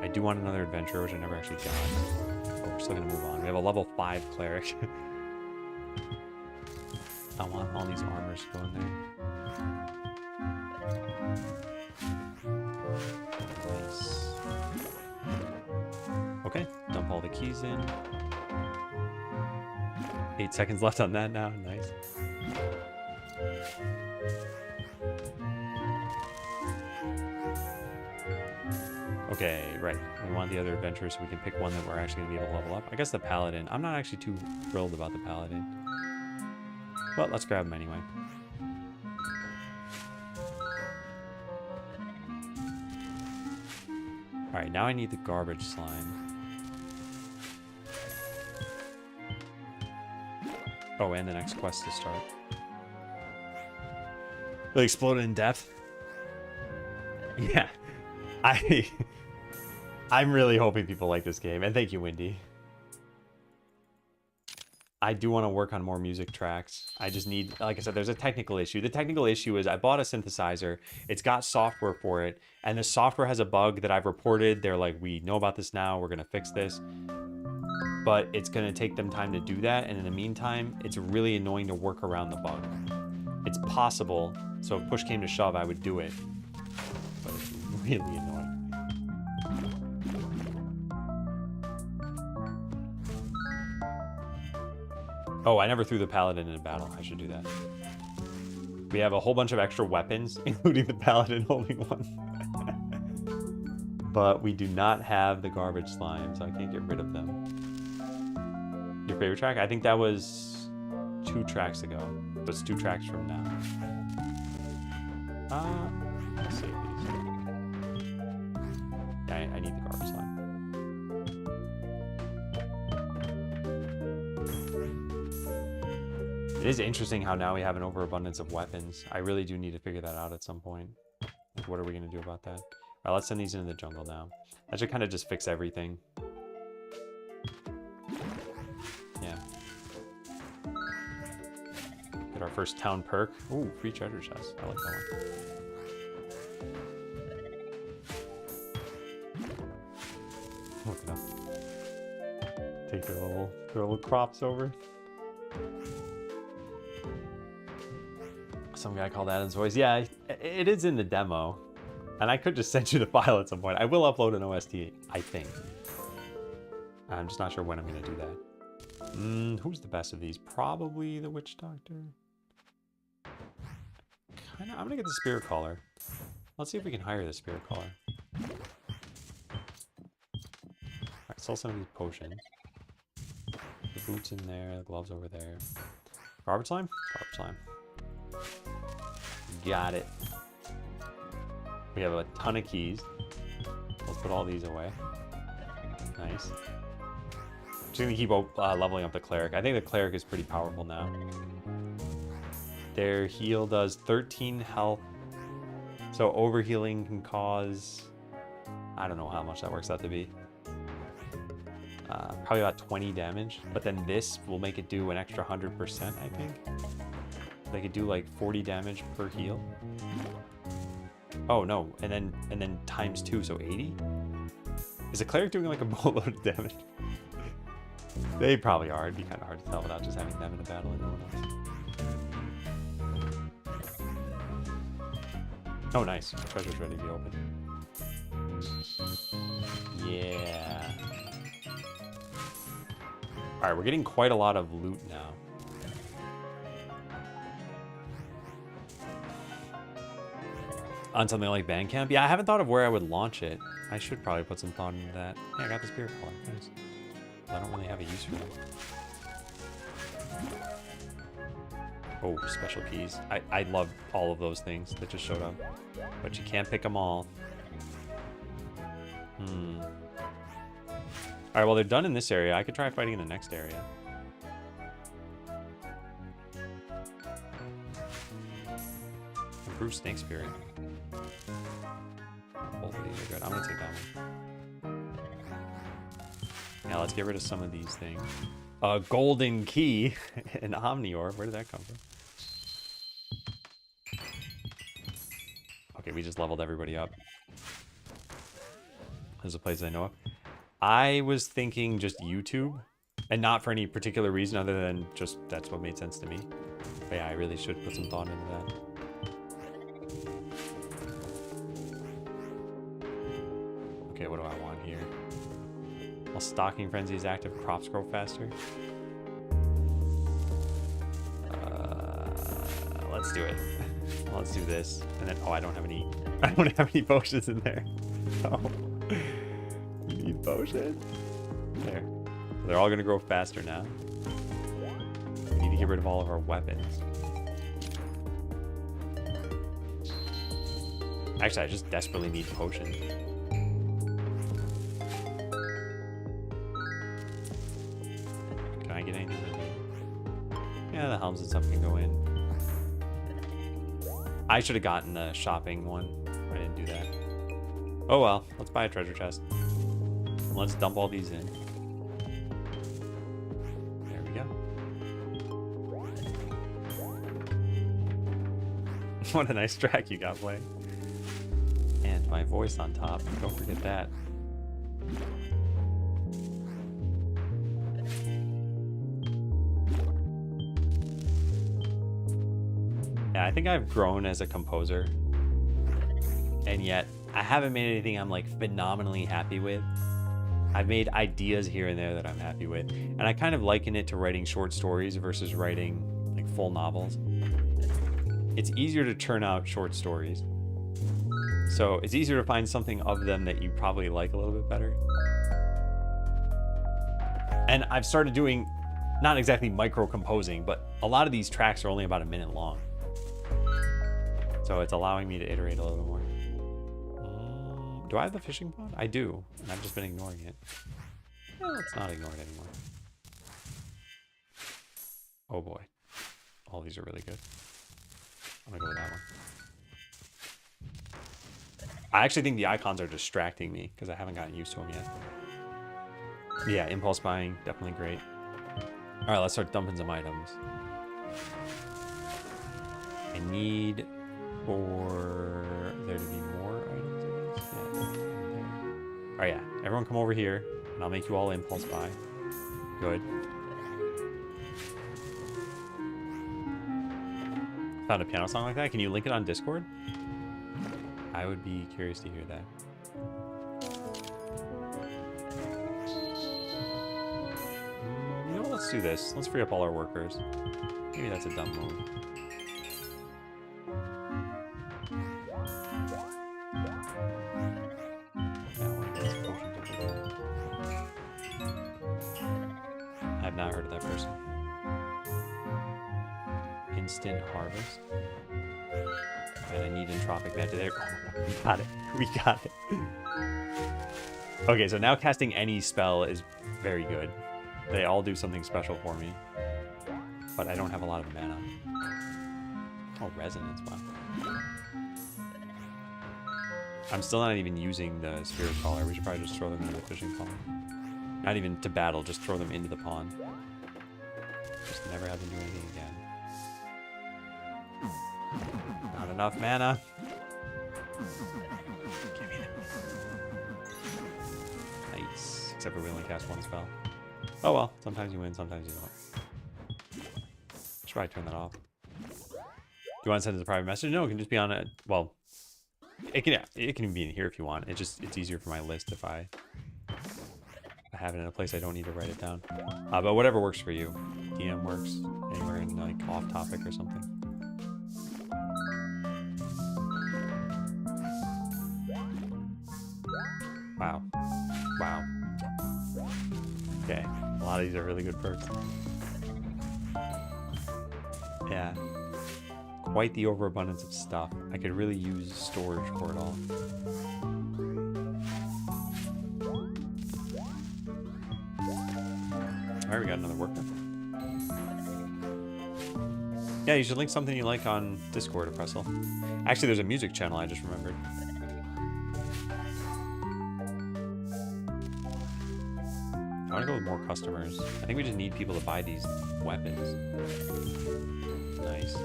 S1: I do want another adventure, which I never actually got. But we're still going to move on. We have a level 5 cleric. I want all these armors to go in there. Nice. Okay, dump all the keys in. 8 seconds left on that now. Nice. Okay, right. We want the other adventurers so we can pick one that we're actually going to be able to level up. I guess the paladin. I'm not actually too thrilled about the paladin. But let's grab him anyway. Alright, now I need the garbage slime. Oh, and the next quest to start. They exploded in depth. Yeah. I'm really hoping people like this game, and thank you, Wendy. I do want to work on more music tracks. I just need, like I said, there's a technical issue. The technical issue is I bought a synthesizer. It's got software for it, and the software has a bug that I've reported. They're like, we know about this now. We're going to fix this. But it's going to take them time to do that. And in the meantime, it's really annoying to work around the bug. It's possible. So if push came to shove, I would do it. But it's really annoying. Oh, I never threw the paladin in a battle. I should do that. We have a whole bunch of extra weapons, including the paladin holding one. But we do not have the garbage slime, so I can't get rid of them. Your favorite track? I think that was 2 tracks ago. It's 2 tracks from now. Let's save these. Yeah, I need the garbage slime. It is interesting how now we have an overabundance of weapons. I really do need to figure that out at some point. Like, what are we going to do about that? All right, let's send these into the jungle now. That should kind of just fix everything. Yeah. Get our first town perk. Ooh, free treasure chest. I like that one. Look at them. Take their little crops over. Some guy called Adam's voice. Yeah, it is in the demo. And I could just send you the file at some point. I will upload an OST, I think. I'm just not sure when I'm going to do that. Who's the best of these? Probably the Witch Doctor. I'm going to get the Spirit Caller. Let's see if we can hire the Spirit Caller. Alright, sell some of these potions. The boots in there, the gloves over there. Garbage slime? Garbage slime. Got it. We have a ton of keys. Let's put all these away. Nice. Just gonna keep leveling up the cleric. I think the cleric is pretty powerful now. Their heal does 13 health. So overhealing can cause... I don't know how much that works out to be. Probably about 20 damage. But then this will make it do an extra 100%, I think. They could do like 40 damage per heal. Oh no, and then times 2, so 80? Is the cleric doing like a boatload of damage? They probably are. It'd be kind of hard to tell without just having them in a battle and no one else. Oh nice, treasure's ready to be opened. Yeah. Alright, we're getting quite a lot of loot now. On something like Bandcamp? Yeah, I haven't thought of where I would launch it. I should probably put some thought into that. Yeah, I got the Spirit Caller. Nice. I don't really have a use for them. Oh, special keys. I love all of those things that just showed up. But you can't pick them all. Alright, well, they're done in this area. I could try fighting in the next area. Improved Snake Spirit. Both of these are good. I'm gonna take that one. Now let's get rid of some of these things. A golden key, an Omnior. Where did that come from? Okay, we just leveled everybody up. There's a place I know of. I was thinking just YouTube, and not for any particular reason other than just that's what made sense to me. But yeah, I really should put some thought into that. Okay, what do I want here? While Stalking Frenzy is active, crops grow faster. Let's do it. Let's do this. And then, oh, I don't have any potions in there. Oh. We need potions. There. They're all gonna grow faster now. We need to get rid of all of our weapons. Actually, I just desperately need potions. Can I get anything in here? Yeah, the helms and stuff can go in. I should have gotten the shopping one. I didn't do that. Oh well, let's buy a treasure chest. Let's dump all these in. There we go. What a nice track you got playing. And my voice on top. Don't forget that. Yeah, I think I've grown as a composer. And yet, I haven't made anything I'm like phenomenally happy with. I've made ideas here and there that I'm happy with. And I kind of liken it to writing short stories versus writing like full novels. It's easier to churn out short stories. So it's easier to find something of them that you probably like a little bit better. And I've started doing, not exactly micro composing, but a lot of these tracks are only about a minute long. So it's allowing me to iterate a little bit more. Do I have the fishing pond? I do, and I've just been ignoring it. Well, let's not ignore it anymore. Oh boy. All these are really good. I'm gonna go with that one. I actually think the icons are distracting me because I haven't gotten used to them yet. Yeah, impulse buying, definitely great. All right, let's start dumping some items. I need for there to be more items, I guess. Yeah. All right, yeah. Everyone come over here, and I'll make you all impulse buy. Good. Found a piano song like that. Can you link it on Discord? I would be curious to hear that. You know what? Let's do this. Let's free up all our workers. Maybe that's a dumb move. I've not heard of that person. Instant harvest. And I need entropic magic there. Oh, we got it. We got it. Okay, so now casting any spell is very good. They all do something special for me. But I don't have a lot of mana. Oh, resonance. Wow. I'm still not even using the spirit caller. We should probably just throw them into the fishing pond. Not even to battle, just throw them into the pond. Just never have them do anything again. Not enough mana. Give me them. Nice. Except for we only cast one spell. Oh well, sometimes you win, sometimes you don't. Should probably turn that off. Do you want to send us a private message? No, it can just be on a, well, it can even be in here if you want. It's easier for my list if I have it in a place I don't need to write it down. But whatever works for you. DM works anywhere in like off topic or something. Wow. Wow. Okay. A lot of these are really good perks. Yeah. Quite the overabundance of stuff. I could really use storage for it all. Alright, we got another worker. Yeah, you should link something you like on Discord, Oppressal. Actually, there's a music channel I just remembered. I want to go with more customers. I think we just need people to buy these weapons. Nice.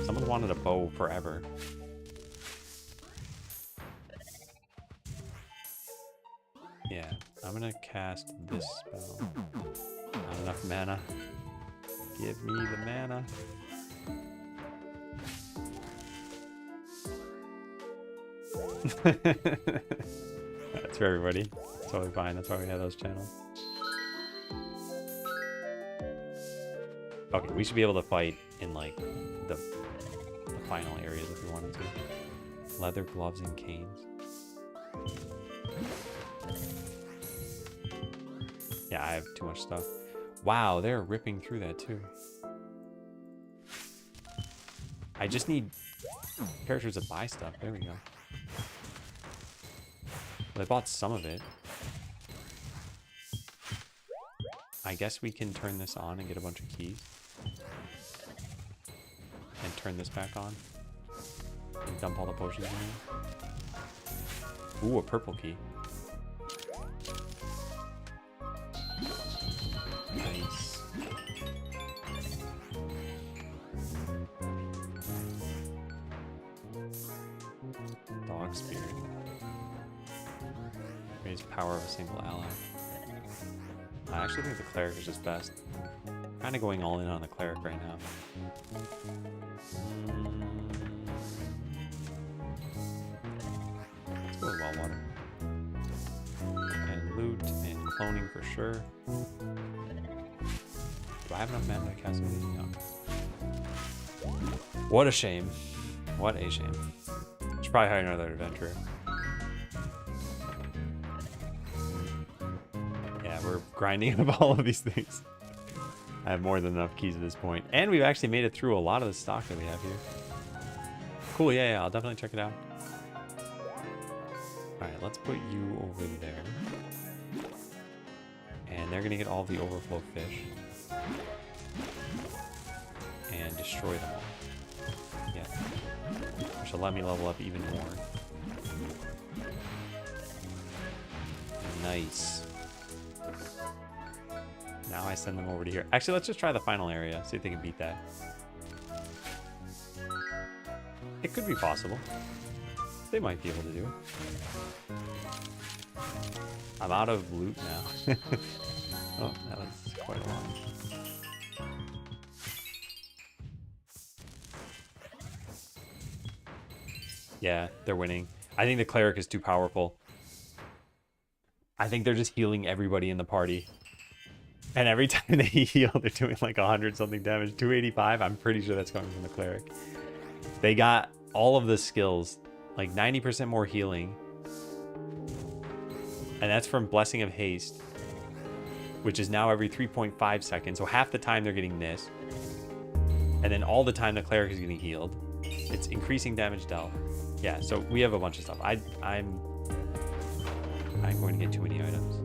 S1: Someone wanted a bow forever. Yeah, I'm gonna cast this spell. Not enough mana. Give me the mana. That's for everybody. It's totally fine. That's why we have those channels. Okay, we should be able to fight in like the final areas if we wanted to. Leather gloves and canes. Yeah, I have too much stuff. Wow, they're ripping through that too. I just need characters that buy stuff. There we go. Well, I bought some of it. I guess we can turn this on and get a bunch of keys. And turn this back on. And dump all the potions in there. Ooh, a purple key. Nice. Raise power of a single ally. I actually think the cleric is just best. Kind of going all in on the cleric right now. Let's go with wild water. And loot and cloning for sure. Do I have enough mana to cast anything? No. What a shame. What a shame. Should probably hire another adventurer. Yeah, we're grinding up all of these things. I have more than enough keys at this point. And we've actually made it through a lot of the stock that we have here. Cool, yeah, I'll definitely check it out. Alright, let's put you over there. And they're going to get all the overflow fish. And destroy them all. Yeah. Which will let me level up even more. Nice. Now I send them over to here. Actually, let's just try the final area. See if they can beat that. It could be possible. They might be able to do it. I'm out of loot now. Oh, that was quite a lot. Yeah, they're winning. I think the cleric is too powerful. I think they're just healing everybody in the party. And every time they heal, they're doing like 100 something damage. 285, I'm pretty sure that's coming from the cleric. They got all of the skills, like 90% more healing. And that's from Blessing of Haste, which is now every 3.5 seconds. So half the time they're getting this. And then all the time the cleric is getting healed. It's increasing damage dealt. Yeah, so we have a bunch of stuff. I'm going to get too many items.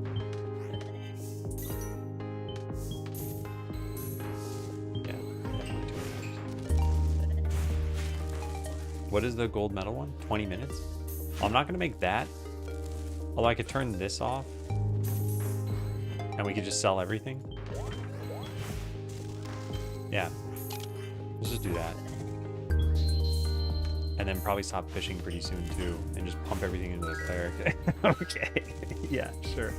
S1: Yeah, definitely too many items. What is the gold medal one? 20 minutes? Well, I'm not going to make that. Although I could turn this off. And we could just sell everything. Yeah. Let's just do that. And then probably stop fishing pretty soon too. And just pump everything into the cleric. Okay. Yeah, sure.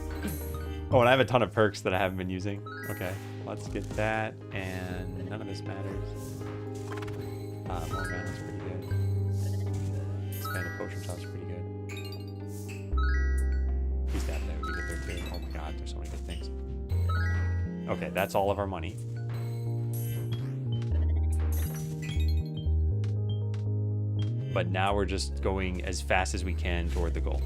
S1: Oh, and I have a ton of perks that I haven't been using. Okay. Let's get that. And none of this matters. More mana's pretty good. Expanded potion shop's pretty good. He's that there. We get there too. Oh my god, there's so many good things. Okay, that's all of our money. But now we're just going as fast as we can toward the goal.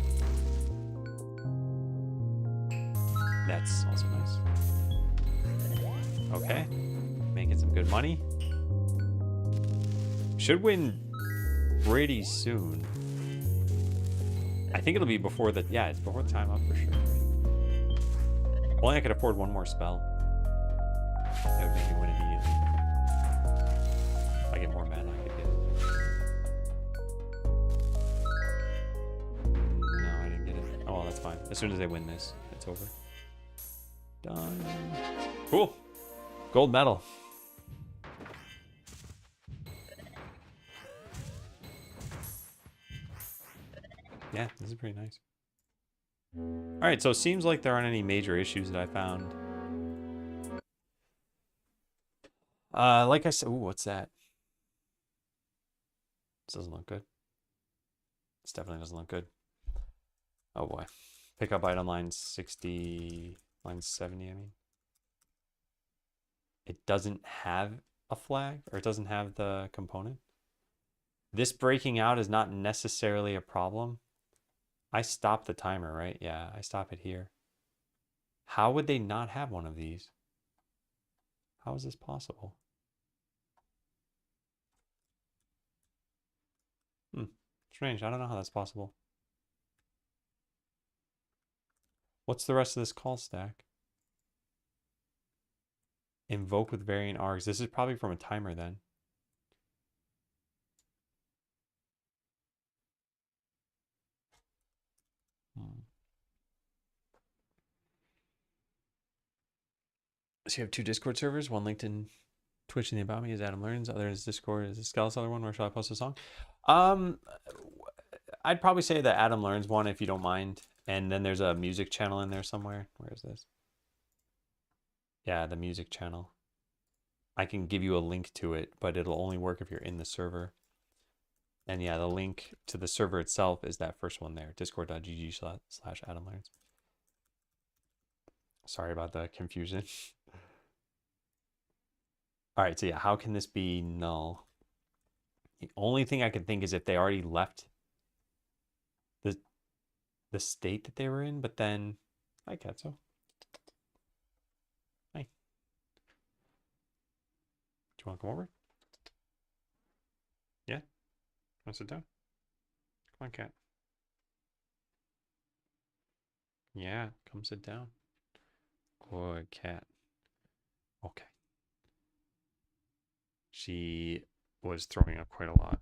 S1: That's also nice. Okay. Making some good money. Should win pretty soon. I think it'll be before the... Yeah, it's before the time up for sure. Only I could afford one more spell. That would make me win immediately. If I get more mana, I could get it. No, I didn't get it. Oh, well, that's fine. As soon as I win this, it's over. Done. Cool. Gold medal. Yeah, this is pretty nice. All right, so it seems like there aren't any major issues that I found. Like I said, ooh, what's that? This doesn't look good. This definitely doesn't look good. Oh boy. Pick up item line 60, line 70, I mean. It doesn't have a flag, or it doesn't have the component. This breaking out is not necessarily a problem. I stopped the timer, right? Yeah, I stop it here. How would they not have one of these? How is this possible? Strange. I don't know how that's possible. What's the rest of this call stack? Invoke with variant args. This is probably from a timer then. So you have two Discord servers, one linked in Twitch and the About Me is Adam Learns, other is Discord is the Skeleseller one. Where shall I post a song? I'd probably say the Adam Learns one if you don't mind, And then there's a music channel in there somewhere. Where is this? Yeah, the music channel. I can give you a link to it, but it'll only work if you're in the server. And yeah, the link to the server itself is that first one there, discord.gg/AdamLearns. Sorry about the confusion. All right, so yeah, how can this be null? The only thing I can think is if they already left the state that they were in, but then I get so. Hi. Do you want to come over? Yeah? Want to sit down? Come on, cat. Yeah, come sit down. Good cat. Okay. She was throwing up quite a lot.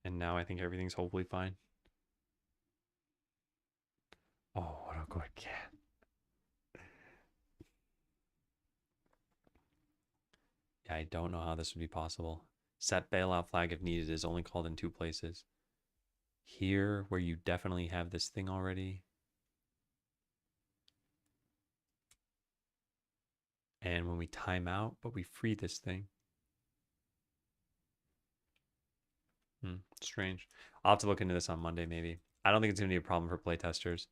S1: And now I think everything's hopefully fine. Oh, what a good cat. Yeah, I don't know how this would be possible. Set bailout flag if needed is only called in 2 places. Here, where you definitely have this thing already. And when we time out, but we free this thing. Strange. I'll have to look into this on Monday, maybe. I don't think it's going to be a problem for playtesters.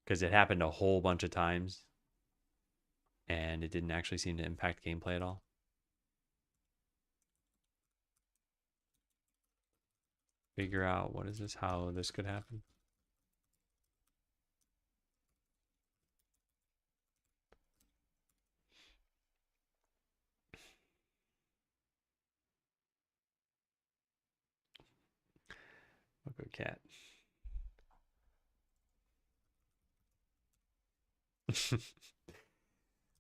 S1: Because it happened a whole bunch of times. And it didn't actually seem to impact gameplay at all. Figure out what is this, how this could happen. Look at cat.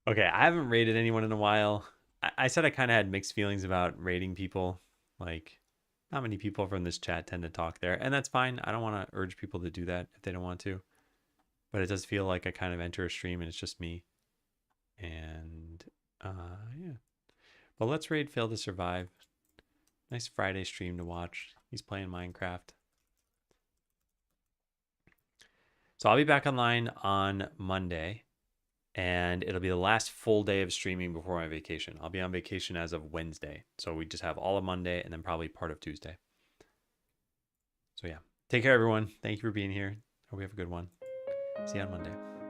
S1: Okay, I haven't rated anyone in a while. I said I kind of had mixed feelings about rating people. Like, not many people from this chat tend to talk there, and that's fine. I don't want to urge people to do that if they don't want to. But it does feel like I kind of enter a stream and it's just me. And yeah. But let's raid Fail to Survive. Nice Friday stream to watch. He's playing Minecraft. So I'll be back online on Monday. And it'll be the last full day of streaming before my vacation. I'll be on vacation as of Wednesday. So we just have all of Monday and then probably part of Tuesday. So yeah, take care, everyone. Thank you for being here. Hope we have a good one. See you on Monday.